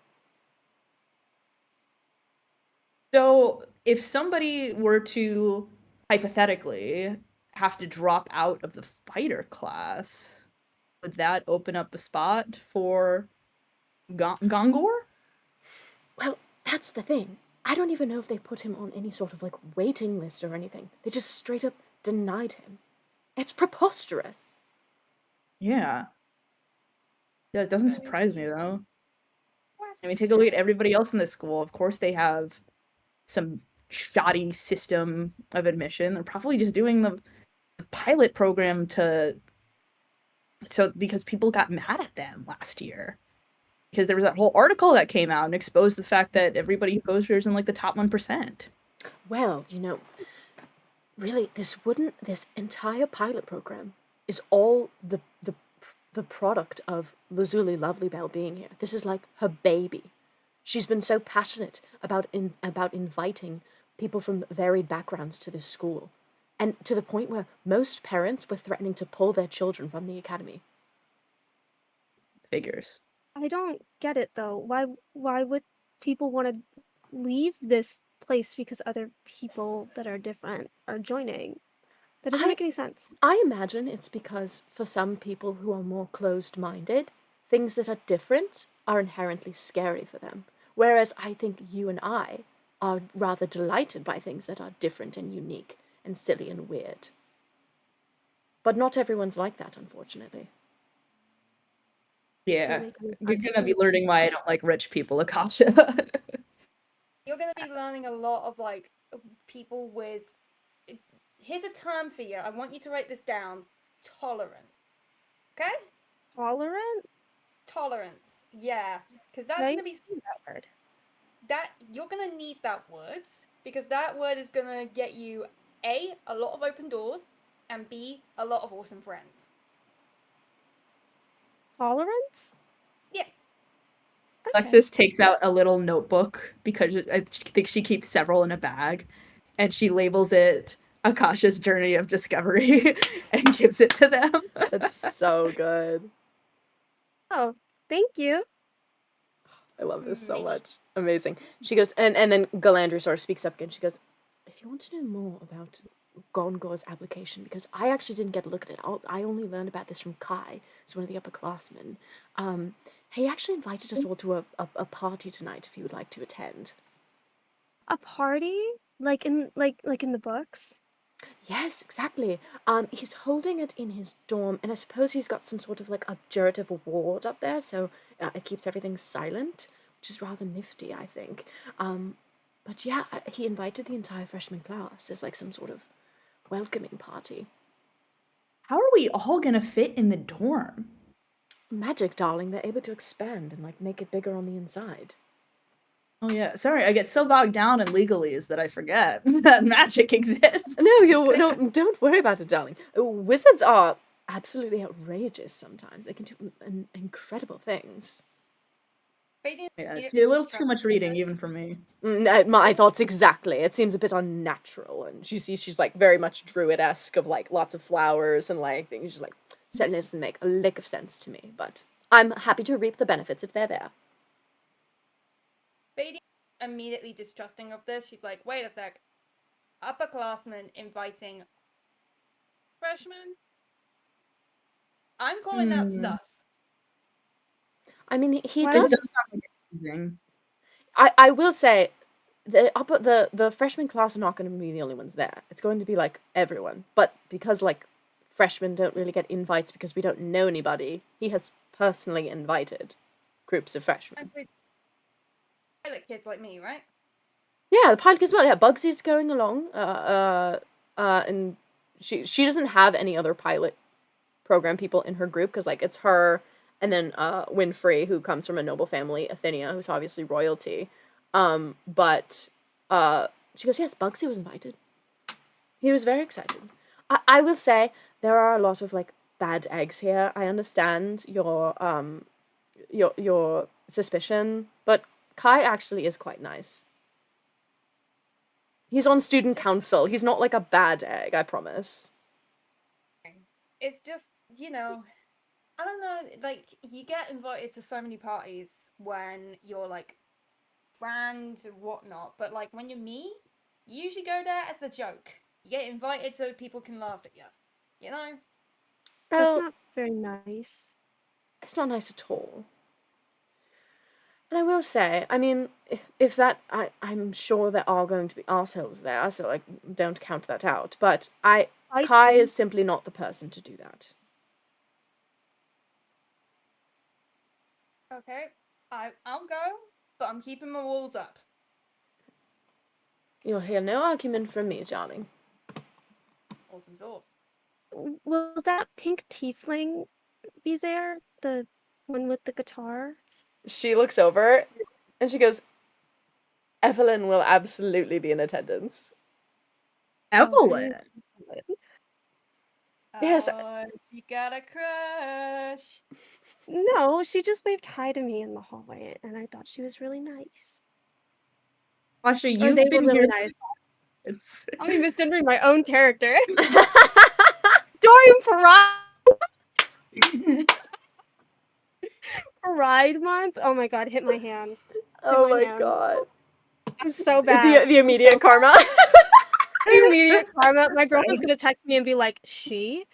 So, if somebody were to hypothetically have to drop out of the fighter class, would that open up a spot for Gongor? Well, that's the thing. I don't even know if they put him on any sort of like waiting list or anything. They just straight up denied him. It's preposterous. Yeah. Yeah, it doesn't surprise me though. I mean, take a look at everybody else in this school. Of course they have some shoddy system of admission. They're probably just doing the pilot program because people got mad at them last year. Because there was that whole article that came out and exposed the fact that everybody who goes here is in like the top 1%. Well, really, this entire pilot program is all the product of Lazuli Lovely-Bell being here. This is like her baby. She's been so passionate about inviting people from varied backgrounds to this school, and to the point where most parents were threatening to pull their children from the academy. Figures. I don't get it though. Why would people want to leave this place because other people that are different are joining? That doesn't make any sense. I imagine it's because for some people who are more closed-minded, things that are different are inherently scary for them. Whereas I think you and I are rather delighted by things that are different and unique and silly and weird. But not everyone's like that, unfortunately. Yeah, make any you're sense gonna to be me. learning why I don't like rich people, Akasha. You're going to be learning a lot of like people with. Here's a term for you. I want you to write this down. Tolerant. Okay? Tolerant? Tolerance. Yeah, because that's Okay. going to be That word. that you're going to need that word because that word is going to get you a lot of open doors and b a lot of awesome friends. Tolerance? Yes. Okay. Lexus takes out a little notebook because I think she keeps several in a bag, and she labels it Akasha's Journey of Discovery and gives it to them. That's so good. Oh, thank you. I love this so Amazing. much. Amazing. She goes, and then Galandri sort of speaks up again. She goes, if you want to know more about Gongor's application, because I actually didn't get a look at it. I only learned about this from Kai, who's one of the upperclassmen. He actually invited us all to a party tonight if you would like to attend. A party? Like in the books? Yes, exactly. He's holding it in his dorm, and I suppose he's got some sort of like objective ward up there, so it keeps everything silent, which is rather nifty, I think. But yeah, he invited the entire freshman class as like some sort of welcoming party. How are we all gonna fit in the dorm? Magic, darling. They're able to expand and like make it bigger on the inside. Oh yeah, sorry, I get so bogged down in legalese that I forget that magic exists. No, don't worry about it, darling. Wizards are absolutely outrageous sometimes. They can do incredible things. Fading Yeah, it's immediately a little too distracts much her. reading even for me. My thoughts exactly. It seems a bit unnatural, and you see she's like very much druid-esque of like lots of flowers and like things. She's like, certainly doesn't make a lick of sense to me, but I'm happy to reap the benefits if they're there. Fading immediately distrusting of this. She's like, wait a sec. Upperclassmen inviting freshmen? I'm calling that Hmm. sus. I mean, he Why This does. does sound like amazing. I will say, the freshman class are not going to be the only ones there. It's going to be like everyone, but because like freshmen don't really get invites because we don't know anybody, he has personally invited groups of freshmen. Pilot kids like me, right? Yeah, the pilot as well. Yeah, Bugsy's going along. And she doesn't have any other pilot program people in her group because like it's her and then Winfrey, who comes from a noble family, Athenia, who's obviously royalty. But she goes, yes, Bugsy was invited. He was very excited. I will say there are a lot of like bad eggs here. I understand your suspicion, but Kai actually is quite nice. He's on student council. He's not like a bad egg, I promise. It's just, I don't know, like, you get invited to so many parties when you're, like, friends and whatnot, but, like, when you're me, you usually go there as a joke. You get invited so people can laugh at you, you know? That's Well, not very nice. it's not nice at all. And I will say, I mean, if that, I'm sure there are going to be arseholes there, so, like, don't count that out. But Kai is simply not the person to do that. Okay, I'll go, but I'm keeping my walls up. You'll hear no argument from me, darling. Awesome sauce. Will that pink tiefling be there? The one with the guitar? She looks over and she goes, Evelyn will absolutely be in attendance. Evelyn. Yes. Oh, she got a crush. No, she just waved hi to me in the hallway, and I thought she was really nice. Asha, Or you've they been were really here. nice. It's... I'm misgendering my own character. Dorian Pride Month? Oh my god, hit my hand. Oh my hand. god. I'm so bad. The immediate karma. The immediate karma. My girlfriend's gonna text me and be like, she?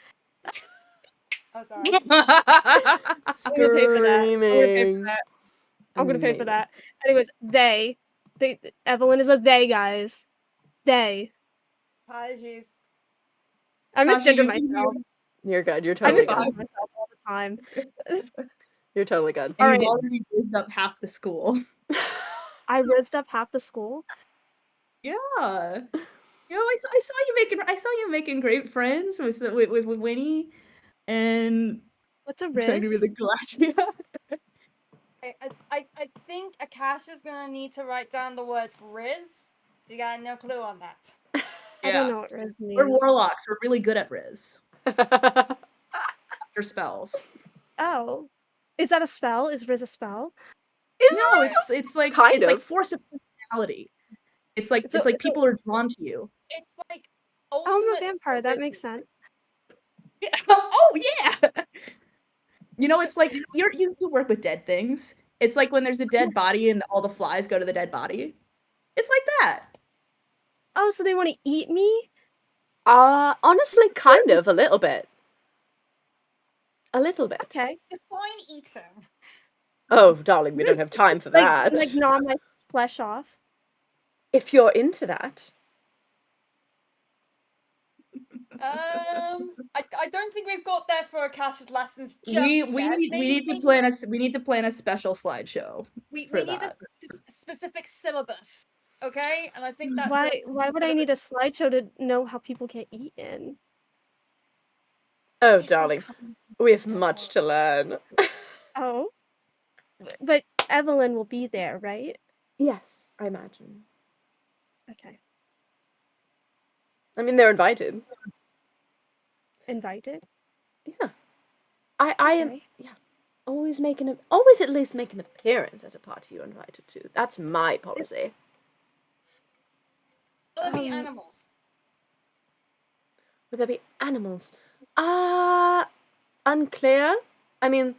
Oh, sorry. I'm gonna pay for that. Screaming. I'm gonna pay for that. Anyways, they Evelyn is a they, guys. They. Apologies. I Tasha, misgender you've been myself. You're good. You're I totally misgender good. myself all the time. You're totally good. And Alright. you've already rizzed up half the school. I rizzed up half the school. Yeah. You know, I saw you making great friends with Winnie, and What's a I'm trying to be the riz? glass. I think Akasha's gonna need to write down the word Riz. So you got no clue on that. I don't Yeah. know what riz We're means. warlocks. We're really good at Riz. After spells. Oh. Is that a spell? Is riz a spell? No, it's like Kind it's like of. force of personality. It's like So- it's like people are drawn to you. It's like Oh, I'm a ultimate vampire. That makes charisma. sense. Yeah. Oh yeah. You know, it's like you work with dead things. It's like when there's a dead body and all the flies go to the dead body. It's like that. Oh, so they want to eat me? Honestly, kind of, a little bit. A little bit. Okay. Define eating. Oh, darling, we don't have time for that. Like gnaw my flesh off. If you're into that. I don't think we've got there for Akasha's lessons just We yet. need Maybe to plan a special slideshow. we for need that. a specific syllabus, okay? And I think that's Why would I need a slideshow to know how people get eaten? Oh, darling, we have much to learn. Oh. But Evelyn will be there, right? Yes, I imagine. Okay. I mean, they're invited. Invited? Yeah. I am, Okay. yeah. Always at least make an appearance at a party you're invited to. That's my policy. Will there be Um, animals? Would there be animals? Unclear. I mean,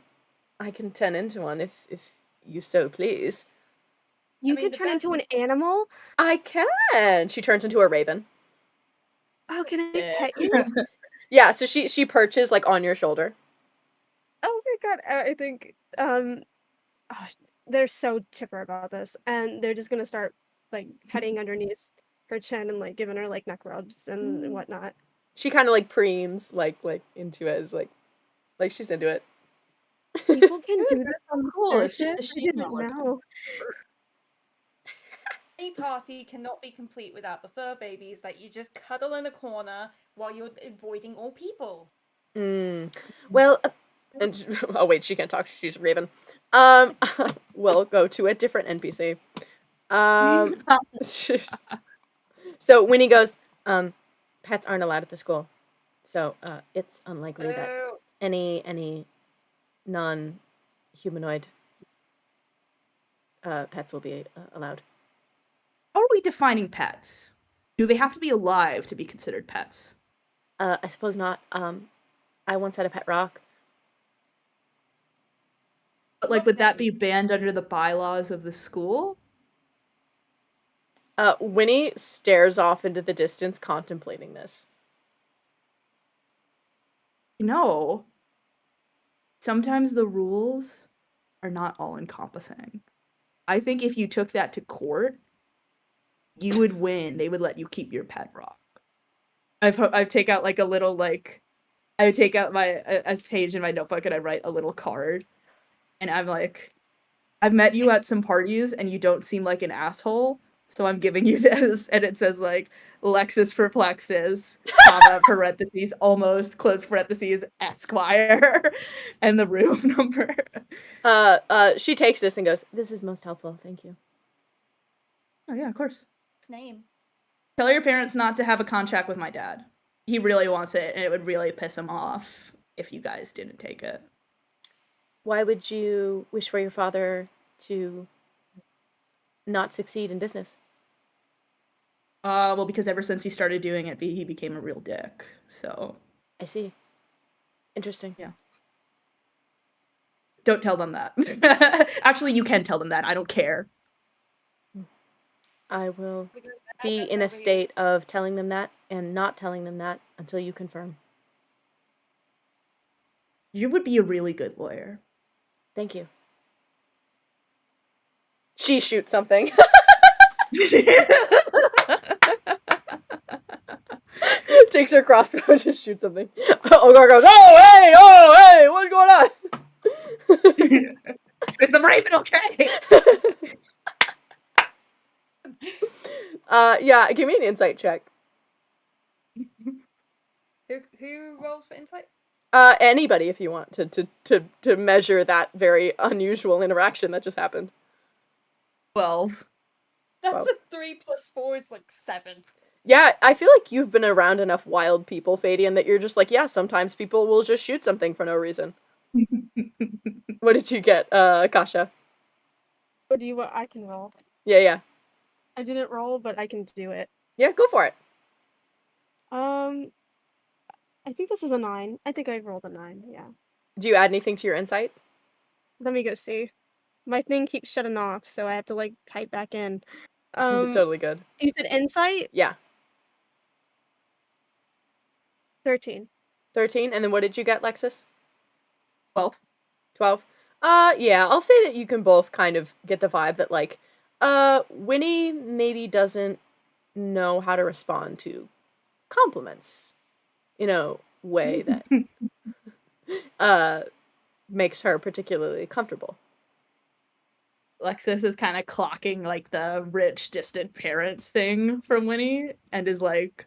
I can turn into one if you so please. You mean, could the turn best into an animal? I can. She turns into a raven. Oh, can I Yeah. pet you? Yeah, so she perches like on your shoulder. Oh my god, I think oh, they're so chipper about this, and they're just gonna start like petting underneath her chin and like giving her like neck rubs and whatnot. She kind of like preens like into it, is like she's into it. People can It do is, this that's on cool, it's just a surface? I shame didn't that we're know. Any party cannot be complete without the fur babies that you just cuddle in a corner while you're avoiding all people. Well, and oh wait, she can't talk. She's a raven. We'll go to a different NPC. So Winnie goes, pets aren't allowed at the school, so it's unlikely that Oh, any non-humanoid pets will be allowed. How are we defining pets? Do they have to be alive to be considered pets? I suppose not. I once had a pet rock. But like, would that be banned under the bylaws of the school? Winnie stares off into the distance, contemplating this. You know, sometimes the rules are not all encompassing. I think if you took that to court, you would win. They would let you keep your pet rock. I'd take out like a little like, I would take out my as page in my notebook and I write a little card, and I'm like, I've met you at some parties and you don't seem like an asshole, so I'm giving you this, and it says like Lexus perplexes, comma, parentheses, almost, close parentheses, Esquire, and the room number. She takes this and goes, "This is most helpful, thank you." Oh yeah, of course. name. Tell your parents not to have a contract with my dad. He really wants it, and it would really piss him off if you guys didn't take it. Why would you wish for your father to not succeed in business? Well, because ever since he started doing it, he became a real dick. So I see. Interesting. yeah. Don't tell them that. Actually, you can tell them that. I don't care. I will be in a state of telling them that and not telling them that until you confirm. You would be a really good lawyer. Thank you. She shoots something. Takes her crossbow and just shoots something. Ogar goes, oh hey, what's going on? not even okay. Yeah, give me an insight check. Who rolls for insight? Anybody if you want to measure that very unusual interaction that just happened. 12. That's Wow. a 3 plus 4 is like 7. Yeah, I feel like you've been around enough wild people, Fadian, that you're just like, yeah, sometimes people will just shoot something for no reason. What did you get, Akasha? What do you want? I can roll. Yeah. I didn't roll, but I can do it. Yeah, go for it. I think this is a 9. I think I rolled a 9, yeah. Do you add anything to your insight? Let me go see. My thing keeps shutting off, so I have to, like, type back in. Totally good. You said insight? Yeah. 13. 13, and then what did you get, Lexus? 12. 12? Yeah, I'll say that you can both kind of get the vibe that, like, Winnie maybe doesn't know how to respond to compliments in a way that, makes her particularly comfortable. Lexus is kind of clocking like the rich distant parents thing from Winnie and is like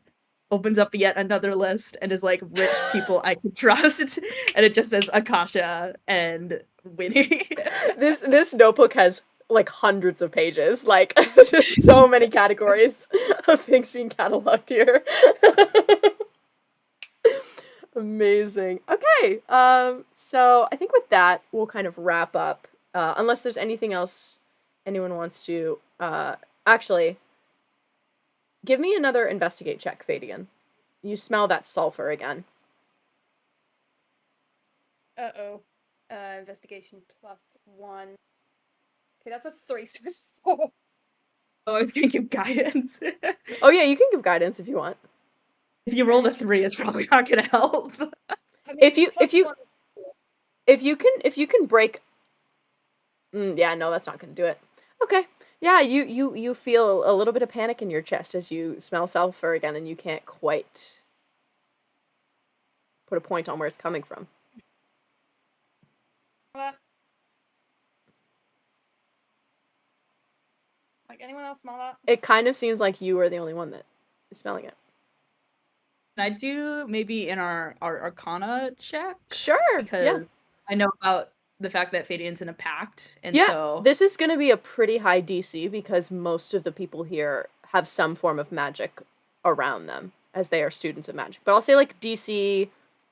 opens up yet another list and is like rich people I can trust and it just says Akasha and Winnie. This notebook has like hundreds of pages, like just so many categories of things being cataloged here. Amazing. Okay, so I think with that we'll kind of wrap up. Unless there's anything else anyone wants to. Actually, give me another investigate check, Fadian. You smell that sulfur again. Uh-oh. Investigation plus 1. Okay, that's a 3, so it's 4. Oh, I was gonna give guidance. Oh yeah, you can give guidance if you want. If you roll the 3, it's probably not gonna help. I mean, If you plus 1 is 4. if you can break. Yeah, no, that's not gonna do it. Okay. Yeah, you feel a little bit of panic in your chest as you smell sulfur again, and you can't quite put a point on where it's coming from. Like, anyone else smell that? It kind of seems like you are the only one that is smelling it. Can I do maybe in our Arcana check? Sure. Because Yeah. I know about the fact that Fadian's in a pact, and Yeah, so this is going to be a pretty high DC because most of the people here have some form of magic around them as they are students of magic. But I'll say like DC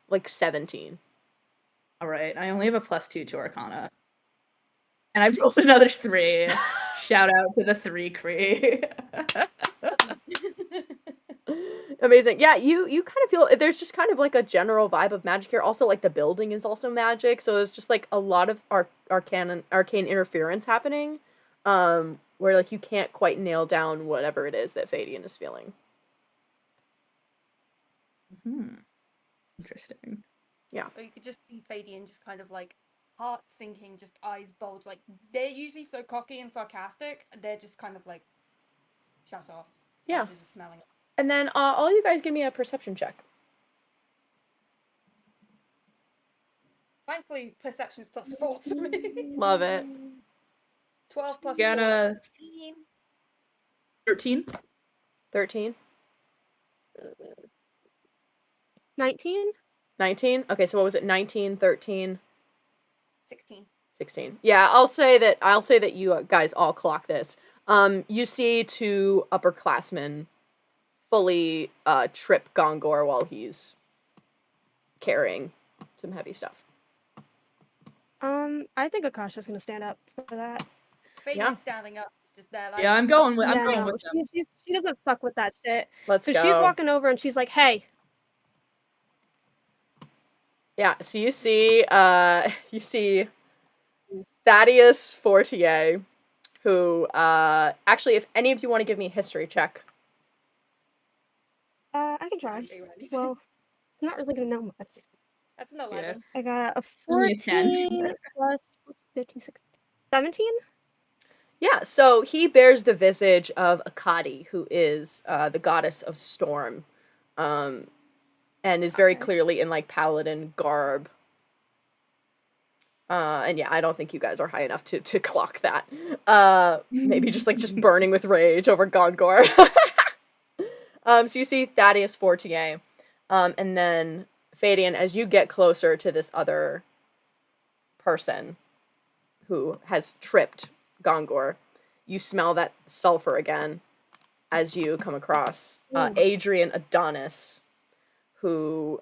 like 17. all right. I only have a +2 to Arcana, and I've rolled another 3. Shout out to the 3 Cree. Amazing. Yeah, you kind of feel there's just kind of like a general vibe of magic here. Also, like the building is also magic, so there's just like a lot of arcane interference happening, where like you can't quite nail down whatever it is that Fadian is feeling. Interesting. Yeah. Or you could just see Fadian just kind of like heart sinking, just eyes bulge. Like, they're usually so cocky and sarcastic, they're just kind of like shut off. Yeah. After just smelling it. And then all you guys give me a perception check. Thankfully, perception's plus 4 for me. Love it. 12 plus Got 4 a- is 15. 13. 13. 19? 19? Okay, so what was it? 19, 13, 16. 16. Yeah, I'll say that you guys all clock this. You see 2 upperclassmen fully trip Gongor while he's carrying some heavy stuff. I think Akasha's gonna stand up for that. Fadian's Yeah. standing up, it's just there like... Yeah, I'm going with Yeah, no, them. she doesn't fuck with that shit. Let's So go. she's walking over and she's like, hey. Yeah, so you see Thaddeus Fortier, who actually, if any of you want to give me a history check. I can try. Well, it's not really gonna know much. That's an 11. I got a Only a 10. 14 plus 15, 16, 17? Yeah, so he bears the visage of Akadi, who is the goddess of storm, and is very clearly in like paladin garb. And yeah, I don't think you guys are high enough to clock that. Maybe just burning with rage over Gongor. So you see Thaddeus Fortier, and then Fadian, as you get closer to this other person who has tripped Gongor, you smell that sulfur again as you come across Adrian Adonis, who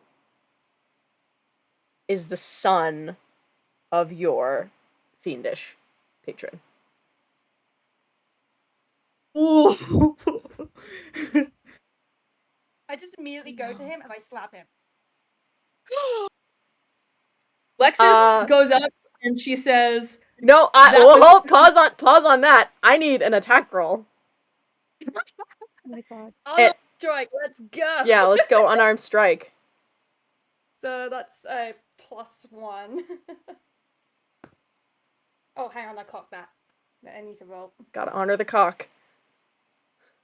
is the son of your fiendish patron. Ooh. I just immediately go to him and I slap him. Lexus goes up and she says, "No, pause on that. I need an attack roll." Oh my god. Unarmed strike, let's go! Yeah, let's go unarmed strike. So that's a +1. Oh, hang on, I cocked that. I need to roll. Gotta honor the cock.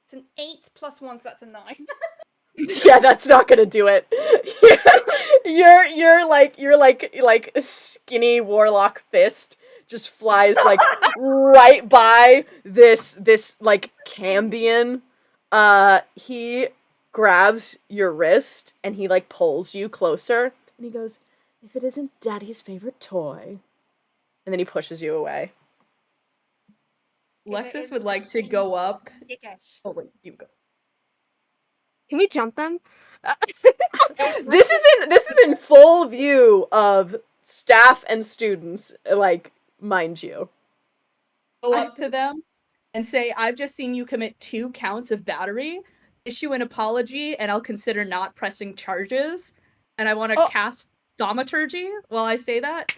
It's an 8 + 1, so that's a 9. Yeah, that's not gonna do it. You're like skinny warlock fist just flies like right by this like Cambion. He grabs your wrist and he like pulls you closer and he goes, "If it isn't Daddy's favorite toy," and then he pushes you away. Lexus would like to go up. Dickish. Oh wait, you go. Can we jump them? This is in full view of staff and students, like, mind you. Go up to them and say, "I've just seen you commit 2 counts of battery. Issue an apology, and I'll consider not pressing charges. And I want to cast thaumaturgy while I say that."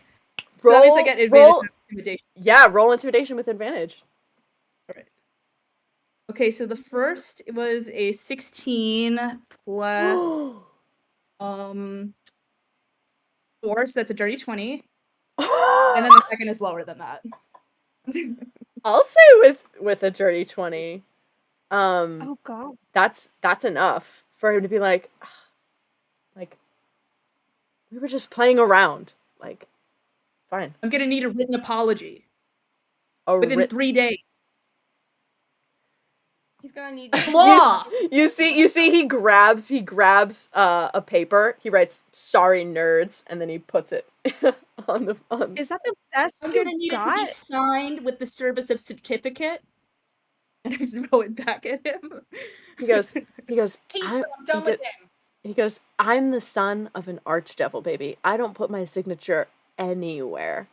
So that means I get advantage on intimidation. Yeah, roll intimidation with advantage. All right. Okay, so the first was a 16 plus 4, so that's a dirty 20. And then the second is lower than that. I'll say with a dirty 20. Oh god. That's enough for him to be like we were just playing around. Like, fine. I'm gonna need a written apology within 3 days. He's gonna need law. You see he grabs a paper. He writes "sorry nerds" and then he puts it on the Is that the best I'm you gonna need it to got? be signed with the service of certificate. And I throw it back at him. He goes, I'm done with him. He goes, "I'm the son of an archdevil, baby. I don't put my signature anywhere."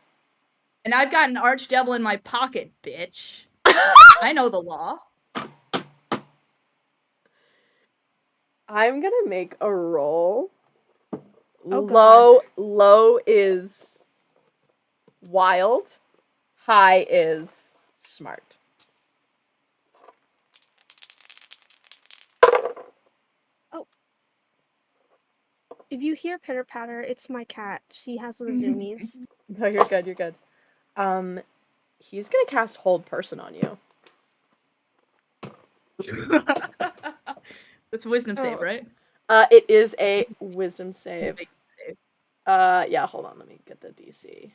And I've got an archdevil in my pocket, bitch. I know the law. I'm gonna make a roll. Oh, Low is wild. High is smart. If you hear pitter patter, it's my cat. She has the zoomies. No, you're good. He's gonna cast Hold Person on you. It's a wisdom save, right? It is a wisdom save. Yeah, hold on, let me get the DC.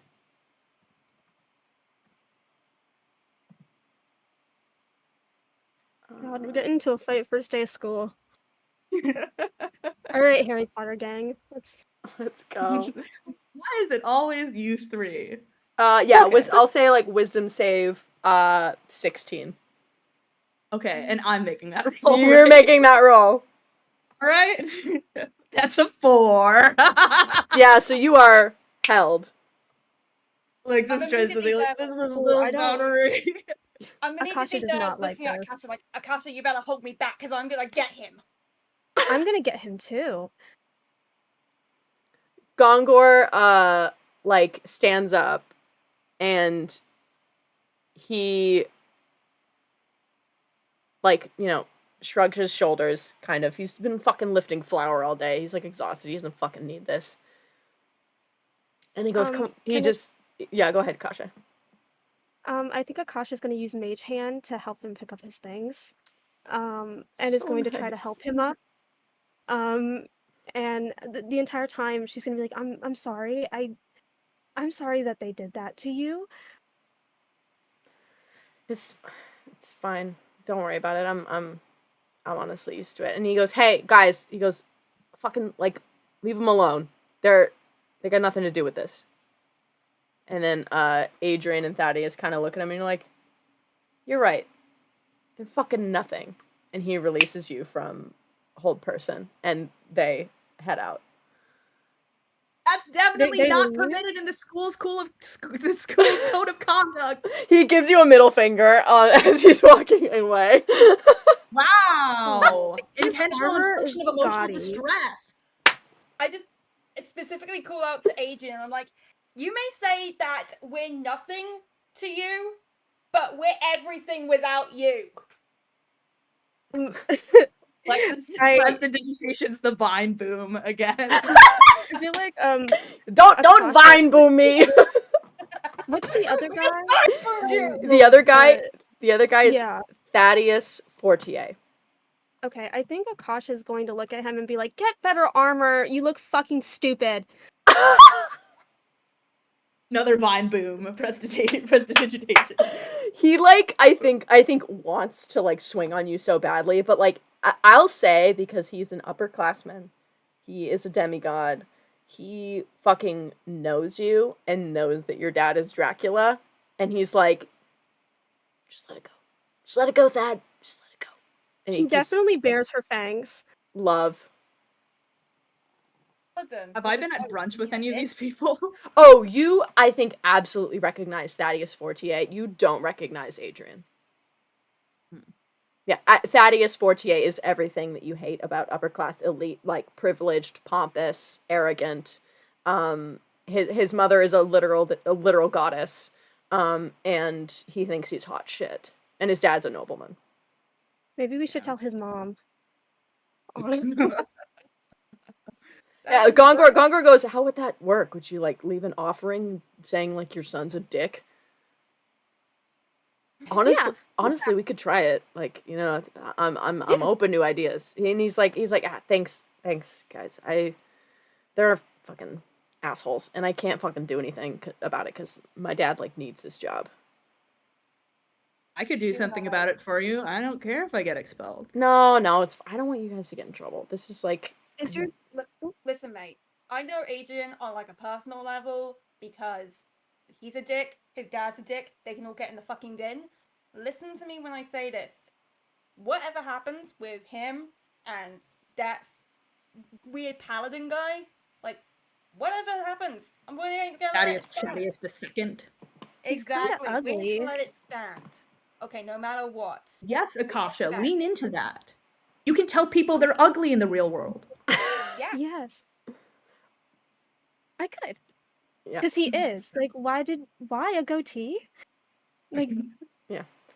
God, we're getting into a fight first day of school. Alright, Harry Potter gang. Let's go. Why is it always you 3? Yeah, Okay. I'll say like wisdom save 16. Okay, and I'm making that roll. You're right? making that roll. Right? That's a 4. Yeah, so you are held. Lexus tries to be like, this is still battery. I'm gonna Akasha need to does be not like looking at this. Akasha like, Akasha, you better hold me back because I'm gonna get him. I'm gonna get him too. Gongor like stands up and he like, you know, shrugs his shoulders kind of. He's been fucking lifting flour all day. He's like exhausted. He doesn't fucking need this. And he goes, yeah, go ahead, Kasha. I think Akasha's gonna use Mage Hand to help him pick up his things. And is going to try to help him up. And the entire time she's gonna be like, I'm sorry, I'm sorry that they did that to you. It's fine. Don't worry about it. I'm honestly used to it. And he goes, "Hey, guys," he goes, "fucking, like, leave them alone. They got nothing to do with this." And then Adrian and Thaddeus kind of look at him and you're like, "You're right. They're fucking nothing." And he releases you from hold person and they head out. That's definitely they not leave? permitted in the school's code of conduct. He gives you a middle finger as he's walking away. Wow. His Intentional armor infliction is of emotional gaudy. distress. I just specifically call out to Adrian. I'm like, you may say that we're nothing to you, but we're everything without you. Like this I- prestidigitation's the vine boom again. I feel like Don't Akasha- vine boom me. what's the other guy? The other guy is Yeah. Thaddeus Fortier. Okay, I think Akasha is going to look at him and be like, "Get better armor. You look fucking stupid." Another vine boom, prestidigitation. He I think wants to swing on you so badly, but I'll say, because he's an upperclassman, he is a demigod. He fucking knows you and knows that your dad is Dracula, and he's like, just let it go. Just let it go, Thad. Just let it go. And She he keeps definitely bears her fangs. love. Listen, Have I this been is at not brunch with me, any of bitch. these people? Oh, you, I think, absolutely recognize Thaddeus Fortier. You don't recognize Adrian. Yeah, Thaddeus Fortier is everything that you hate about upper class elite, privileged, pompous, arrogant. His mother is a literal goddess, and he thinks he's hot shit. And his dad's a nobleman. Maybe we should tell his mom. Yeah, Gongor goes, "How would that work? Would you leave an offering saying your son's a dick?" Honestly, we could try it. I'm open to ideas. And he's like, thanks, guys. They're fucking assholes, and I can't fucking do anything about it because my dad needs this job. I could do something about it for you. I don't care if I get expelled. No, I don't want you guys to get in trouble. This is Is your Listen, mate. I know Adrian on a personal level because he's a dick, his dad's a dick, they can all get in the fucking bin. Listen to me when I say this. Whatever happens with him and that weird paladin guy, whatever happens, I'm gonna let it stand. Thaddeus the second. He's kinda Exactly. We're ugly. gonna let it stand. Okay, no matter what. Yes, Akasha, that. lean into that. You can tell people they're ugly in the real world. Yeah. Yes. I could. Yeah. Because he is. Why a goatee?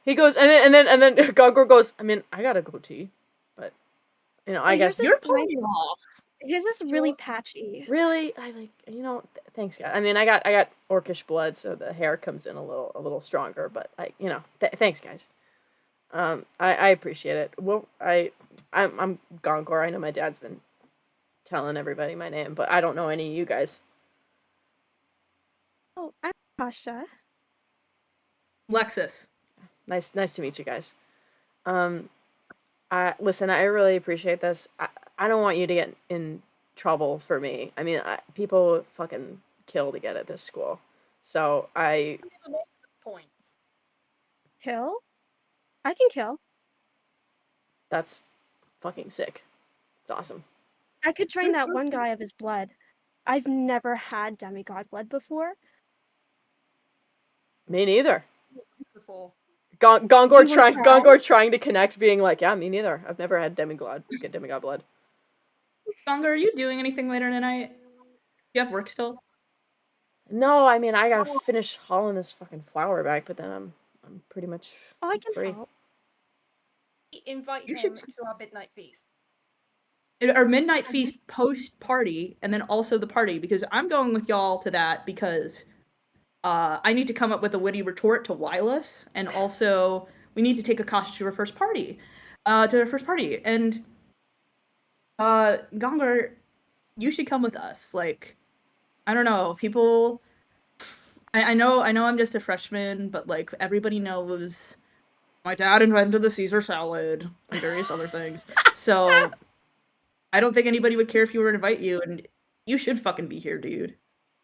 He goes, and then Gongor goes, I mean, I got a goatee, but I guess yours You're is nice. pulling off. His is really patchy. really, I thanks, guys. I mean, I got orcish blood, so the hair comes in a little stronger, but thanks, guys. I appreciate it. Well, I'm Gongor. I know my dad's been telling everybody my name, but I don't know any of you guys. Oh, I'm Akasha. Lexus. Nice to meet you guys. Listen, I really appreciate this. I don't want you to get in trouble for me. I mean, people fucking kill to get at this school. So Point. Kill? I can kill. that's fucking sick. It's awesome. I could drain that one guy of his blood. I've never had demigod blood before. Me neither. Before. Gongor trying to connect, being like, yeah, me neither. I've never had demigod blood. Gongor, are you doing anything later tonight? You have work still? No, I mean, I gotta finish hauling this fucking flour back, but then I'm pretty much Oh, I can free. help. Invite You him should- to our midnight feast. Our midnight feast post party, and then also the party, because I'm going with y'all to that because I need to come up with a witty retort to wile us, and also we need to take Akasha to her first party. And Gongor, you should come with us. I don't know, people I know I'm just a freshman, but like everybody knows my dad invented the Caesar salad and various other things. So I don't think anybody would care if you were to invite you, and you should fucking be here, dude.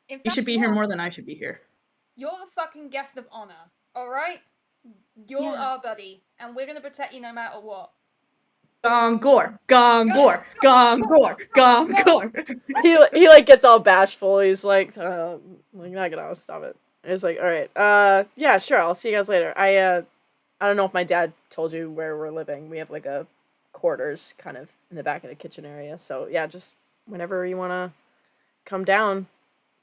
In You fact, should be here more than I should be here. You're a fucking guest of honor, alright? You're Yeah. our buddy, and we're gonna protect you no matter what. Gongor, Gongor, Gongor, Gongor. He like gets all bashful. He's like not gonna stop it. And it's like, all right, yeah, sure. I'll see you guys later. I don't know if my dad told you where we're living. We have like a quarters kind of in the back of the kitchen area. So yeah, just whenever you wanna come down,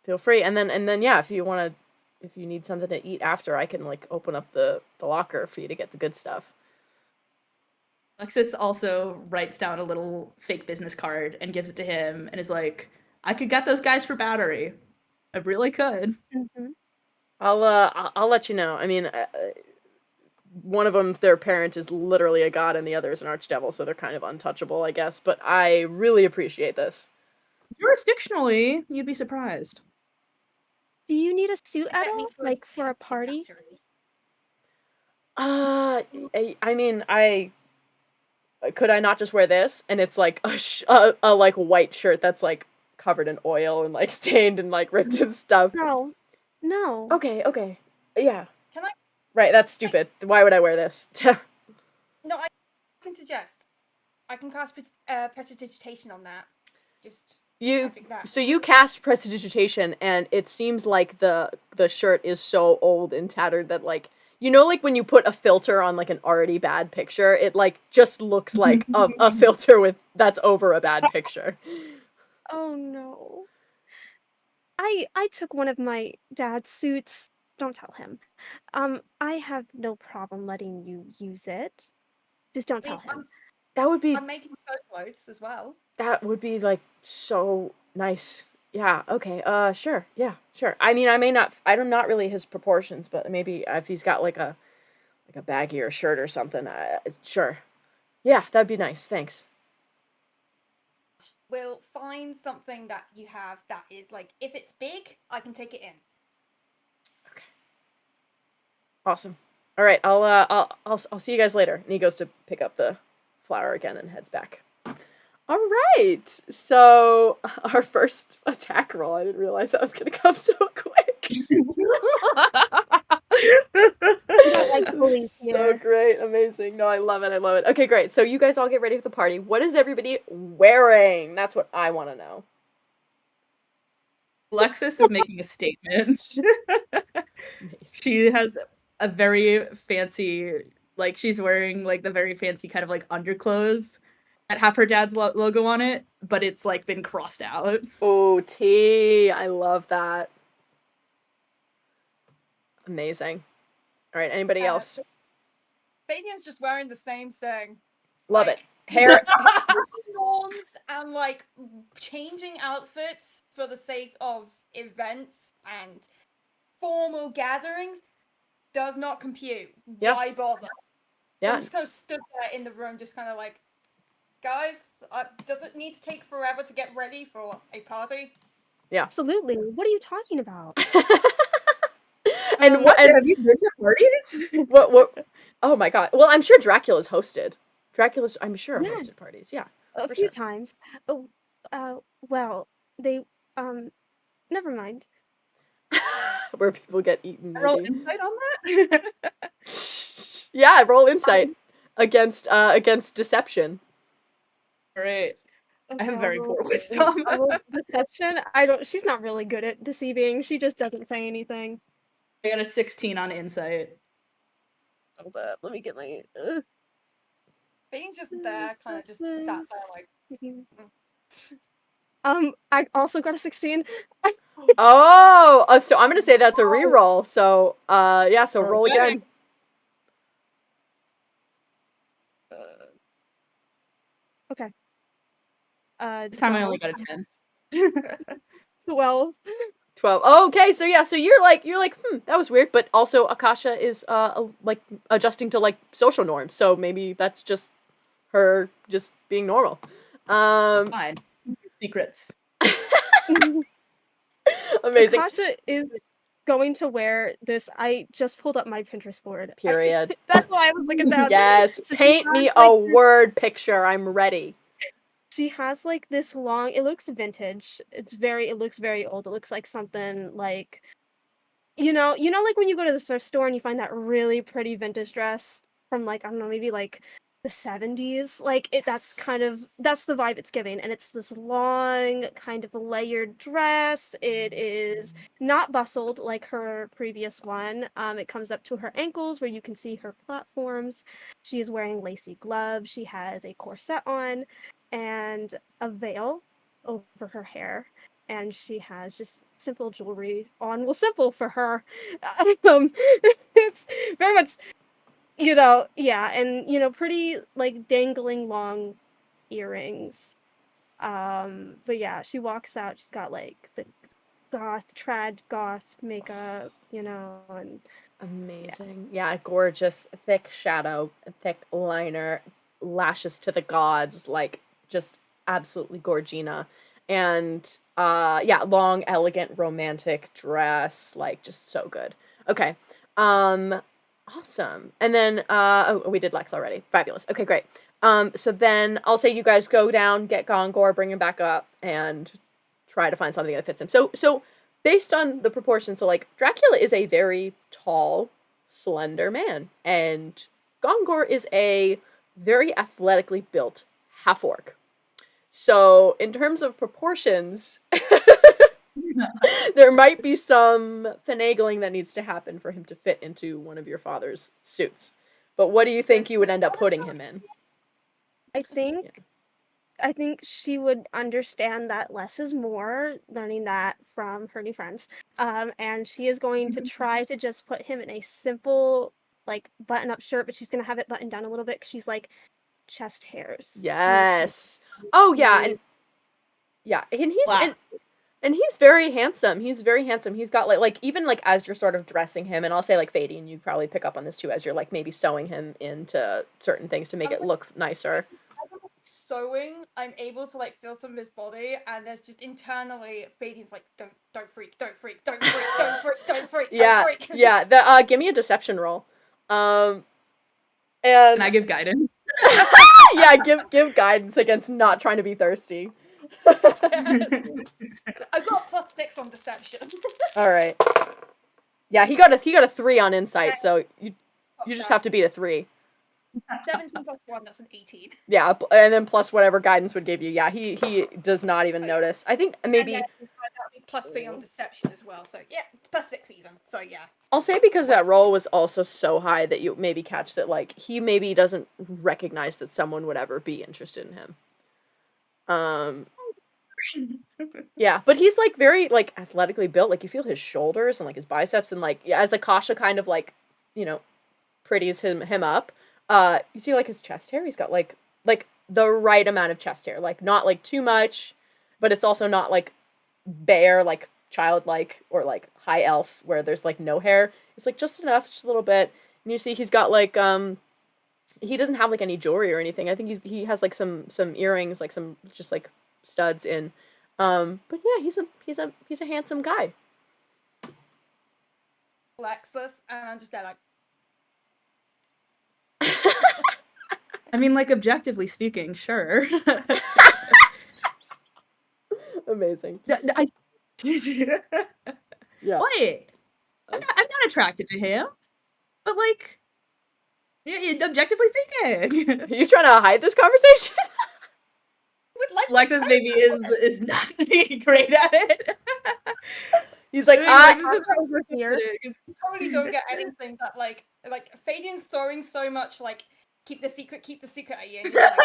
feel free. And then yeah, if you need something to eat after, I can like open up the locker for you to get the good stuff. Lexus also writes down a little fake business card and gives it to him and is like, I could get those guys for battery. I really could. Mm-hmm. I'll let you know. I mean, one of them, their parent is literally a god, and the other is an archdevil, so they're kind of untouchable, I guess. But I really appreciate this. Jurisdictionally, you'd be surprised. Do you need a suit at Get me all, for like for a party? I mean, could I not just wear this? And it's like a like white shirt that's like covered in oil and like stained and like ripped and stuff. No. Okay, yeah. Can I? Right, that's stupid. Why would I wear this? No, I can suggest. I can cast prestidigitation on that. Just You magic that. so you cast prestidigitation, and it seems like the shirt is so old and tattered that like like when you put a filter on like an already bad picture, it like just looks like a filter that's over a bad picture. Oh no. I took one of my dad's suits. Don't tell him. I have no problem letting you use it. Just don't tell him. That would be I'm making so clothes as well. that would be like so nice. Yeah, okay. Sure. Yeah, sure. I mean, I'm not really his proportions, but maybe if he's got like a baggier shirt or something, sure. Yeah, that'd be nice. Thanks. We'll find something that you have that is like, if it's big, I can take it in. Awesome. All right, I'll see you guys later. And he goes to pick up the flower again and heads back. All right. So our first attack roll. I didn't realize that was gonna come so quick. So great, amazing. No, I love it. Okay, great. So you guys all get ready for the party. What is everybody wearing? That's what I want to know. Lexus is making a statement. She has a very fancy, like she's wearing like the very fancy kind of like underclothes that have her dad's logo on it, but it's like been crossed out. Oh, tea. I love that. Amazing. All right, anybody else? Fadian's just wearing the same thing. Love like, it. Hair. Norms and like changing outfits for the sake of events and formal gatherings does not compute. Yeah. Why bother? Yeah. I'm just kind of stood there in the room, just kind of like, guys, does it need to take forever to get ready for a party? Yeah. Absolutely. What are you talking about? And have you been to parties? What? Oh my god. Well, I'm sure Dracula's hosted. I'm sure Yes. hosted parties. Yeah. A for few sure. times. Oh, well, they never mind. Where people get eaten. Roll maybe. insight on that? Yeah, roll insight against deception. Great. I have Okay, very I'll poor roll- wisdom. I'll roll deception. She's not really good at deceiving. She just doesn't say anything. I got a 16 on insight. Hold up. Let me get my. Being's just there, kind of just sat there like. I also got a 16. Oh, so I'm gonna say that's a reroll. So, yeah. So roll Okay. again. Okay. This time I only got a 10. 12. 12. Oh, okay, so yeah, so you're like, that was weird, but also Akasha is like adjusting to like social norms, so maybe that's just her just being normal. Fine. Secrets. Amazing. Akasha is going to wear this. I just pulled up my Pinterest board. Period. That's why I was looking down. Yes, So she paint has, me like, a this- word picture. I'm ready. She has like this long. It looks vintage. It looks very old. It looks like something like, like when you go to the thrift store and you find that really pretty vintage dress from like, I don't know, maybe like the 70s. Like that's the vibe it's giving, and it's this long kind of layered dress. It is not bustled like her previous one. It comes up to her ankles where you can see her platforms. She is wearing lacy gloves. She has a corset on and a veil over her hair, and she has just simple jewelry on. Well, simple for her. It's very much, yeah, and pretty like dangling long earrings. But yeah, she walks out. She's got like the trad goth makeup, and Amazing. Yeah, gorgeous, thick shadow, thick liner, lashes to the gods, like just absolutely gorgina. And yeah, long, elegant, romantic dress, like just so good. Okay. Awesome. And then we did Lex already. Fabulous. Okay, great. So then I'll say you guys go down, get Gongor, bring him back up, and try to find something that fits him. So based on the proportions, so like Dracula is a very tall, slender man, and Gongor is a very athletically built half-orc. So in terms of proportions, there might be some finagling that needs to happen for him to fit into one of your father's suits. But what do you think you would end up putting him in? I think she would understand that less is more, learning that from her new friends. And she is going to try to just put him in a simple, like, button-up shirt, but she's going to have it buttoned down a little bit because she's like, chest hairs. Yes. Oh, yeah. And yeah, and he's very handsome. He's very handsome. He's got like even like as you're sort of dressing him, and I'll say like Fadi, and you probably pick up on this too as you're like maybe sewing him into certain things to make it look nicer. Sewing, I'm able to like feel some of his body, and there's just internally Fadi's like, don't freak, don't freak, don't freak, don't freak, don't freak, Yeah, don't freak. yeah. Give me a deception roll. And Can I give guidance? yeah, give guidance against not trying to be thirsty. I got +6 on deception. All right. Yeah, he got a 3 on insight, so you just have to beat a 3. 17 + 1, that's an 18. Yeah, and then plus whatever guidance would give you. Yeah, he does not even notice. I think maybe And then that'll be +3 on deception as well. So yeah, +6 even. So yeah. I'll say because that roll was also so high that you maybe catch that like he maybe doesn't recognize that someone would ever be interested in him. Yeah, but he's like very like athletically built. Like you feel his shoulders and like his biceps, and like as Akasha kind of like pretties him up. You see like his chest hair. He's got like the right amount of chest hair. Like not like too much, but it's also not like bare, like childlike or like high elf where there's like no hair. It's like just enough, just a little bit. And you see he's got like he doesn't have like any jewelry or anything. I think he has like some earrings, like some just like studs in. But yeah, he's a handsome guy. Lexus, and I'm just there like. I mean, like objectively speaking, sure. Amazing. Yeah. Wait, I'm not attracted to him, but like, objectively speaking, Are you trying to hide this conversation? Lexus maybe is not great at it. He's like, This is over here. You totally don't get anything that like Fadian's throwing so much like keep the secret at you. And you're like,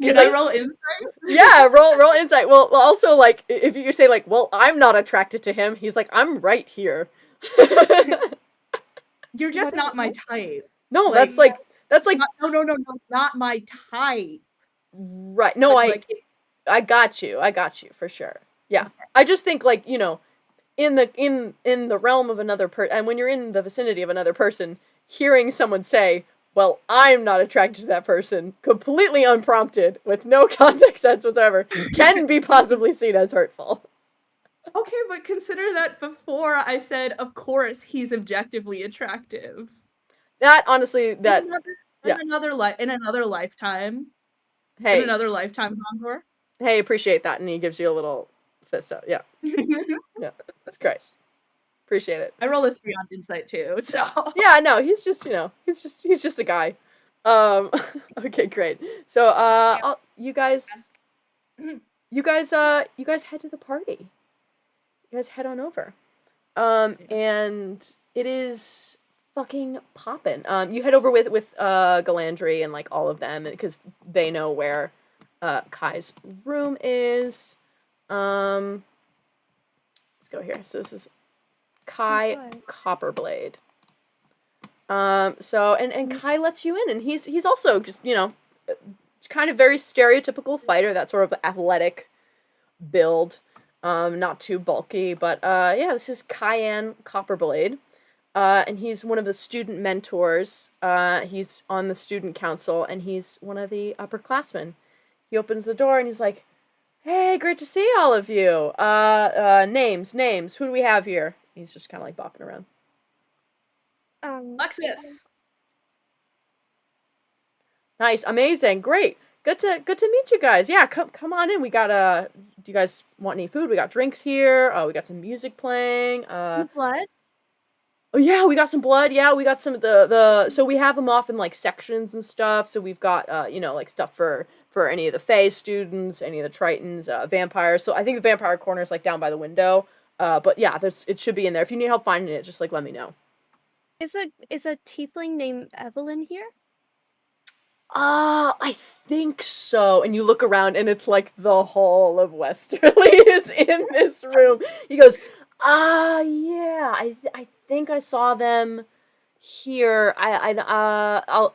Can I roll insight? Yeah, roll insight. Well, also like if you say like, well, I'm not attracted to him. He's like, I'm right here. You're just not my type. No, that's like no, not my type. Right. No, I got you for sure. Yeah. Okay. I just think like, in the realm of another person, and when you're in the vicinity of another person, hearing someone say, well, I'm not attracted to that person, completely unprompted, with no context whatsoever, can be possibly seen as hurtful. Okay, but consider that before I said, of course, he's objectively attractive. That honestly, that in another lifetime, in hey, another lifetime, Gondor. hey, appreciate that, and he gives you a little fist up. Yeah, yeah, that's great. Appreciate it. I rolled a 3 on insight too, so Yeah, no, he's just he's just a guy. Okay, great. So you guys head to the party. You guys head on over. And it is fucking poppin'. You head over with Galandri and like all of them because they know where Kai's room is. Let's go here. So this is Kai Copperblade. So and Kai lets you in, and he's also just, you know, kind of very stereotypical fighter, that sort of athletic build. Not too bulky, but yeah, this is Cayenne Copperblade. And he's one of the student mentors. He's on the student council, and he's one of the upperclassmen. He opens the door and he's like, "Hey, great to see all of you. Names. Who do we have here?" He's just kind of like bopping around. Lexus. Nice, amazing, great. Good to meet you guys. Yeah, come on in. We got do you guys want any food? We got drinks here. We got some music playing. Blood? Oh yeah, we got some blood. Yeah, we got some of the so we have them off in like sections and stuff. So we've got you know, like stuff for any of the Fae students, any of the Tritons, vampires. So I think the vampire corner is like down by the window. But yeah, it should be in there. If you need help finding it, just like let me know. Is a tiefling named Evelyn here? I think so. And you look around and it's like the whole of Westerly is in this room. He goes, yeah, I think I saw them here. I'll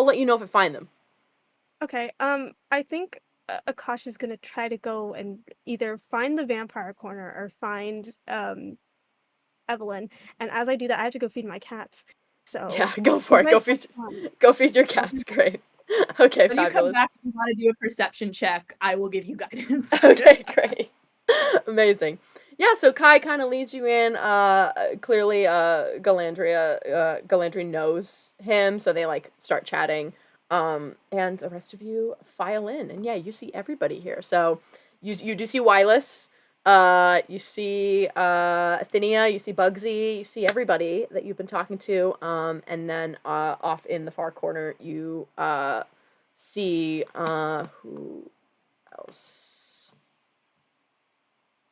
let you know if I find them. Okay, I think Akasha's gonna try to go and either find the vampire corner or find Evelyn. And as I do that, I have to go feed my cats. So Yeah, go for it. Go feed your cats. Great. Okay, when fabulous. you come back and want to do a perception check, I will give you guidance. Okay, great. Amazing. Yeah, so Kai kind of leads you in. Clearly, Galandri knows him, so they like start chatting. And the rest of you file in, and yeah, you see everybody here. So you do see Wylus. You see Athenia, you see Bugsy, you see everybody that you've been talking to. And then off in the far corner, you see who else?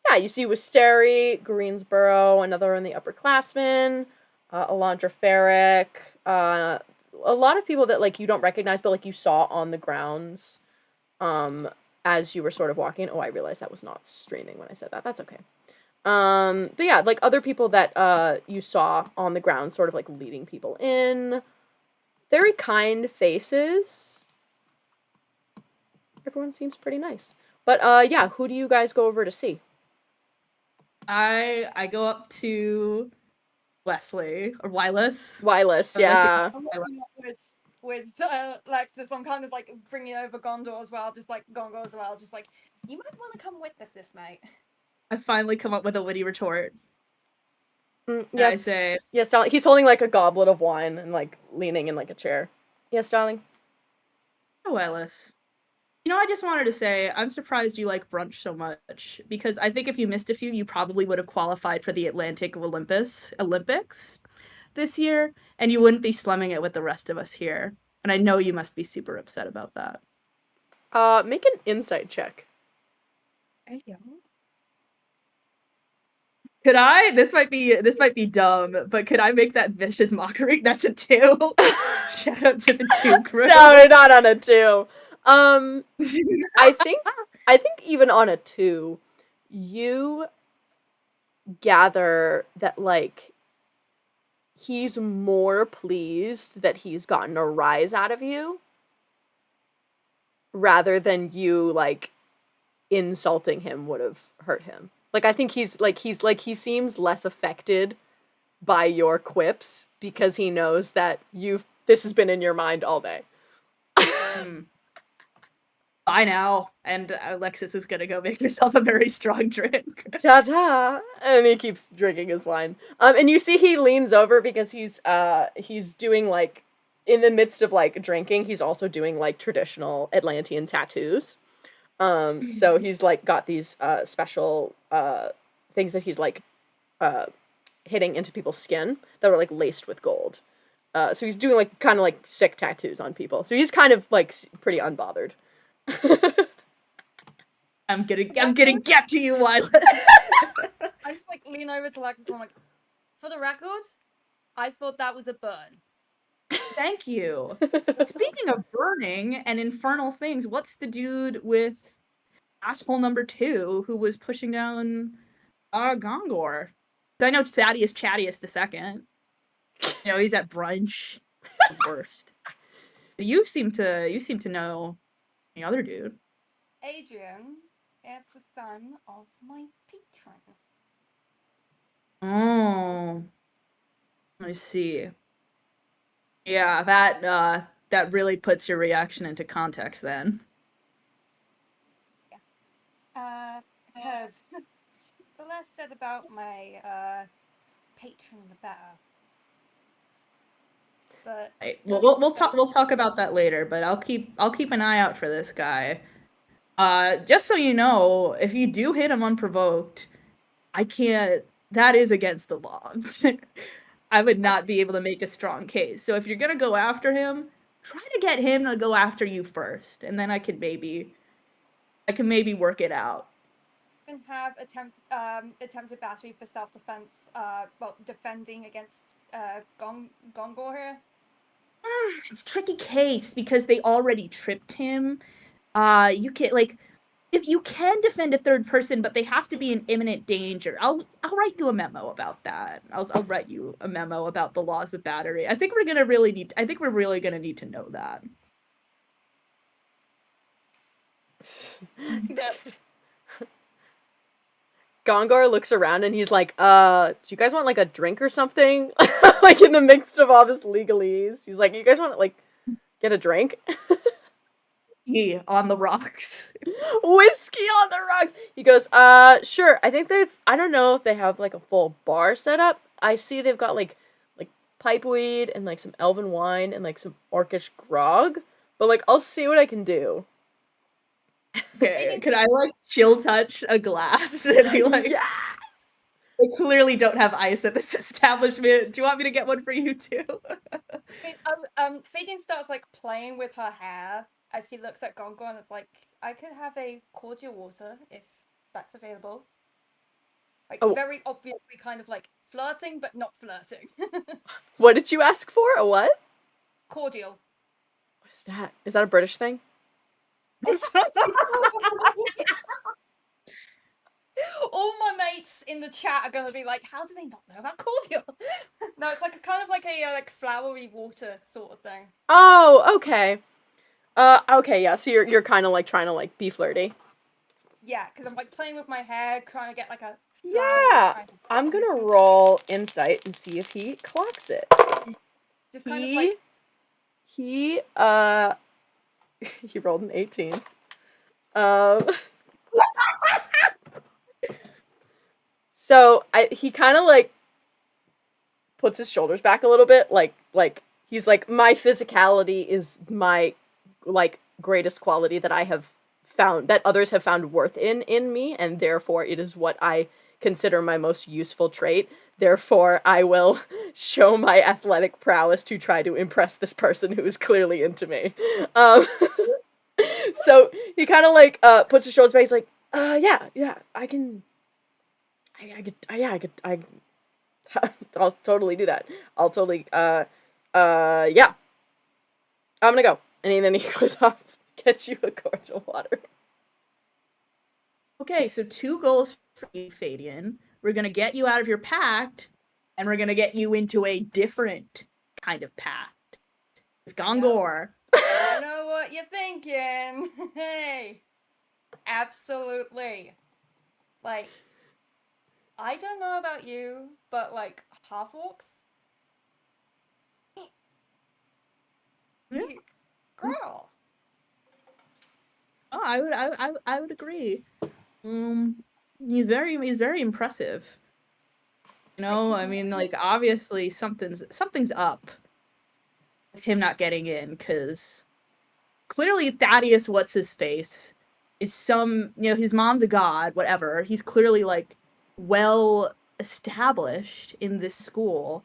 Yeah, you see Wisteri, Greensboro, another in the upperclassmen, Alondra Ferrick, a lot of people that like you don't recognize, but like you saw on the grounds. As you were sort of walking. Oh, I realized that was not streaming when I said that. That's okay. But yeah, like other people that you saw on the ground, sort of like leading people in. Very kind faces. Everyone seems pretty nice. But yeah, who do you guys go over to see? I go up to Wesley or Wylus. Wylus, yeah. With Lexus, I'm kind of like bringing over Gondor as well, just like you might want to come with us, mate. I finally come up with a witty retort. Yes. I say, yes, darling. He's holding like a goblet of wine and like leaning in like a chair. Yes, darling. Oh, Wylus. You know, I just wanted to say, I'm surprised you like brunch so much, because I think if you missed a few, you probably would have qualified for the Atlantic Olympics this year, and you wouldn't be slumming it with the rest of us here. And I know you must be super upset about that. Make an insight check. Could I? This might be dumb, but could I make that vicious mockery? That's a 2. Shout out to the 2 crew. No, not on a 2. I think even on a 2, you gather that like he's more pleased that he's gotten a rise out of you rather than you like insulting him would have hurt him. Like I think he seems less affected by your quips because he knows that this has been in your mind all day. bye now. And Alexis is gonna go make herself a very strong drink. Ta-ta! And he keeps drinking his wine. And you see he leans over because he's doing, like, in the midst of, like, drinking, he's also doing, like, traditional Atlantean tattoos. So he's, like, got these, special, things that he's, like, hitting into people's skin that are, like, laced with gold. So he's doing, like, kind of, like, sick tattoos on people. So he's kind of, like, pretty unbothered. I'm gonna get to you, Violet. I just like lean over to Lexus and I'm like, for the record, I thought that was a burn. Thank you. Speaking of burning and infernal things, what's the dude with asshole number 2 who was pushing down Gongor? I know Thaddeus Chattius II. You know, he's at brunch. The worst. You seem to know the other dude. Adrian is the son of my patron. Oh. I see. Yeah, that really puts your reaction into context then. Because the less said about my patron, the better. But Right. Well, we'll talk about that later, but I'll keep an eye out for this guy. Just so you know, if you do hit him unprovoked, I can't. That is against the law. I would not be able to make a strong case. So if you're gonna go after him, try to get him to go after you first, and then I can maybe work it out. can have attempted battery for self-defense. Well, defending against Gongor here. It's a tricky case because they already tripped him. You can if you can defend a third person, but they have to be in imminent danger. I'll write you a memo about that. I'll write you a memo about the laws of battery. I think we're really gonna need to know that. Yes. Gongor looks around and he's like, do you guys want, like, a drink or something? Like, in the midst of all this legalese. He's like, you guys want to, like, get a drink? Yeah, on the rocks. Whiskey on the rocks! He goes, sure. I don't know if they have, like, a full bar set up. I see they've got, like pipeweed and, like, some elven wine and, like, some orcish grog. But, like, I'll see what I can do. Okay, could I, like, chill touch a glass and be like, Yes! They clearly don't have ice at this establishment. Do you want me to get one for you too? Fading starts, like, playing with her hair as she looks at Gongor and it's like, I could have a cordial water if that's available. Like, very obviously kind of, like, flirting, but not flirting. What did you ask for? A what? Cordial. What is that? Is that a British thing? All my mates in the chat are gonna be like, how do they not know about cordial? No, it's like a kind of like a like flowery water sort of thing. Oh, okay. Okay, yeah, so you're kind of, like, trying to, like, be flirty. Yeah, because I'm, like, playing with my hair, trying to get, like, a Yeah! kind of I'm gonna roll insight and see if he clocks it. just kind of, like... He rolled an 18. So he kind of, like, puts his shoulders back a little bit, like he's like, my physicality is my, like, greatest quality that I have found, that others have found worth in me, and therefore it is what I consider my most useful trait. Therefore, I will show my athletic prowess to try to impress this person who is clearly into me. So he kind of, like, puts his shoulders back. He's like, yeah, I'll totally do that. I'll totally, yeah. I'm gonna go. And then he goes off, gets you a cordial water. Okay, so 2 goals for you, Fadian. We're gonna get you out of your pact, and we're gonna get you into a different kind of pact. With Gongor. I know what you're thinking. Hey. Absolutely. Like, I don't know about you, but, like, half-orcs? Yeah. Girl. Oh, I would agree. He's very impressive. You know, I mean, like, obviously something's up with him not getting in, because clearly Thaddeus, what's his face, is his mom's a god, whatever. He's clearly, like, well established in this school.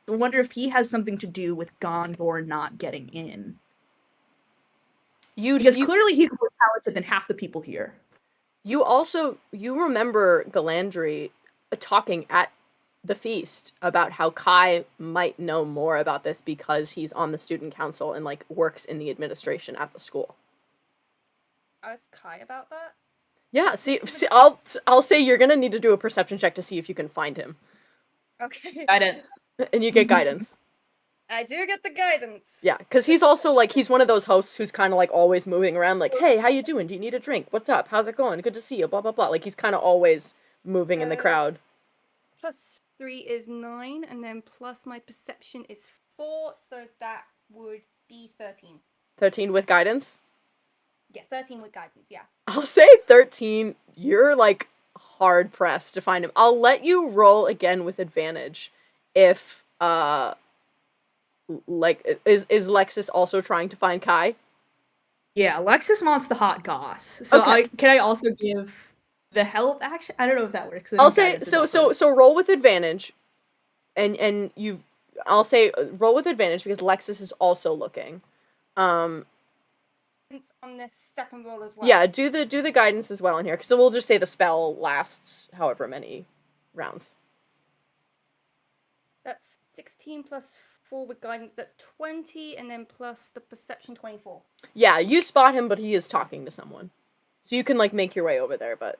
I wonder if he has something to do with Gondor not getting in. Because clearly he's more talented than half the people here. You remember Galandri talking at the feast about how Kai might know more about this because he's on the student council and like works in the administration at the school. Ask Kai about that? Yeah, see I'll say you're gonna need to do a perception check to see if you can find him. Okay. Guidance. And you get guidance. I do get the guidance. Yeah, because he's also like, he's one of those hosts who's kind of like always moving around like, hey, how you doing? Do you need a drink? What's up? How's it going? Good to see you, blah, blah, blah. Like, he's kind of always moving in the crowd. +3 is 9, and then plus my perception is 4, so that would be 13. 13 with guidance? Yeah, 13 with guidance, yeah. I'll say 13, you're like hard pressed to find him. I'll let you roll again with advantage if, like, is Lexus also trying to find Kai? Yeah, Lexus wants the hot goss. So Okay. can I also give the help action? I don't know if that works. I'll say so roll with advantage, and I'll say roll with advantage because Lexus is also looking. It's on this second roll as well. Yeah, do the guidance as well in here, so we'll just say the spell lasts however many rounds. That's 16 plus 4 with guidance, that's 20, and then plus the perception 24. Yeah, you spot him, but he is talking to someone, so you can like make your way over there. But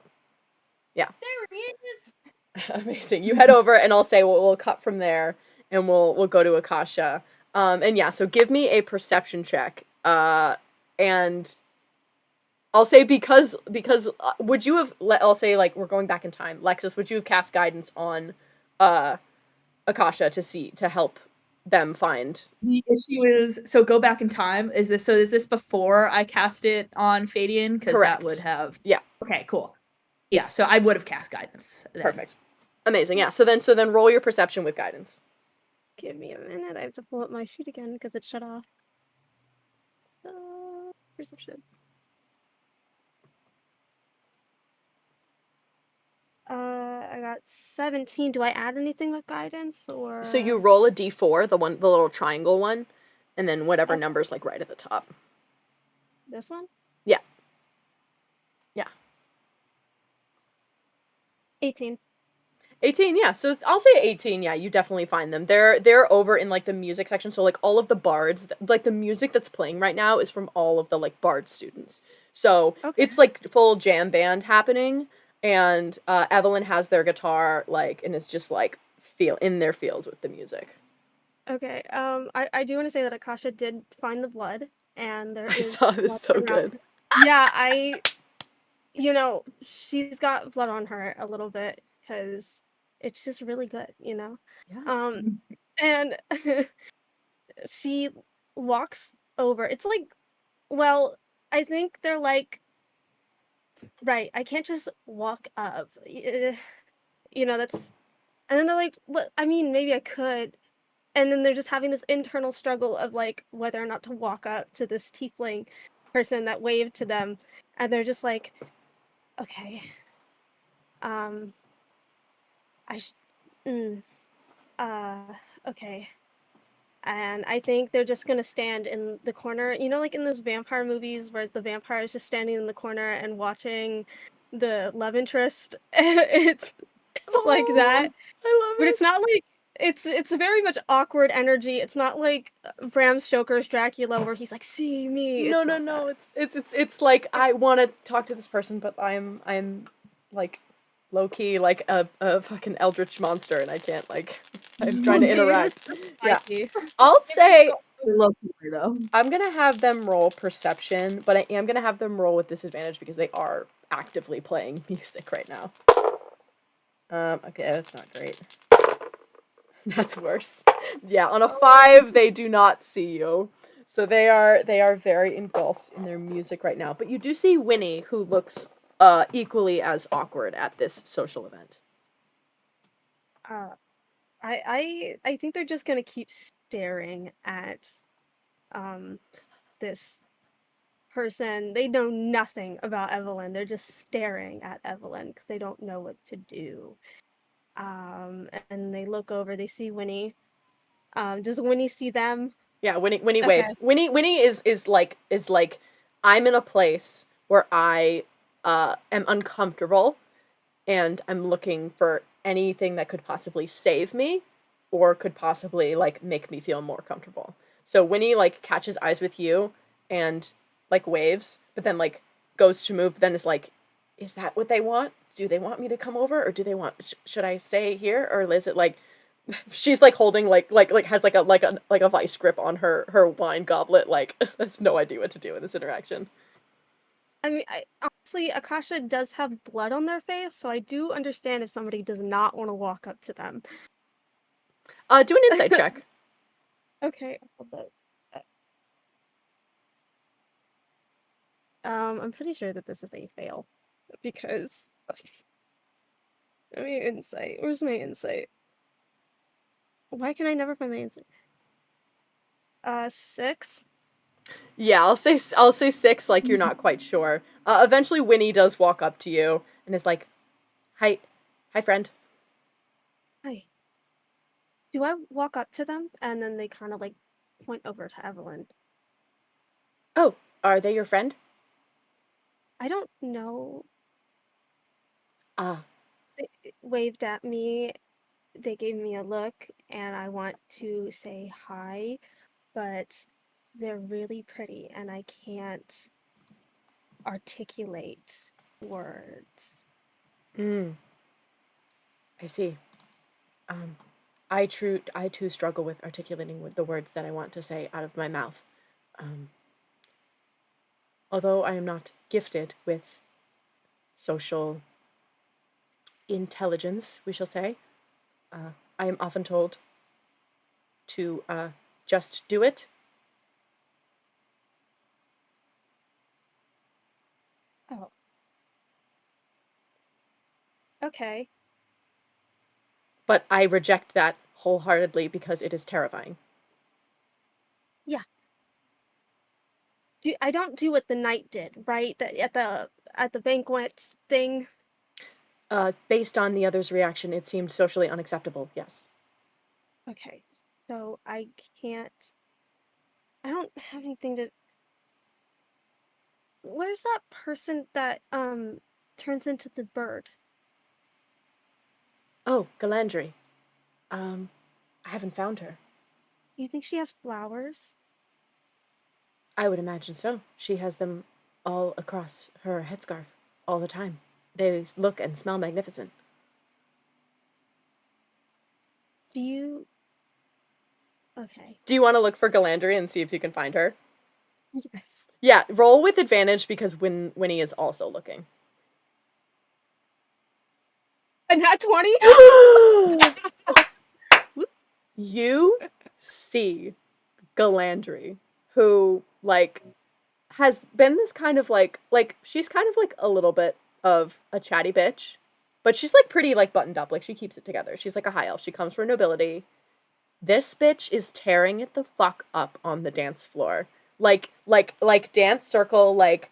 yeah, There he is. amazing. You head over, and I'll say we'll cut from there, and we'll go to Akasha. And yeah, so give me a perception check. And I'll say because would you have I'll say like we're going back in time. Lexus, would you have cast guidance on Akasha to help them find? The issue is, so go back in time. Is this before I cast it on Fadian? Because that would have Okay, cool. Yeah, so I would have cast guidance then. Perfect. Amazing. Yeah. So then roll your perception with guidance. Give me a minute. I have to pull up my sheet again because it shut off. Perception. I got 17. Do I add anything with guidance or? So you roll a d4, the little triangle one, and then whatever number's like right at the top. This one? Yeah. Yeah. 18. 18, yeah. So I'll say 18, yeah, you definitely find them. They're over in like the music section, so like all of the bards, like the music that's playing right now is from all of the like bard students. So it's like full jam band happening, and Evelyn has their guitar like and is just like in their feels with the music. Okay. I do want to say that Akasha did find the blood, and there is. I saw this so good. Yeah, she's got blood on her a little bit because it's just really good, Yeah. And she walks over. It's like, well, I think they're like, right, I can't just walk up. That's, and then they're like, what? I mean, maybe I could. And then they're just having this internal struggle of like whether or not to walk up to this tiefling person that waved to them. And they're just like, okay. Okay. And I think they're just gonna stand in the corner, like in those vampire movies where the vampire is just standing in the corner and watching the love interest. It's like that. I love it. But it's not like it's a very much awkward energy. It's not like Bram Stoker's Dracula where he's like, see me. No. It's like I want to talk to this person, but I'm like low key like a fucking eldritch monster, and I can't like. I'm trying to interact. Yeah, I'll say. Though. I'm gonna have them roll perception, but I am gonna have them roll with disadvantage because they are actively playing music right now. Okay, that's not great. That's worse. Yeah, on a 5, they do not see you. So they are very engulfed in their music right now. But you do see Winnie, who looks equally as awkward at this social event. I think they're just gonna keep staring at this person. They know nothing about Evelyn. They're just staring at Evelyn because they don't know what to do. And they look over, they see Winnie. Does Winnie see them? Yeah, Winnie Okay. waves. Winnie is like I'm in a place where I am uncomfortable and I'm looking for anything that could possibly save me or could possibly like make me feel more comfortable. So Winnie like catches eyes with you and like waves, but then like goes to move, but then is like, is that what they want? Do they want me to come over, or do they want should I stay here, or is it like she's like holding like has like a vice grip on her wine goblet, like has no idea what to do in this interaction. I mean, honestly, Akasha does have blood on their face, so I do understand if somebody does not want to walk up to them. Do an insight check. Okay, hold up. I'm pretty sure that this is a fail because I mean, insight. Where's my insight? Why can I never find my insight? 6. Yeah, I'll say 6. Like you're not quite sure. Eventually, Winnie does walk up to you and is like, "Hi, friend." Hi. Do I walk up to them and then they kind of like point over to Evelyn? Oh, are they your friend? I don't know. Ah, They waved at me. They gave me a look, and I want to say hi, but they're really pretty, and I can't articulate words. I see. I too struggle with articulating with the words that I want to say out of my mouth. Although I am not gifted with social intelligence, we shall say, I am often told to just do it. Oh. Okay. But I reject that wholeheartedly because it is terrifying. Yeah. I don't do what the knight did, right? At the banquet thing. Based on the other's reaction, it seemed socially unacceptable, yes. Okay. So I don't have anything to. Where's that person that turns into the bird? Oh, Galandri. I haven't found her. You think she has flowers? I would imagine so. She has them all across her headscarf all the time. They look and smell magnificent. Do you? Okay. Do you want to look for Galandri and see if you can find her? Yes. Yeah, roll with advantage because Winnie is also looking. And that 20? You see Galandri, who, like, has been this kind of, like, she's kind of, like, a little bit of a chatty bitch, but she's, like, pretty, like, buttoned up. Like, she keeps it together. She's, like, a high elf. She comes from nobility. This bitch is tearing it the fuck up on the dance floor. Like dance circle, like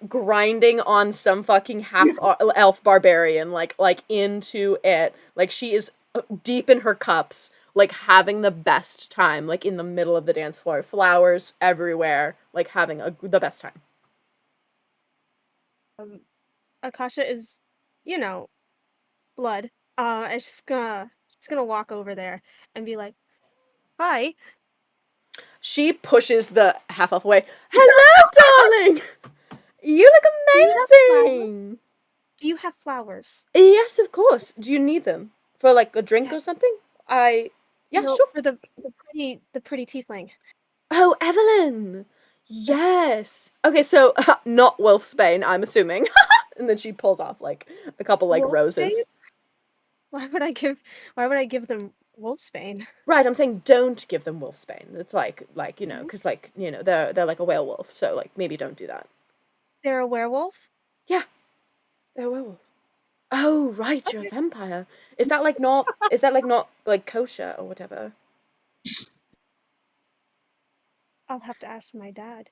grinding on some fucking half elf barbarian, like into it. Like she is deep in her cups, like having the best time, like in the middle of the dance floor, flowers everywhere, like having the best time. Akasha is, blood. I'm just gonna walk over there and be like, "Hi." She pushes the half elf away. Hello, darling. You look amazing. Do you have flowers? Yes, of course. Do you need them for like a drink or something? Yeah, No, sure. for the pretty tiefling. Oh, Evelyn. Yes. Okay, so not Wolfsbane, I'm assuming. And then she pulls off like a couple like Wolfsbane? roses. Why would I give them Wolfsbane. Right, I'm saying don't give them wolfsbane. It's like you know, because like you know they're like a werewolf, so like maybe don't do that. They're a werewolf? Yeah, they're a werewolf. Oh right, you're a vampire. Is that like not like kosher or whatever? I'll have to ask my dad.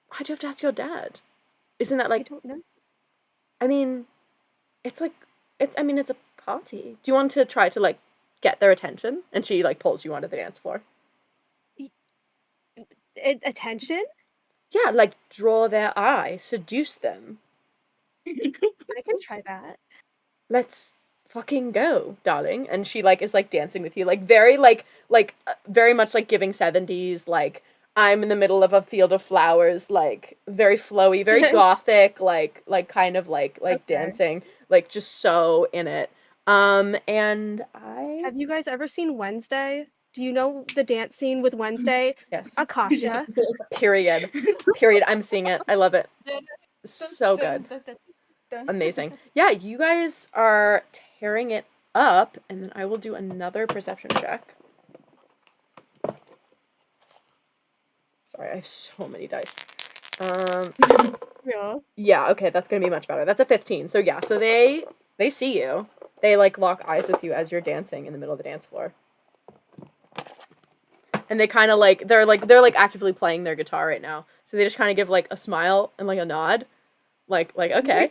Why'd you have to ask your dad? Isn't that I like? don't know. I mean, it's like I mean, it's a party. Do you want to try to like get their attention? And she like pulls you onto the dance floor. Attention? Yeah, like draw their eye, seduce them. I can try that. Let's fucking go, darling. And she like is like dancing with you, like very very much like giving 70s, like I'm in the middle of a field of flowers, like very flowy, very gothic, like kind of like Okay. dancing, like just so in it. And I Have you guys ever seen Wednesday? Do you know the dance scene with Wednesday? yes. Akasha. Period. I'm seeing it. I love it. So good. Amazing. Yeah, you guys are tearing it up, and then I will do another perception check. Sorry, I have so many dice. Yeah. Yeah, okay, that's gonna be much better. That's a 15. So yeah, so they see you. They like lock eyes with you as you're dancing in the middle of the dance floor. And they kind of like they're actively playing their guitar right now. So they just kind of give like a smile and like a nod. Like okay.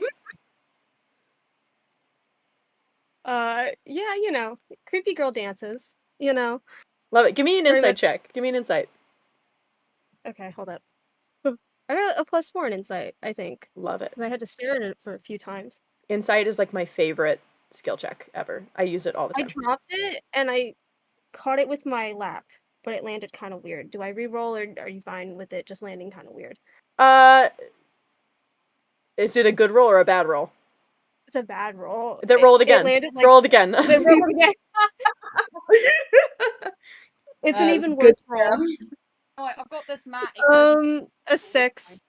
Yeah, you know, creepy girl dances, you know. Love it. Give me an Very insight much- check. Give me an insight. Okay, hold up. I got a +4 in insight, I think, Love it. because I had to stare at it for a few times. Insight is like my favorite skill check ever. I use it all the I time. dropped it and I caught it with my lap, but it landed kind of weird. Do I re-roll or are you fine with it just landing kind of weird? Is it a good roll or a bad roll? It's a bad roll. Then roll it again. landed like Roll it again. Then roll it again. It's an even worse roll. Oh, I've got this mat. It goes A 6.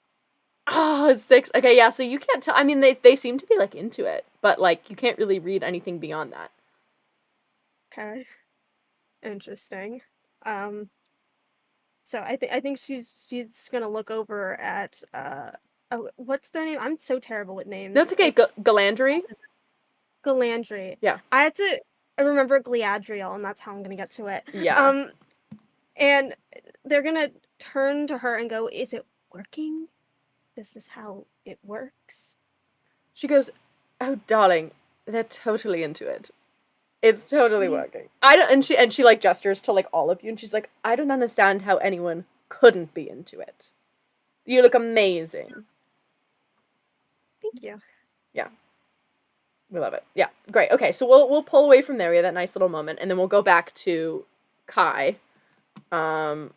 Oh, 6. Okay, yeah, so you can't tell. I mean, they seem to be like into it, but like you can't really read anything beyond that. Okay. Interesting. So I think she's gonna look over at oh, what's their name? I'm so terrible with names. No, it's okay. It's Galandry. Galandry. Yeah. I had to remember Gladriel, and that's how I'm gonna get to it. Yeah. And they're gonna turn to her and go, "Is it working? This is how it works." She goes, "Oh, darling, they're totally into it. It's totally working." I don't, and she like gestures to like all of you, and she's like, "I don't understand how anyone couldn't be into it. You look amazing." Thank you. Yeah. We love it. Yeah, great. Okay, so we'll pull away from there. We had that nice little moment, and then we'll go back to Kai. So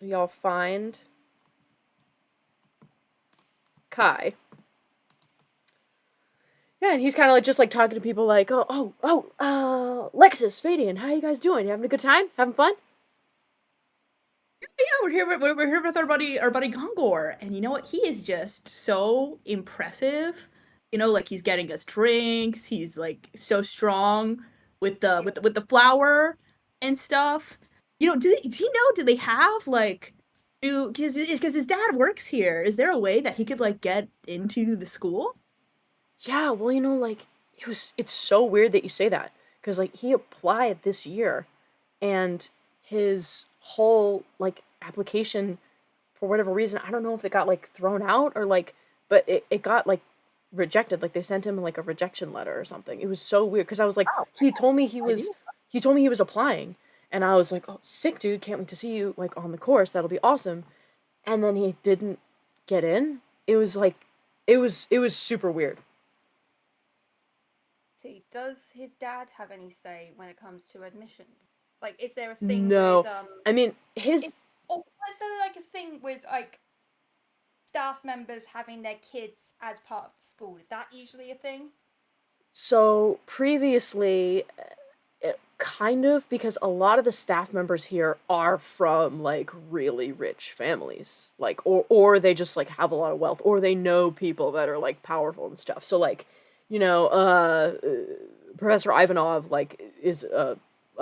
y'all find Kai. Yeah, and he's kind of like just like talking to people like, Lexus, Fadi, and how you guys doing? You having a good time? Having fun? Yeah, we're here with our buddy Gongor, and you know what? He is just so impressive. You know, like he's getting us drinks. He's like so strong with the flour and stuff. You know, do you know? Do they have like because his dad works here? Is there a way that he could like get into the school? Yeah, well, you know, like it's so weird that you say that because like he applied this year, and his whole like application for whatever reason, I don't know if it got like thrown out or like, but it got like rejected. Like they sent him like a rejection letter or something. It was so weird because I was like, he told me he was applying, and I was like, oh, sick, dude, can't wait to see you like on the course. That'll be awesome. And then he didn't get in. It was like, it was super weird. Does his dad have any say when it comes to admissions? Like, is there a thing No, with I mean his. or is there like a thing with like staff members having their kids as part of the school? Is that usually a thing? So previously, kind of, because a lot of the staff members here are from like really rich families, like or they just like have a lot of wealth, or they know people that are like powerful and stuff. So like you know, Professor Ivanov, like, is a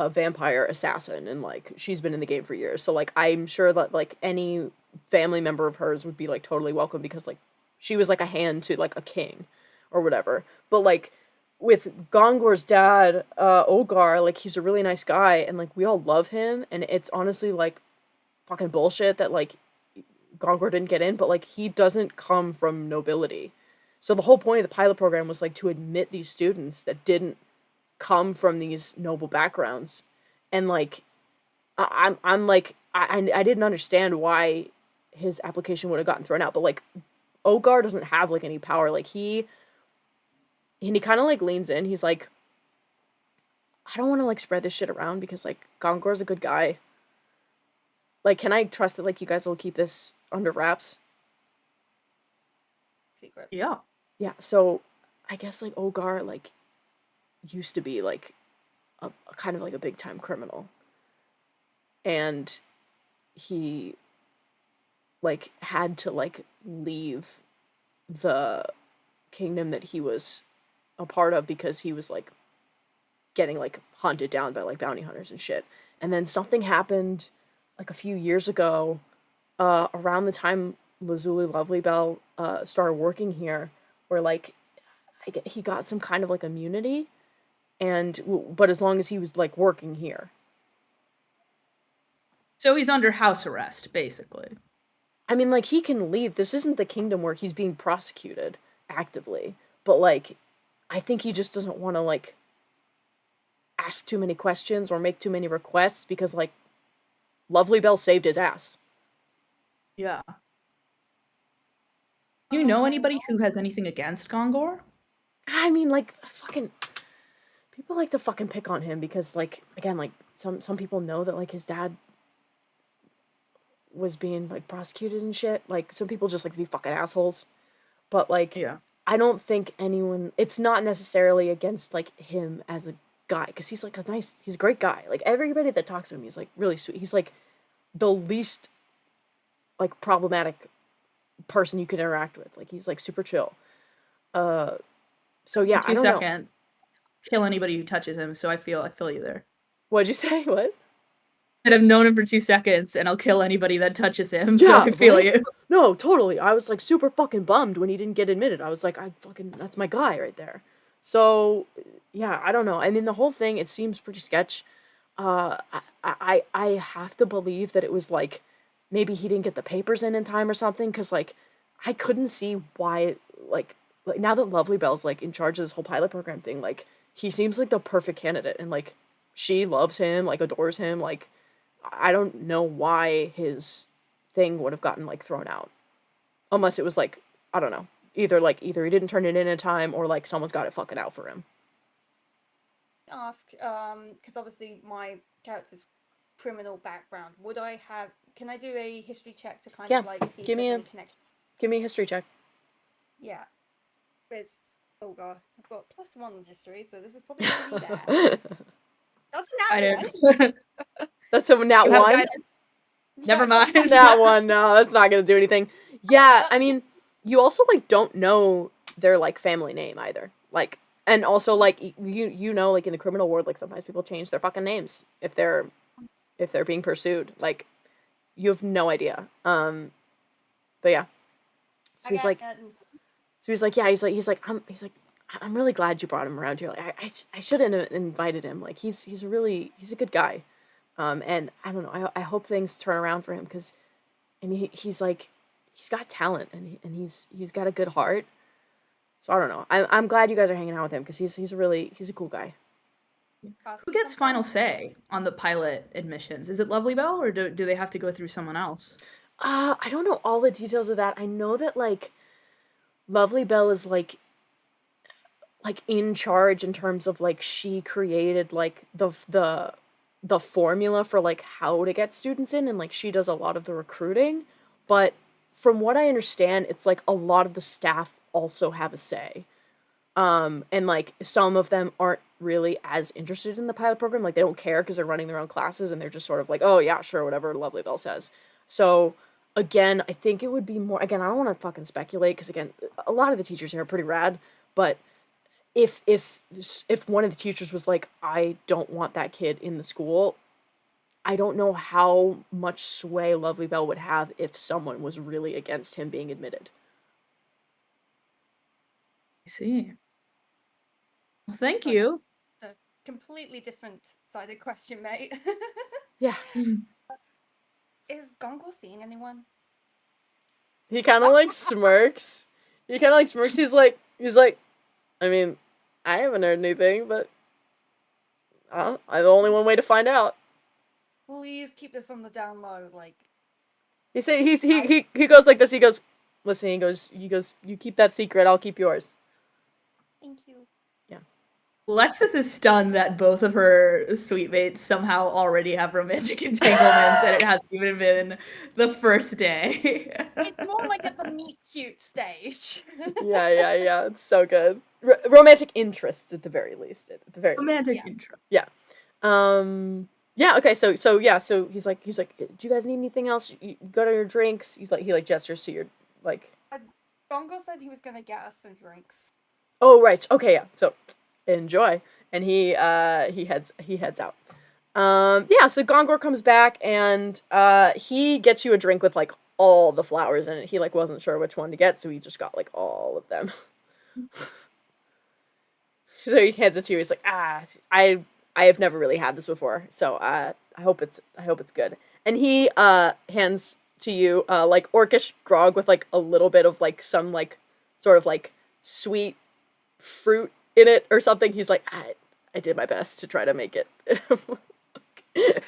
vampire assassin, and, like, she's been in the game for years. So, like, I'm sure that, like, any family member of hers would be, like, totally welcome because, like, she was, like, a hand to, like, a king or whatever. But, like, with Gongor's dad, Ogar, like, he's a really nice guy, and, like, we all love him, and it's honestly, like, fucking bullshit that, like, Gongor didn't get in, but, like, he doesn't come from nobility. So the whole point of the pilot program was, like, to admit these students that didn't come from these noble backgrounds. And, like, I'm like, I didn't understand why his application would have gotten thrown out, but, like, Ogar doesn't have, like, any power. Like, he kind of, like, leans in. He's like, I don't want to, like, spread this shit around because, like, Gongor's a good guy. Like, can I trust that, like, you guys will keep this under wraps? Secrets. Yeah. Yeah, so I guess, like, Ogar, like, used to be, like, a kind of, like, a big-time criminal. And he, like, had to, like, leave the kingdom that he was a part of because he was, like, getting, like, hunted down by, like, bounty hunters and shit. And then something happened, like, a few years ago, around the time Lazuli Lovely-Bell started working here, where, like, he got some kind of, like, immunity, but as long as he was, like, working here. So he's under house arrest, basically. I mean, like, he can leave. This isn't the kingdom where he's being prosecuted actively, but, like, I think he just doesn't want to, like, ask too many questions or make too many requests because, like, Lovely-Bell saved his ass. Yeah. Do you know anybody who has anything against Gongor? I mean, like, fucking people like to fucking pick on him because, like, again, like, some people know that, like, his dad was being, like, prosecuted and shit. Like, some people just like to be fucking assholes. But, like, Yeah. I don't think anyone, it's not necessarily against, like, him as a guy, because he's, like, he's a great guy. Like, everybody that talks to him, he's, like, really sweet. He's, like, the least, like, problematic person you could interact with. Like, he's, like, super chill. So, yeah, I don't know. 2 seconds. Kill anybody who touches him, so I feel you there. What'd you say? What? And I've known him for 2 seconds, and I'll kill anybody that touches him, so Yeah, I feel right? you. No, totally. I was, like, super fucking bummed when he didn't get admitted. I was like, that's my guy right there. So, yeah, I don't know. I mean, the whole thing, it seems pretty sketch. I have to believe that it was, like, maybe he didn't get the papers in time or something, because, like, I couldn't see why, like, now that Lovely-Bell's, like, in charge of this whole pilot program thing, like, he seems like the perfect candidate, and, like, she loves him, like, adores him, like, I don't know why his thing would have gotten, like, thrown out. Unless it was, like, I don't know. Either he didn't turn it in time, or, like, someone's got it fucking out for him. Ask, because obviously my character's criminal background. Can I do a history check to kind Yeah, of, like, see if give me there's a- any connection? Give me a history check. Yeah. Oh god, I've got +1 in history, so this is probably gonna be bad. That's a nat one. That's a nat You have one? guidance? Never mind. Nat one, no, that's not gonna do anything. Yeah, I mean, you also, like, don't know their, like, family name either. Like, and also, like, you know, like, in the criminal world, like, sometimes people change their fucking names if they're being pursued. Like, you have no idea. But yeah. So he's like, I'm really glad you brought him around here. Like, I shouldn't have invited him. Like, he's a good guy. And I don't know. I hope things turn around for him because, I mean, he's got talent and he's got a good heart. So I don't know. I'm glad you guys are hanging out with him because he's a cool guy. Who gets final say on the pilot admissions? Is it Lovely-Bell, or do they have to go through someone else? I don't know all the details of that. I know that, like, Lovely-Bell is, like in charge in terms of, like, she created, like, the formula for, like, how to get students in, and, like, she does a lot of the recruiting. But from what I understand, it's, like, a lot of the staff also have a say. And, like, some of them aren't really as interested in the pilot program. Like, they don't care because they're running their own classes, and they're just sort of like, oh, yeah, sure, whatever Lovely-Bell says. So, again, I think it would be more... Again, I don't want to fucking speculate, because, again, a lot of the teachers here are pretty rad, but if one of the teachers was like, I don't want that kid in the school, I don't know how much sway Lovely Bell would have if someone was really against him being admitted. I see. Well, thank Like- you. A completely different sided question, mate. Yeah. Is Gongor seeing anyone? He kind of like smirks. He's like, I mean, I haven't heard anything, but I'm the only one way to find out. Please keep this on the down low. Like, He goes like this. He goes, listen. He goes, you keep that secret. I'll keep yours. thank you. Lexus is stunned that both of her suite mates somehow already have romantic entanglements, and it hasn't even been the first day. It's more like at the meet cute stage. Yeah. It's so good. Romantic interests at the very least. Romantic Yeah. intro. Yeah. Okay. So he's like, do you guys need anything else? You go to your drinks. He gestures to your like. Gongor said he was gonna get us some drinks. Oh right. Okay. Yeah. So enjoy, and he heads out. Yeah. So Gongor comes back and he gets you a drink with like all the flowers in it. He like wasn't sure which one to get, so he just got like all of them. So he hands it to you. He's like, I have never really had this before, so I hope it's good. And he hands to you like orcish grog with like a little bit of like some like sort of like sweet fruit in it or something. He's like, I did my best to try to make it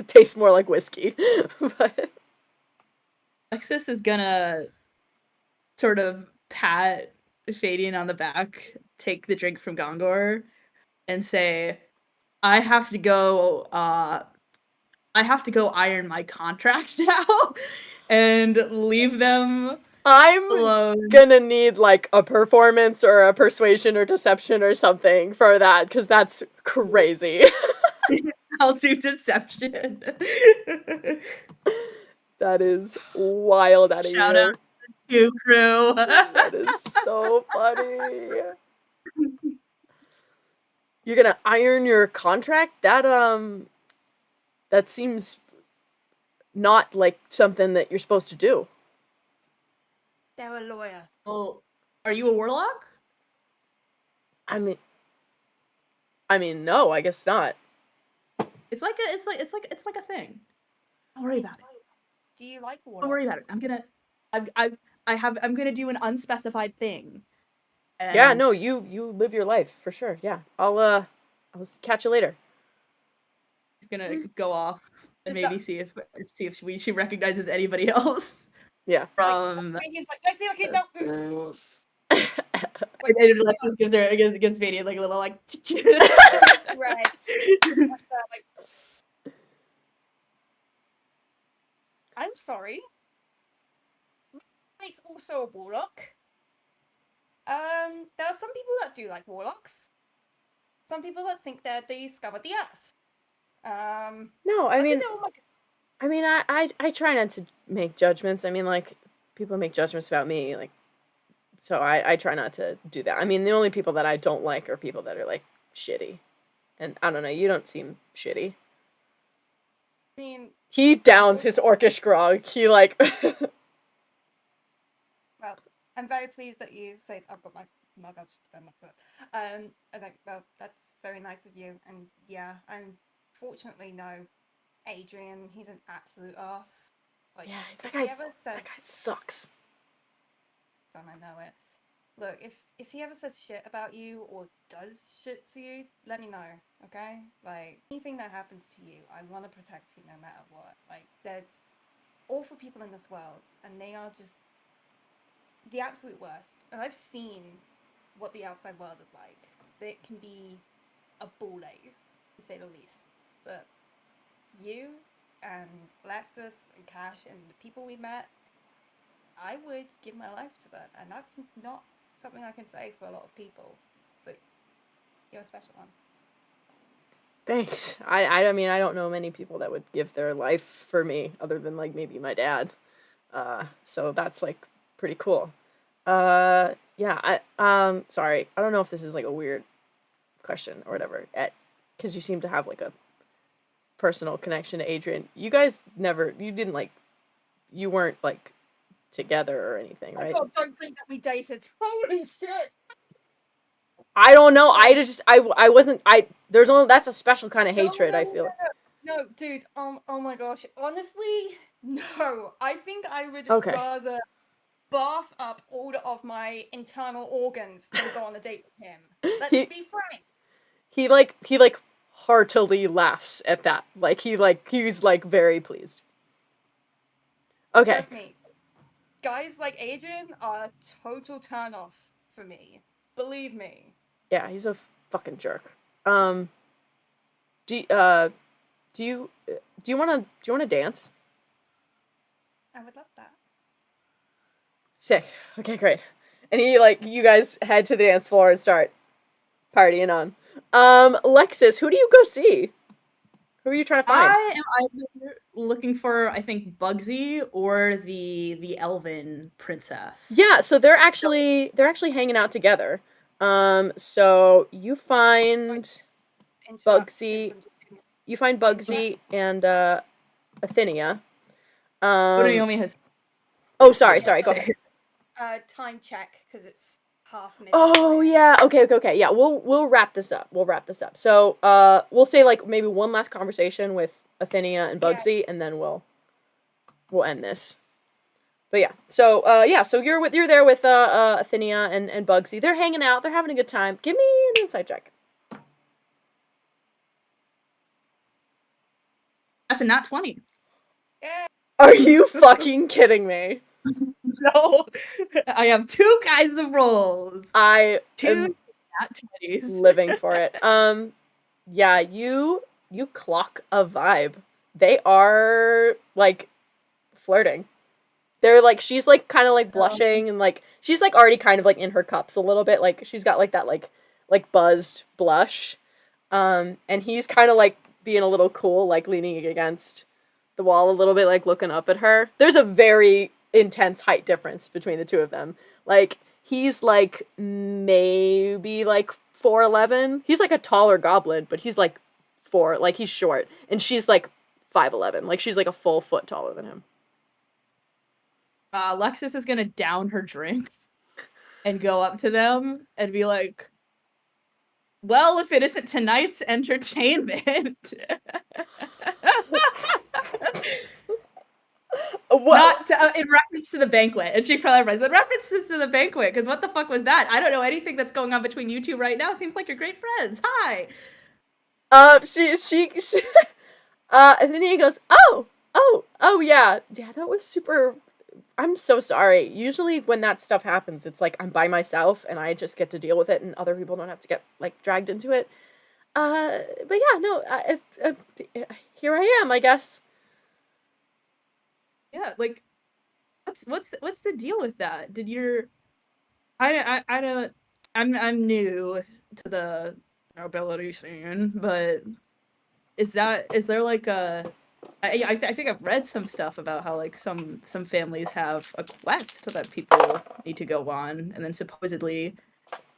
taste more like whiskey. But Lexus is gonna sort of pat Fadian on the back, take the drink from Gongor, and say, I have to go iron my contract now and leave them I'm alone. gonna need like a performance or a persuasion or deception or something for that, because that's crazy. I'll do deception. That is wild out of Shout you. out to crew. That is so funny. You're gonna iron your contract? That seems not like something that you're supposed to do. They're a lawyer. Well, are you a warlock? I mean, no, I guess not. It's like a thing. Don't worry about it. Do you like warlocks? Don't worry about it. I'm gonna do an unspecified thing. Yeah, And no, you live your life for sure. Yeah, I'll catch you later. He's gonna go off and Is maybe see if she recognizes anybody else Yeah. from. He's like, let's see, okay, no. And Lexus gives Fadian like a little like. Right. What's that, like? I'm sorry. It's also a warlock. There are some people that do like warlocks. Some people that think that they discovered the earth. No, I mean, think they're all like- I try not to make judgments. I mean, like, people make judgments about me, like, so I try not to do that. I mean, the only people that I don't like are people that are, like, shitty. And, I don't know, you don't seem shitty. I mean, He downs his orcish grog. He, like... well, I'm very pleased that you say I've got my mug. I'll just turn that to it. And like, well, that's very nice of you. And yeah, unfortunately, no, Adrian, he's an absolute ass. Like, Yeah, if that he guy ever says, sucks. don't I know it? Look, if he ever says shit about you or does shit to you, let me know, okay? Like, anything that happens to you, I want to protect you no matter what. Like, there's awful people in this world, and they are just the absolute worst. And I've seen what the outside world is like. It can be a ball ache, to say the least. But you and Lexus and Cash and the people we met, I would give my life to them. And that's not something I can say for a lot of people. But you're a special one. Thanks. I mean, I don't know many people that would give their life for me, other than, like, maybe my dad. So that's, like, pretty cool. Yeah, sorry. I don't know if this is, like, a weird question or whatever, because you seem to have like a personal connection to Adrian. You guys you weren't like together or anything, right? God, don't think that we dated. Holy shit! I don't know. I wasn't. That's a special kind of hatred. I feel. No, dude. Oh my gosh. Honestly, no. I think I would Okay. rather bath up all of my internal organs than go on a date with him. Let's be frank. He heartily laughs at that. He's very pleased. Okay. Trust me, guys like Adrian are a total turn off for me. Believe me. Yeah, he's a fucking jerk. Do you want to dance? I would love that. Sick. Okay, great. And you guys head to the dance floor and start partying on. Lexus, who do you go see? Who are you trying to find? I am either looking for, I think, Bugsy or the elven princess. Yeah, so they're actually hanging out together. So you find Bugsy. You find Bugsy and Athenia. Naomi has. Oh, sorry. Go ahead. Time check because it's half minute. Oh yeah. Okay. Yeah, we'll wrap this up. So we'll say maybe one last conversation with Athenia and Bugsy, and then we'll end this. But yeah. So so you're there with Athenia and Bugsy. They're hanging out. They're having a good time. Give me an insight check. That's a nat 20. Yeah. Are you fucking kidding me? No, I have 2 kinds of rolls. I 2 am nat 20s. living for it. Yeah, you clock a vibe. They are flirting. They're she's kind of blushing and she's already kind of in her cups a little bit. She's got that buzzed blush. And he's kind of being a little cool, leaning against the wall a little bit, looking up at her. There's a very intense height difference between the two of them. He's maybe 4'11". He's a taller goblin, but he's 4, he's short, and she's 5'11". She's a full foot taller than him. Lexus is gonna down her drink and go up to them and be like, well, if it isn't tonight's entertainment. Not in reference to the banquet. And she probably writes, in references to the banquet, because what the fuck was that? I don't know anything that's going on between you two right now. Seems like you're great friends. Hi. She and then he goes, oh, yeah, that was super. I'm so sorry. Usually when that stuff happens, it's I'm by myself and I just get to deal with it, and other people don't have to get dragged into it. But yeah, no, here I am, I guess. Yeah, what's the deal with that? Did your I don't I'm new to the nobility scene, but is there a I think I've read some stuff about how some families have a quest that people need to go on, and then supposedly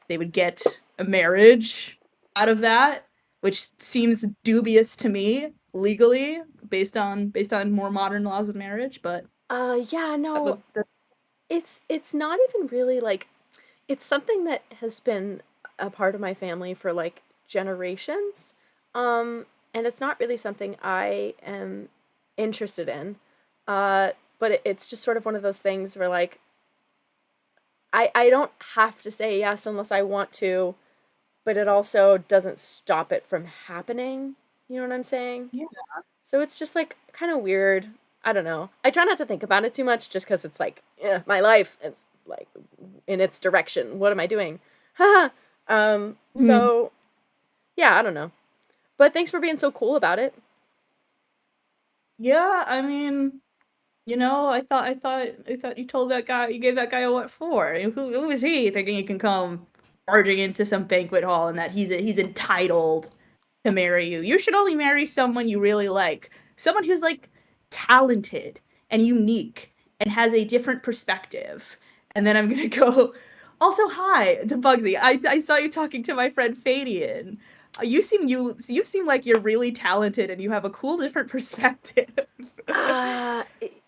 they would get a marriage out of that, which seems dubious to me legally based on more modern laws of marriage. But yeah, no, it's not even really it's something that has been a part of my family for generations, and it's not really something I am interested in, but it's just sort of one of those things where I don't have to say yes unless I want to, but it also doesn't stop it from happening. You know what I'm saying? Yeah. So it's just kind of weird. I don't know. I try not to think about it too much just because it's my life. It's in its direction. What am I doing? Haha. So yeah, I don't know. But thanks for being so cool about it. Yeah, I mean, I thought you told that guy, you gave that guy a what for? Who is he thinking he can come barging into some banquet hall and that he's entitled to marry you? You should only marry someone you really like. Someone who's talented and unique and has a different perspective. And then I'm gonna go, Also, hi to Bugsy. I saw you talking to my friend Fadian. You seem like you're really talented and you have a cool different perspective.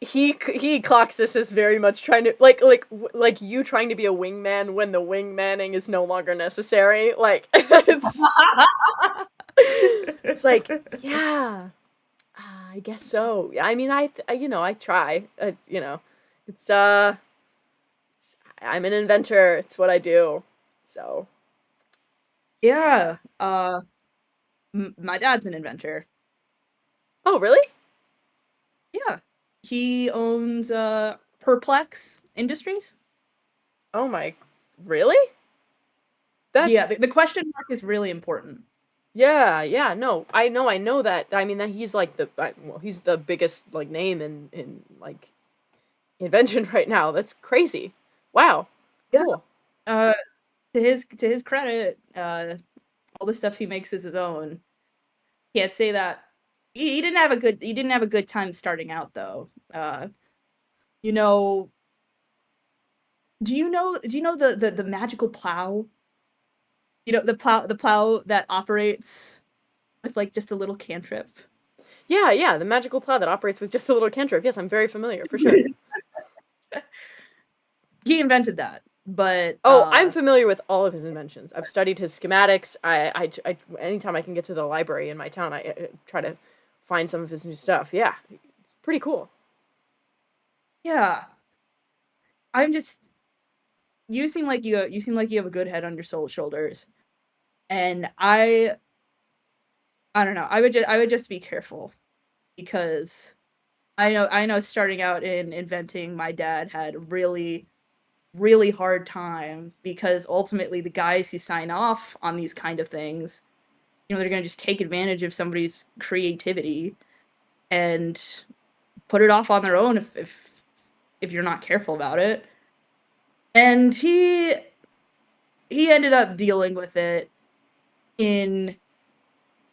He clocks this as very much trying to like you trying to be a wingman when the wingmanning is no longer necessary. Like it's like, yeah, I guess so. I mean, I try. It's I'm an inventor. It's what I do. So Yeah. My dad's an inventor. oh, really? Yeah. He owns Perplex Industries. Oh my, really? That's Yeah, the question mark is really important. yeah. No, I know that. I mean, that he's like he's the biggest like name in like invention right now. That's crazy. Wow. Yeah. Cool. To his credit, all the stuff he makes is his own. Can't say that he didn't have a good time starting out though. You know, do you know the magical plow? You know, the plow that operates with like just a little cantrip. Yeah, the magical plow that operates with just a little cantrip. Yes, I'm very familiar, for sure. He invented that, but I'm familiar with all of his inventions. I've studied his schematics. I anytime I can get to the library in my town, I try to find some of his new stuff. Yeah, pretty cool. yeah. I'm just you seem like you have a good head on your shoulders, and I don't know. I would just be careful because I know starting out in inventing, my dad had a really hard time because ultimately the guys who sign off on these kind of things, they're going to just take advantage of somebody's creativity and put it off on their own if you're not careful about it. And he ended up dealing with it in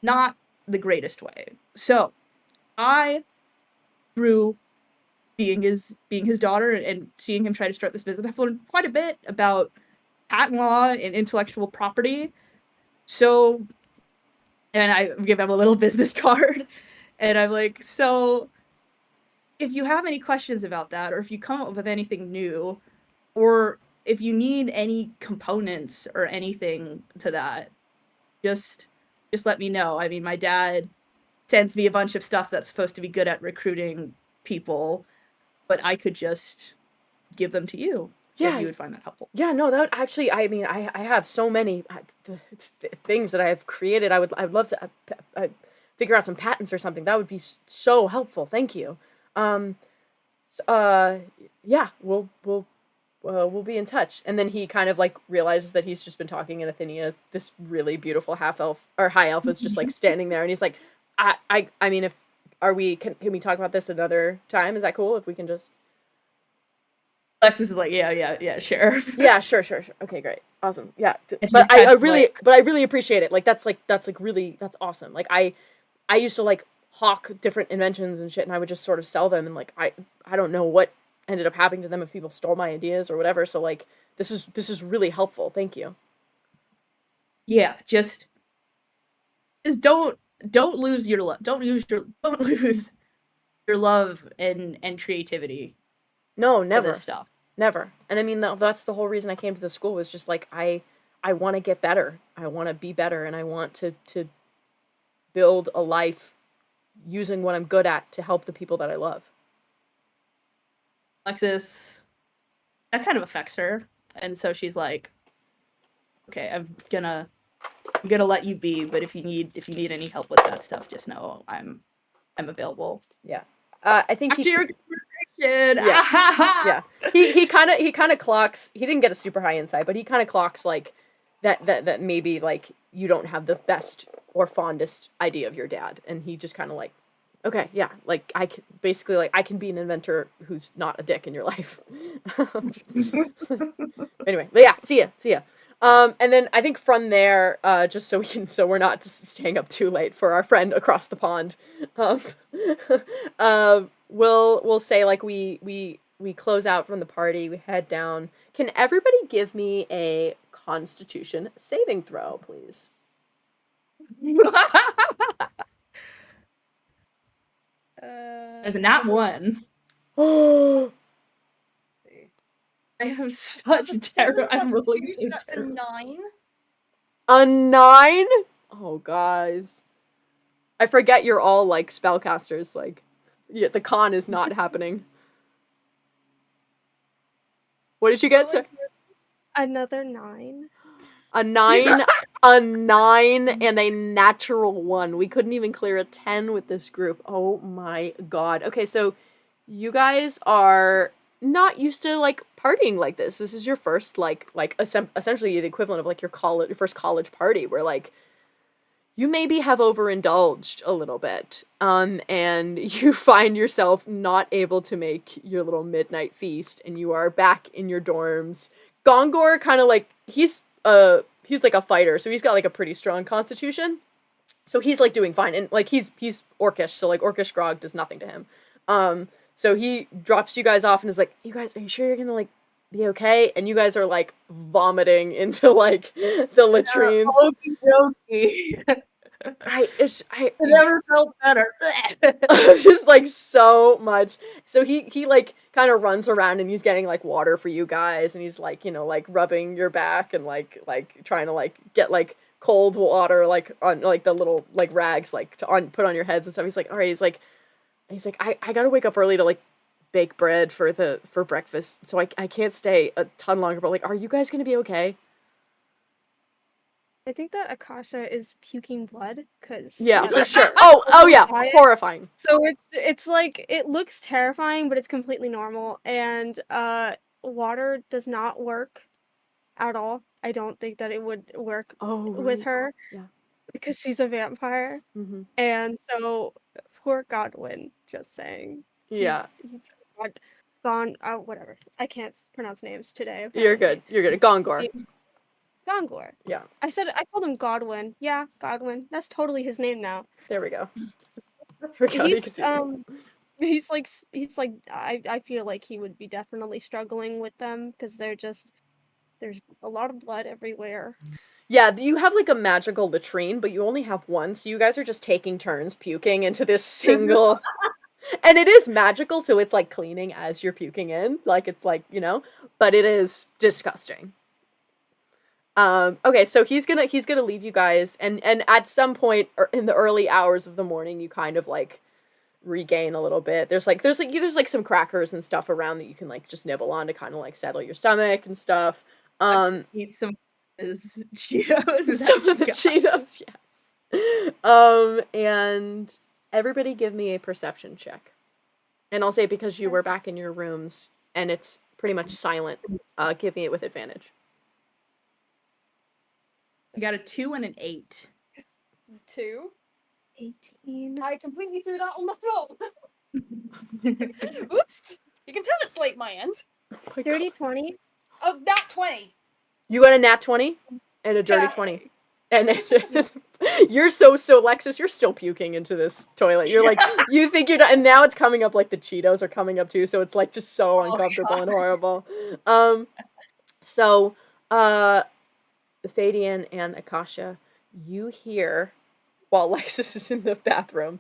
not the greatest way. So, I through being his daughter and seeing him try to start this business, I've learned quite a bit about patent law and intellectual property. So, and I give him a little business card, and I'm like, so if you have any questions about that, or if you come up with anything new, or if you need any components or anything to that, just let me know. I mean, my dad sends me a bunch of stuff that's supposed to be good at recruiting people, but I could just give them to you if you would find that helpful. Yeah, no, that would actually, I mean, I have so many things that I have created. I'd love to figure out some patents or something. That would be so helpful. Thank you. Yeah, we'll be in touch. And then he kind of like realizes that he's just been talking, and Athenia, this really beautiful half elf or high elf, is just like standing there, and he's like, I mean, can we talk about this another time? Is that cool? If we can just. Lexus is like, yeah, sure. Yeah, sure. Okay, great. Awesome. Yeah. But I really appreciate it. Like that's awesome. Like I used to like hawk different inventions and shit, and I would just sort of sell them, and like I don't know what ended up happening to them, if people stole my ideas or whatever. So like this is really helpful. Thank you. Yeah, just don't lose your love. Don't lose your love and creativity. No, never. For this stuff. Never. And I mean, that's the whole reason I came to the school, was just like, I want to get better. I want to be better, and I want to build a life using what I'm good at to help the people that I love. Lexus, that kind of affects her. And so she's like, okay, I'm gonna let you be, but if you need any help with that stuff, just know I'm available. Yeah. I think after your conversation. Yeah. He kind of clocks. He didn't get a super high insight, but he kind of clocks like that maybe like you don't have the best or fondest idea of your dad, and he just kind of like, okay, yeah, like I can be an inventor who's not a dick in your life. Anyway, but yeah, see ya. And then I think from there, just so we're not just staying up too late for our friend across the pond, we'll say like we we close out from the party, we head down. Can everybody give me a Constitution saving throw, please? There's not one. Oh, see. I have That's such a terror. I'm 7 + rolling 2, so so that's a terrible. 9. a 9? Oh, guys. I forget you're all, like, spellcasters. Like, yeah, the con is not happening. What did you get, sir? Another 9. A 9, a 9, and a natural 1. We couldn't even clear a 10 with this group. Oh my god. Okay, so you guys are not used to, like, partying like this. This is your first, essentially the equivalent of, like, your first college party, where, like, you maybe have overindulged a little bit, and you find yourself not able to make your little midnight feast, and you are back in your dorms. Gongor kind of, like, he's like a fighter, so he's got, like, a pretty strong constitution. So he's, like, doing fine, and, like, he's orcish, so, like, orcish grog does nothing to him. So he drops you guys off and is like, you guys, are you sure you're gonna, like, be okay? And you guys are, like, vomiting into, like, the latrines. Okey-dokey. I never felt better. just, like, so much. So he like kind of runs around and he's getting, like, water for you guys, and he's, like, you know, like, rubbing your back and like trying to, like, get, like, cold water, like, on, like, the little, like, rags, like, to put on your heads and stuff. He's like, all right. He's like, I gotta wake up early to, like, bake bread for breakfast, so I can't stay a ton longer. But, like, are you guys gonna be okay? I think that Akasha is puking blood, because Yeah, for sure. Oh yeah, horrifying. So it's like, it looks terrifying, but it's completely normal. And water does not work at all. I don't think that it would work with her. Yeah. Because she's a vampire. Mm-hmm. And so poor Godwin, just saying. Yeah. He's gone, whatever. I can't pronounce names today. You're good. Gongor. Gongor. Yeah. I called him Godwin. Yeah, Godwin. That's totally his name now. There we go. He's like I feel like he would be definitely struggling with them, because there's a lot of blood everywhere. Yeah, you have, like, a magical latrine, but you only have one, so you guys are just taking turns puking into this single. And it is magical, so it's, like, cleaning as you're puking in. Like, it's, like, you know, but it is disgusting. Okay, so he's gonna leave you guys, and at some point in the early hours of the morning, you kind of, like, regain a little bit. There's some crackers and stuff around that you can, like, just nibble on to kind of, like, settle your stomach and stuff. Eat some Cheetos. Some of the Cheetos, yes. And everybody give me a perception check. And I'll say, because you were back in your rooms and it's pretty much silent, give me it with advantage. I got a 2 and an 8. 2. 18. I completely threw that on the floor. Oops. You can tell it's late my end. Oh, 30, 20. Oh, that 20. You got a nat 20 and a dirty 20. And you're so Lexus, you're still puking into this toilet. You're like, you think you're done, and now it's coming up, like, the Cheetos are coming up too, so it's, like, just so uncomfortable and horrible. So Fadian and Akasha, you hear, while Lexus is in the bathroom,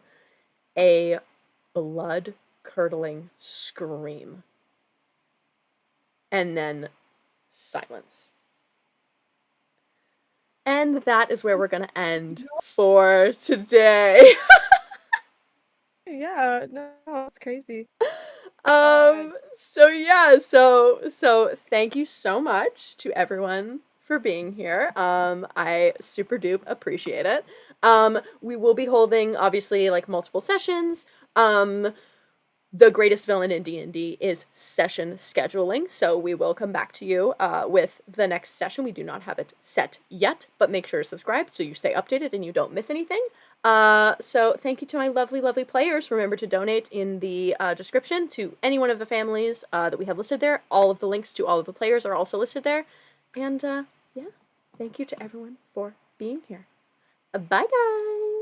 a blood-curdling scream. And then silence. And that is where we're going to end for today. Yeah, no, it's crazy. So yeah, so thank you so much to everyone for being here. I super dupe appreciate it. We will be holding, obviously, like, multiple sessions. The greatest villain in D&D is session scheduling, so we will come back to you with the next session. We do not have it set yet, but make sure to subscribe so you stay updated and you don't miss anything. So thank you to my lovely, lovely players. Remember to donate in the description to any one of the families that we have listed there. All of the links to all of the players are also listed there. And yeah, thank you to everyone for being here. Bye, guys!